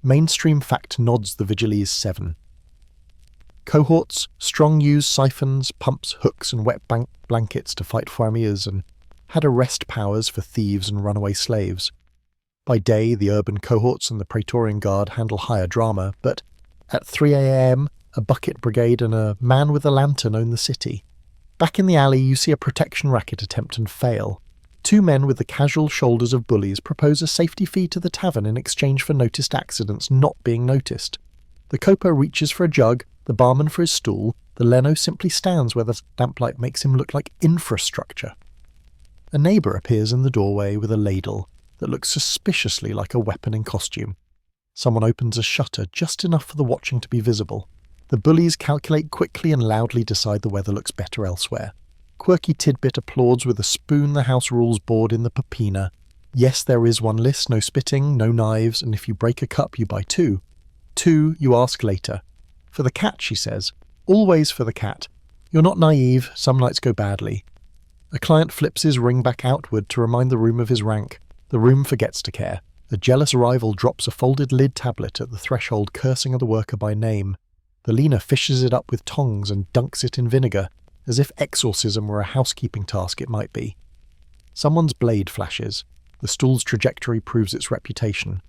Mainstream fact nods the Vigilese 7. Cohorts, strong use siphons, pumps, hooks and wet blankets to fight farmiers, and had arrest powers for thieves and runaway slaves. By day, the urban cohorts and the Praetorian Guard handle higher drama, but at 3 a.m, a bucket brigade and a man with a lantern own the city. Back in the alley, you see a protection racket attempt and fail. Two men with the casual shoulders of bullies propose a safety fee to the tavern in exchange for noticed accidents not being noticed. The coper reaches for a jug, the barman for his stool, the Leno simply stands where the lamplight makes him look like infrastructure. A neighbour appears in the doorway with a ladle that looks suspiciously like a weapon in costume. Someone opens a shutter just enough for the watching to be visible. The bullies calculate quickly and loudly decide the weather looks better elsewhere. Quirky Tidbit applauds with a spoon the house rules board in the papina. Yes, there is one list, no spitting, no knives, and if you break a cup you buy two. Two, you ask later. For the cat, she says. Always for the cat. You're not naive, some nights go badly. A client flips his ring back outward to remind the room of his rank. The room forgets to care. A jealous rival drops a folded lid tablet at the threshold, cursing the worker by name. The Lena fishes it up with tongs and dunks it in vinegar, as if exorcism were a housekeeping task it might be. Someone's blade flashes. The stool's trajectory proves its reputation.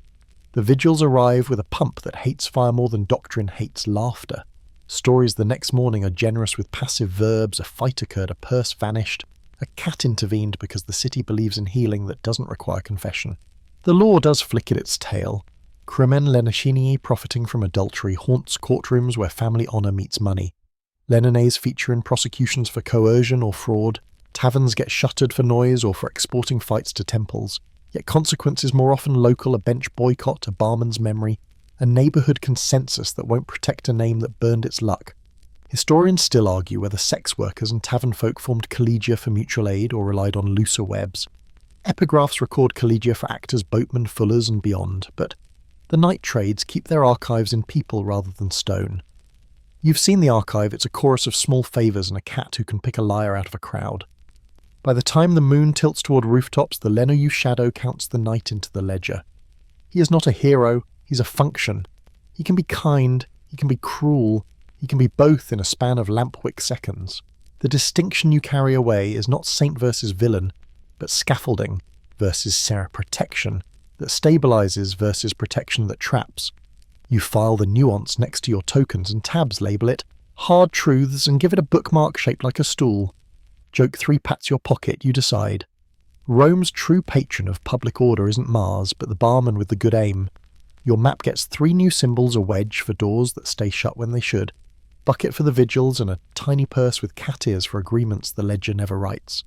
The vigils arrive with a pump that hates fire more than doctrine hates laughter. Stories the next morning are generous with passive verbs. A fight occurred, a purse vanished. A cat intervened because the city believes in healing that doesn't require confession. The law does flick at its tail. Crimen Lenacinii, profiting from adultery, haunts courtrooms where family honour meets money. Lenonese feature in prosecutions for coercion or fraud. Taverns get shuttered for noise or for exporting fights to temples. Yet consequence is more often local, a bench boycott, a barman's memory, a neighbourhood consensus that won't protect a name that burned its luck. Historians still argue whether sex workers and tavern folk formed collegia for mutual aid or relied on looser webs. Epigraphs record collegia for actors, boatmen, fullers and beyond, but the night trades keep their archives in people rather than stone. You've seen the archive. It's a chorus of small favours and a cat who can pick a liar out of a crowd. By the time the moon tilts toward rooftops, the Leno you shadow counts the night into the ledger. He is not a hero, he's a function. He can be kind, he can be cruel, he can be both in a span of lampwick seconds. The distinction you carry away is not saint versus villain, but scaffolding versus protection that stabilizes versus protection that traps. You file the nuance next to your tokens and tabs label it hard truths and give it a bookmark shaped like a stool. Joke 3 pats your pocket, you decide. Rome's true patron of public order isn't Mars, but the barman with the good aim. Your map gets 3 new symbols, a wedge for doors that stay shut when they should, bucket for the vigils, and a tiny purse with cat ears for agreements the ledger never writes.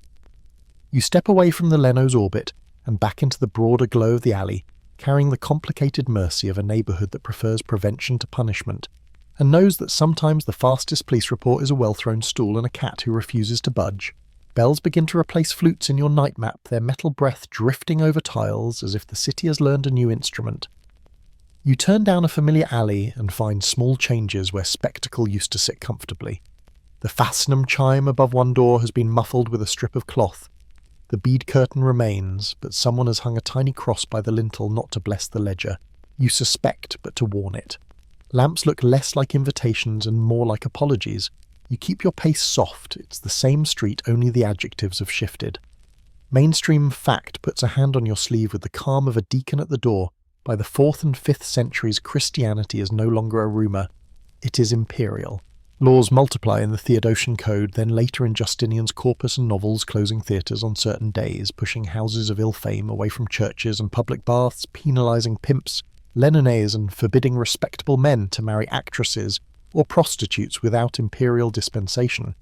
You step away from the Leno's orbit and back into the broader glow of the alley, carrying the complicated mercy of a neighbourhood that prefers prevention to punishment, and knows that sometimes the fastest police report is a well-thrown stool and a cat who refuses to budge. Bells begin to replace flutes in your night map, their metal breath drifting over tiles as if the city has learned a new instrument. You turn down a familiar alley and find small changes where spectacle used to sit comfortably. The fastenum chime above one door has been muffled with a strip of cloth. The bead curtain remains, but someone has hung a tiny cross by the lintel not to bless the ledger. You suspect, but to warn it. Lamps look less like invitations and more like apologies. You keep your pace soft, it's the same street, only the adjectives have shifted. Mainstream fact puts a hand on your sleeve with the calm of a deacon at the door. By the 4th and 5th centuries, Christianity is no longer a rumour. It is imperial. Laws multiply in the Theodosian Code, then later in Justinian's corpus and novels closing theatres on certain days, pushing houses of ill fame away from churches and public baths, penalising pimps, Lenones, and forbidding respectable men to marry actresses or prostitutes without imperial dispensation.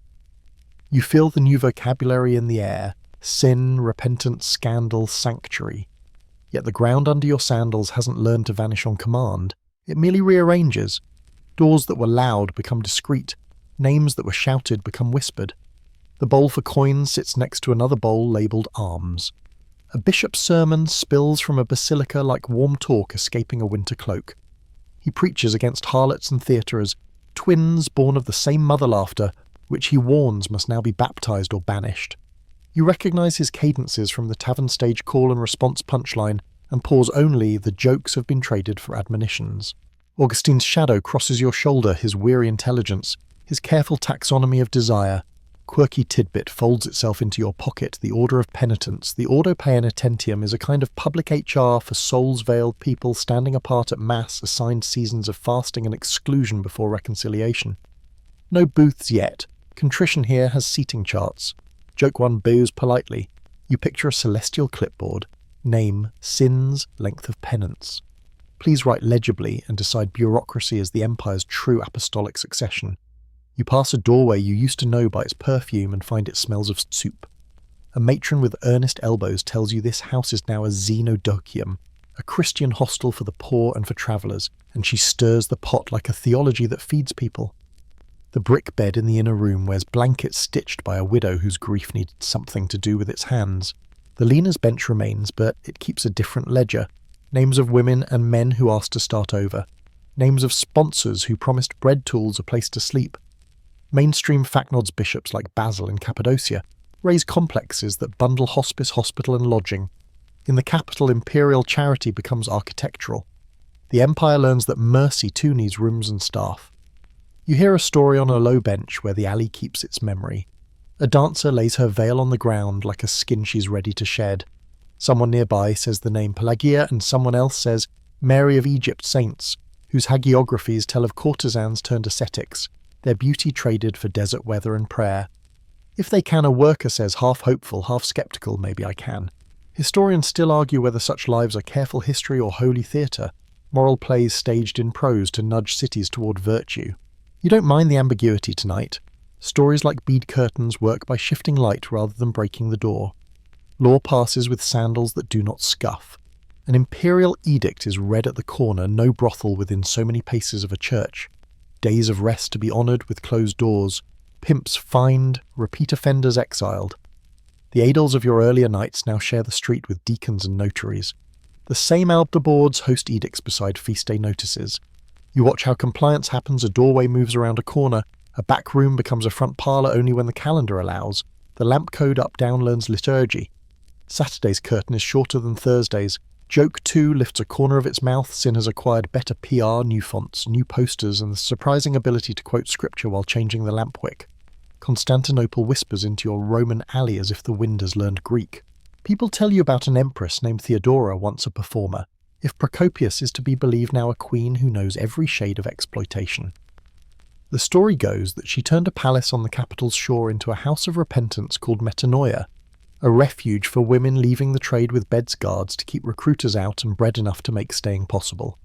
You feel the new vocabulary in the air: sin, repentance, scandal, sanctuary. Yet the ground under your sandals hasn't learned to vanish on command. It merely rearranges. Doors that were loud become discreet. Names that were shouted become whispered. The bowl for coins sits next to another bowl labelled alms. A bishop's sermon spills from a basilica like warm talk escaping a winter cloak. He preaches against harlots and theatrers, twins born of the same mother laughter, which he warns must now be baptized or banished. You recognise his cadences from the tavern stage call and response punchline, and pause only the jokes have been traded for admonitions. Augustine's shadow crosses your shoulder, his weary intelligence, his careful taxonomy of desire. Quirky tidbit folds itself into your pocket, the order of penitence. The Ordo Penitentium is a kind of public HR for souls-veiled people standing apart at Mass, assigned seasons of fasting and exclusion before reconciliation. No booths yet. Contrition here has seating charts. Joke 1 bows politely. You picture a celestial clipboard. Name, sins, length of penance. Please write legibly and decide bureaucracy is the empire's true apostolic succession. You pass a doorway you used to know by its perfume and find it smells of soup. A matron with earnest elbows tells you this house is now a xenodochium, a Christian hostel for the poor and for travellers, and she stirs the pot like a theology that feeds people. The brick bed in the inner room wears blankets stitched by a widow whose grief needed something to do with its hands. The leaner's bench remains, but it keeps a different ledger. Names of women and men who asked to start over. Names of sponsors who promised bread tools a place to sleep. Mainstream facnods bishops like Basil in Cappadocia raise complexes that bundle hospice, hospital and lodging. In the capital, imperial charity becomes architectural. The empire learns that mercy too needs rooms and staff. You hear a story on a low bench where the alley keeps its memory. A dancer lays her veil on the ground like a skin she's ready to shed. Someone nearby says the name Pelagia, and someone else says Mary of Egypt Saints, whose hagiographies tell of courtesans turned ascetics, their beauty traded for desert weather and prayer. If they can, a worker says, half hopeful, half sceptical, maybe I can. Historians still argue whether such lives are careful history or holy theatre, moral plays staged in prose to nudge cities toward virtue. You don't mind the ambiguity tonight. Stories like bead curtains work by shifting light rather than breaking the door. Law passes with sandals that do not scuff. An imperial edict is read at the corner, no brothel within so many paces of a church. Days of rest to be honoured with closed doors. Pimps fined, repeat offenders exiled. The adels of your earlier nights now share the street with deacons and notaries. The same altar boards host edicts beside feast day notices. You watch how compliance happens, a doorway moves around a corner, a back room becomes a front parlour only when the calendar allows. The lamp code up-down learns liturgy. Saturday's curtain is shorter than Thursday's. Joke 2 lifts a corner of its mouth. Sin has acquired better PR, new fonts, new posters, and the surprising ability to quote scripture while changing the lamp wick. Constantinople whispers into your Roman alley as if the wind has learned Greek. People tell you about an empress named Theodora, once a performer. If Procopius is to be believed, now a queen who knows every shade of exploitation. The story goes that she turned a palace on the capital's shore into a house of repentance called Metanoia, a refuge for women leaving the trade with beds guards to keep recruiters out and bread enough to make staying possible.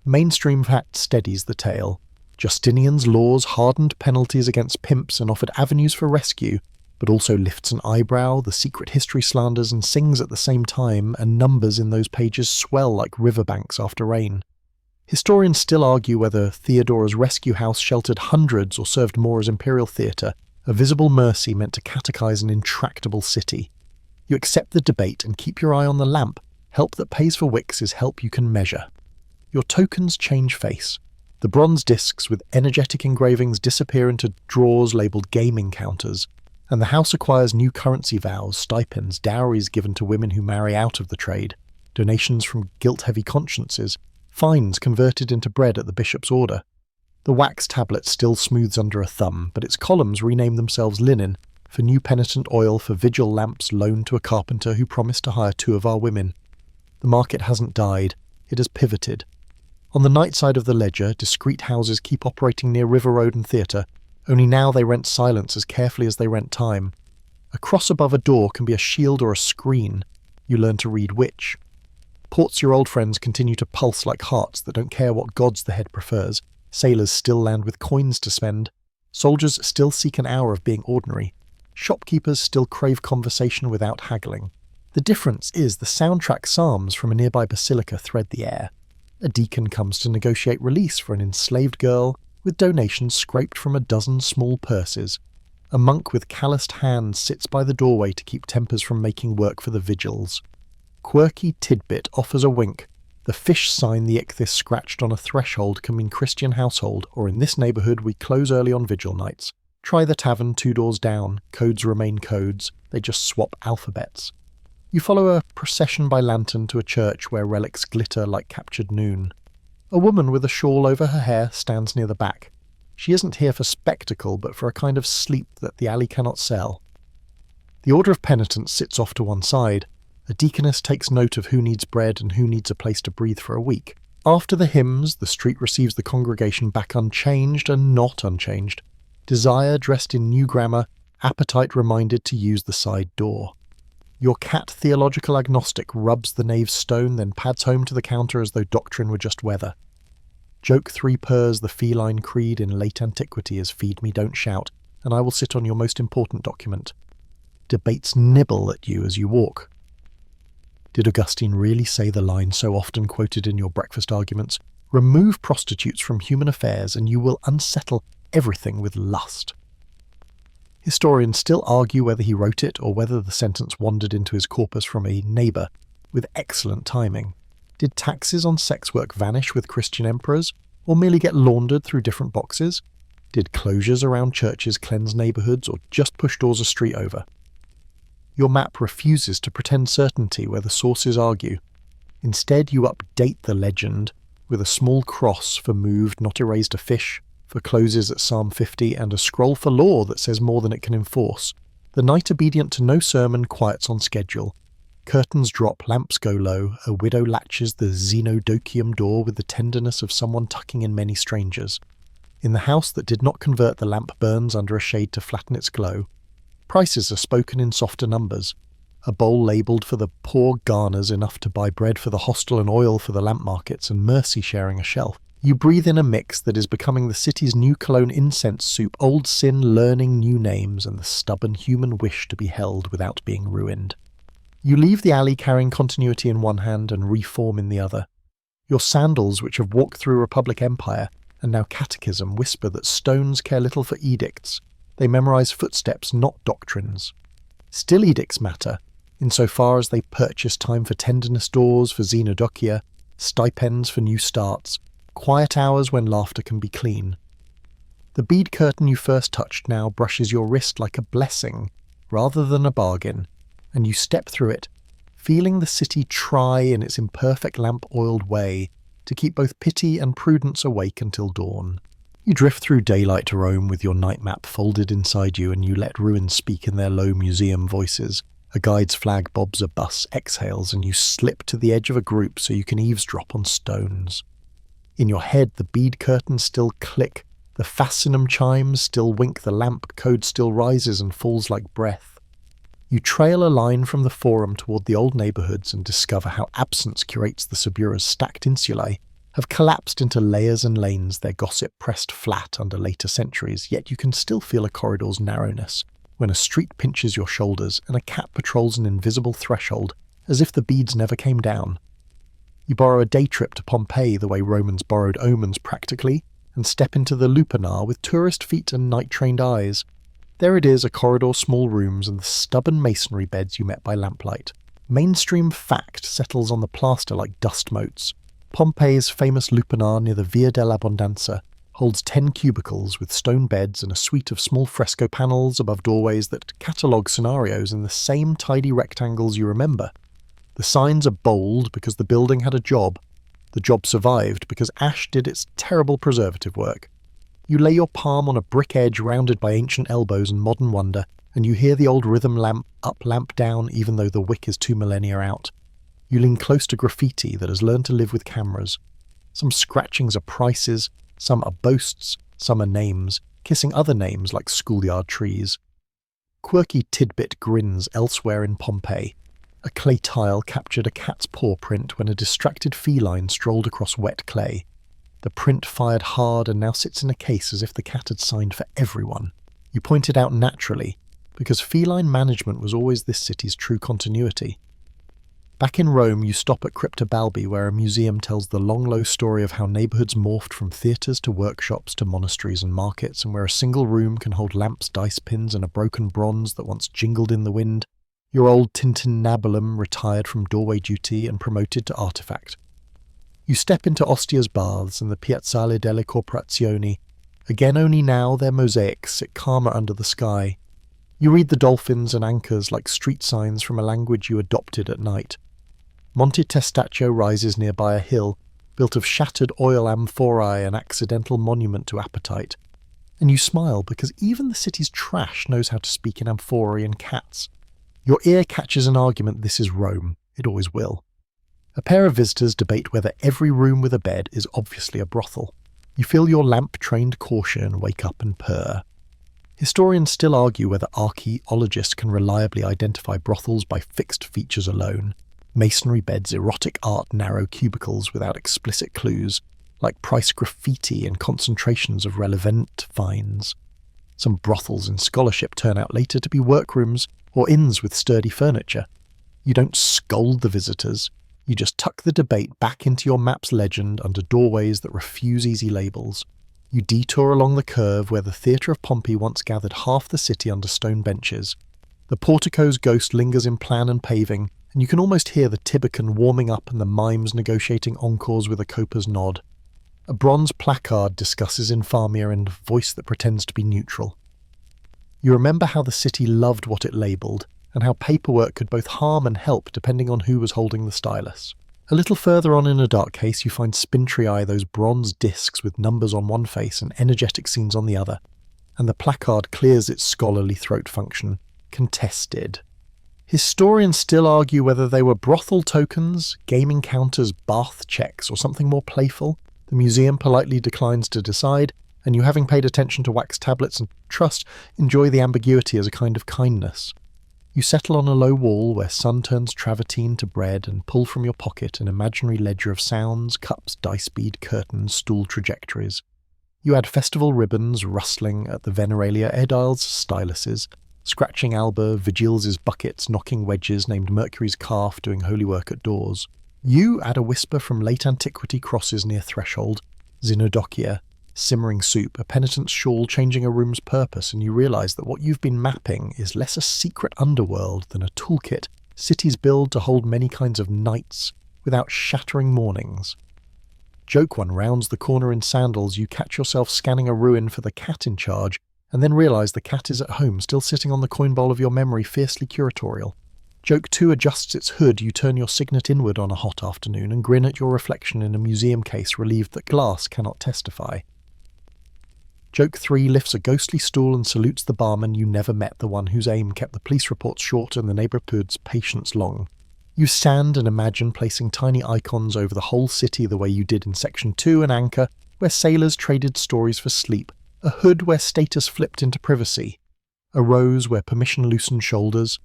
Mainstream fact steadies the tale. Justinian's laws hardened penalties against pimps and offered avenues for rescue, but also lifts an eyebrow, the secret history slanders and sings at the same time, and numbers in those pages swell like riverbanks after rain. Historians still argue whether Theodora's rescue house sheltered hundreds or served more as imperial theatre, a visible mercy meant to catechize an intractable city. You accept the debate and keep your eye on the lamp. Help that pays for wicks is help you can measure. Your tokens change face. The bronze discs with energetic engravings disappear into drawers labelled gaming counters, and the house acquires new currency vows, stipends, dowries given to women who marry out of the trade, donations from guilt-heavy consciences, fines converted into bread at the bishop's order. The wax tablet still smooths under a thumb, but its columns rename themselves linen, for new penitent oil for vigil lamps loaned to a carpenter who promised to hire 2 of our women. The market hasn't died, it has pivoted. On the night side of the ledger, discreet houses keep operating near River Road and Theatre, only now they rent silence as carefully as they rent time. A cross above a door can be a shield or a screen. You learn to read which. Ports your old friends continue to pulse like hearts that don't care what gods the head prefers. Sailors still land with coins to spend. Soldiers still seek an hour of being ordinary. Shopkeepers still crave conversation without haggling. The difference is the soundtrack psalms from a nearby basilica thread the air. A deacon comes to negotiate release for an enslaved girl, with donations scraped from a dozen small purses. A monk with calloused hands sits by the doorway to keep tempers from making work for the vigils. Quirky tidbit offers a wink. The fish sign the ichthys scratched on a threshold can mean Christian household, or in this neighbourhood we close early on vigil nights. Try the tavern 2 doors down. Codes remain codes, they just swap alphabets. You follow a procession by lantern to a church where relics glitter like captured noon. A woman with a shawl over her hair stands near the back. She isn't here for spectacle, but for a kind of sleep that the alley cannot sell. The order of penitence sits off to one side. A deaconess takes note of who needs bread and who needs a place to breathe for a week. After the hymns, the street receives the congregation back unchanged and not unchanged. Desire dressed in new grammar, appetite reminded to use the side door. Your cat theological agnostic rubs the nave's stone, then pads home to the counter as though doctrine were just weather. Joke 3 purrs the feline creed in late antiquity as feed me don't shout, and I will sit on your most important document. Debates nibble at you as you walk. Did Augustine really say the line so often quoted in your breakfast arguments? Remove prostitutes from human affairs and you will unsettle everything with lust. Historians still argue whether he wrote it or whether the sentence wandered into his corpus from a neighbour, with excellent timing. Did taxes on sex work vanish with Christian emperors, or merely get laundered through different boxes? Did closures around churches cleanse neighbourhoods, or just push doors a street over? Your map refuses to pretend certainty where the sources argue. Instead, you update the legend with a small cross for moved, not erased a fish, for closes at Psalm 50, and a scroll for law that says more than it can enforce. The night obedient to no sermon quiets on schedule. Curtains drop, lamps go low, a widow latches the xenodocium door with the tenderness of someone tucking in many strangers. In the house that did not convert, the lamp burns under a shade to flatten its glow. Prices are spoken in softer numbers. A bowl labelled for the poor garners enough to buy bread for the hostel and oil for the lamp markets, and mercy sharing a shelf. You breathe in a mix that is becoming the city's new cologne incense soup, old sin learning new names, and the stubborn human wish to be held without being ruined. You leave the alley carrying continuity in one hand and reform in the other. Your sandals, which have walked through Republic Empire, and now catechism, whisper that stones care little for edicts. They memorize footsteps, not doctrines. Still edicts matter, insofar as they purchase time for tenderness doors for xenodokia, stipends for new starts, quiet hours when laughter can be clean. The bead curtain you first touched now brushes your wrist like a blessing, rather than a bargain, and you step through it, feeling the city try in its imperfect lamp-oiled way to keep both pity and prudence awake until dawn. You drift through daylight to Rome with your night map folded inside you, and you let ruins speak in their low museum voices. A guide's flag bobs a bus, exhales, and you slip to the edge of a group so you can eavesdrop on stones. In your head, the bead curtains still click, the fascinum chimes still wink, the lamp code still rises and falls like breath. You trail a line from the forum toward the old neighbourhoods and discover how absence curates the Subura's stacked insulae have collapsed into layers and lanes, their gossip pressed flat under later centuries, yet you can still feel a corridor's narrowness when a street pinches your shoulders and a cat patrols an invisible threshold as if the beads never came down. You borrow a day trip to Pompeii the way Romans borrowed omens practically, and step into the lupanar with tourist feet and night-trained eyes. There it is, a corridor, small rooms, and the stubborn masonry beds you met by lamplight. Mainstream fact settles on the plaster like dust motes. Pompeii's famous lupanar near the Via dell'Abbondanza holds 10 cubicles with stone beds and a suite of small fresco panels above doorways that catalogue scenarios in the same tidy rectangles you remember. The signs are bold because the building had a job. The job survived because ash did its terrible preservative work. You lay your palm on a brick edge rounded by ancient elbows and modern wonder, and you hear the old rhythm lamp up, lamp down, even though the wick is 2 millennia out. You lean close to graffiti that has learned to live with cameras. Some scratchings are prices, some are boasts, some are names, kissing other names like schoolyard trees. Quirky tidbit grins elsewhere in Pompeii. A clay tile captured a cat's paw print when a distracted feline strolled across wet clay. The print fired hard and now sits in a case as if the cat had signed for everyone. You point it out naturally, because feline management was always this city's true continuity. Back in Rome, you stop at Crypta Balbi, where a museum tells the long, low story of how neighbourhoods morphed from theatres to workshops to monasteries and markets, and where a single room can hold lamps, dice pins, and a broken bronze that once jingled in the wind. Your old tintinnabulum retired from doorway duty and promoted to artefact. You step into Ostia's baths and the Piazzale delle Corporazioni. Again, only now their mosaics sit calmer under the sky. You read the dolphins and anchors like street signs from a language you adopted at night. Monte Testaccio rises nearby a hill, built of shattered oil amphorae, an accidental monument to appetite. And you smile because even the city's trash knows how to speak in amphorae and cats. Your ear catches an argument this is Rome. It always will. A pair of visitors debate whether every room with a bed is obviously a brothel. You feel your lamp-trained caution wake up and purr. Historians still argue whether archaeologists can reliably identify brothels by fixed features alone. Masonry beds, erotic art, narrow cubicles without explicit clues, like price graffiti and concentrations of relevant finds. Some brothels in scholarship turn out later to be workrooms or inns with sturdy furniture. You don't scold the visitors. You just tuck the debate back into your map's legend under doorways that refuse easy labels. You detour along the curve where the theatre of Pompey once gathered half the city under stone benches. The portico's ghost lingers in plan and paving, and you can almost hear the Tiburcan warming up and the mimes negotiating encores with a coper's nod. A bronze placard discusses infamia in a voice that pretends to be neutral. You remember how the city loved what it labelled, and how paperwork could both harm and help depending on who was holding the stylus. A little further on in a dark case you find spintriae, those bronze discs with numbers on one face and energetic scenes on the other, and the placard clears its scholarly throat function. Contested. Historians still argue whether they were brothel tokens, gaming counters, bath checks, or something more playful. The museum politely declines to decide, and you, having paid attention to wax tablets and trust, enjoy the ambiguity as a kind of kindness. You settle on a low wall where sun turns travertine to bread and pull from your pocket an imaginary ledger of sounds, cups, dice bead, curtains, stool trajectories. You add festival ribbons rustling at the Veneralia Ediles styluses, scratching Alba, Vigil's buckets, knocking wedges named Mercury's calf doing holy work at doors. You add a whisper from late antiquity crosses near threshold, Xenodochia, simmering soup, a penitent's shawl changing a room's purpose, and you realise that what you've been mapping is less a secret underworld than a toolkit cities build to hold many kinds of nights without shattering mornings. Joke one rounds the corner in sandals, you catch yourself scanning a ruin for the cat in charge, and then realise the cat is at home, still sitting on the coin bowl of your memory, fiercely curatorial. Joke 2 adjusts its hood, you turn your signet inward on a hot afternoon and grin at your reflection in a museum case, relieved that glass cannot testify. Joke 3 lifts a ghostly stool and salutes the barman you never met, the one whose aim kept the police reports short and the neighbourhood's patience long. You stand and imagine placing tiny icons over the whole city the way you did in Section 2, an anchor where sailors traded stories for sleep, a hood where status flipped into privacy, a rose where permission loosened shoulders,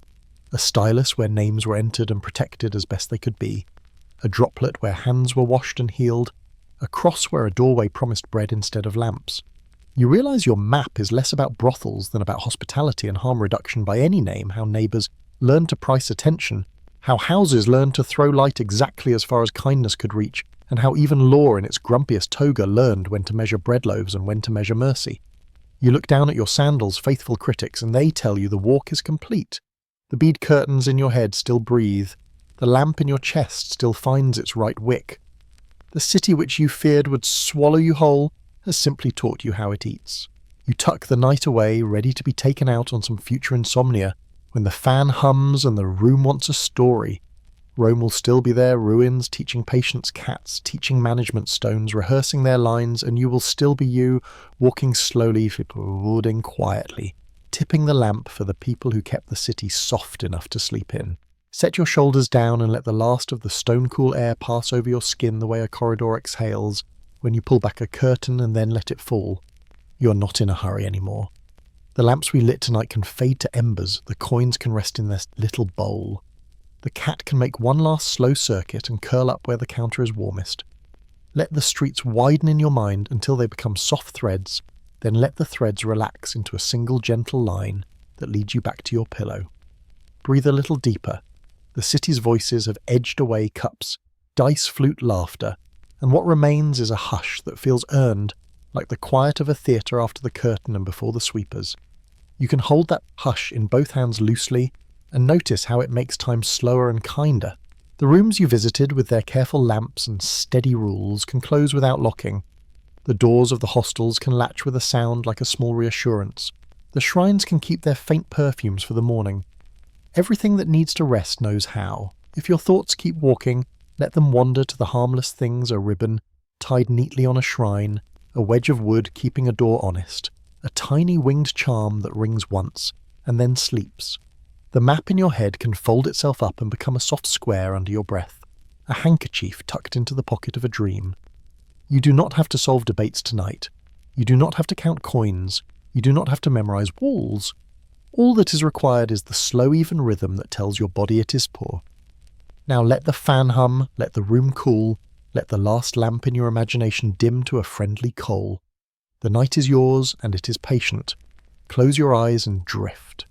a stylus where names were entered and protected as best they could be, a droplet where hands were washed and healed, a cross where a doorway promised bread instead of lamps. You realise your map is less about brothels than about hospitality and harm reduction by any name, how neighbours learned to price attention, how houses learned to throw light exactly as far as kindness could reach, and how even law in its grumpiest toga learned when to measure bread loaves and when to measure mercy. You look down at your sandals, faithful critics, and they tell you the walk is complete. The bead curtains in your head still breathe. The lamp in your chest still finds its right wick. The city which you feared would swallow you whole has simply taught you how it eats. You tuck the night away, ready to be taken out on some future insomnia, when the fan hums and the room wants a story. Rome will still be there, ruins, teaching patience cats, teaching management stones, rehearsing their lines, and you will still be you, walking slowly, footwarding quietly, tipping the lamp for the people who kept the city soft enough to sleep in. Set your shoulders down and let the last of the stone-cool air pass over your skin the way a corridor exhales, when you pull back a curtain and then let it fall. You're not in a hurry anymore. The lamps we lit tonight can fade to embers, the coins can rest in their little bowl. The cat can make one last slow circuit and curl up where the counter is warmest. Let the streets widen in your mind until they become soft threads, then let the threads relax into a single gentle line that leads you back to your pillow. Breathe a little deeper. The city's voices have edged away cups, dice flute laughter, and what remains is a hush that feels earned, like the quiet of a theatre after the curtain and before the sweepers. You can hold that hush in both hands loosely and notice how it makes time slower and kinder. The rooms you visited, with their careful lamps and steady rules, can close without locking. The doors of the hostels can latch with a sound like a small reassurance. The shrines can keep their faint perfumes for the morning. Everything that needs to rest knows how. If your thoughts keep walking, let them wander to the harmless things, a ribbon tied neatly on a shrine, a wedge of wood keeping a door honest, a tiny winged charm that rings once and then sleeps. The map in your head can fold itself up and become a soft square under your breath, a handkerchief tucked into the pocket of a dream. You do not have to solve debates tonight. You do not have to count coins. You do not have to memorize walls. All that is required is the slow, even rhythm that tells your body it is poor. Now let the fan hum, let the room cool, let the last lamp in your imagination dim to a friendly coal. The night is yours, and it is patient. Close your eyes and drift.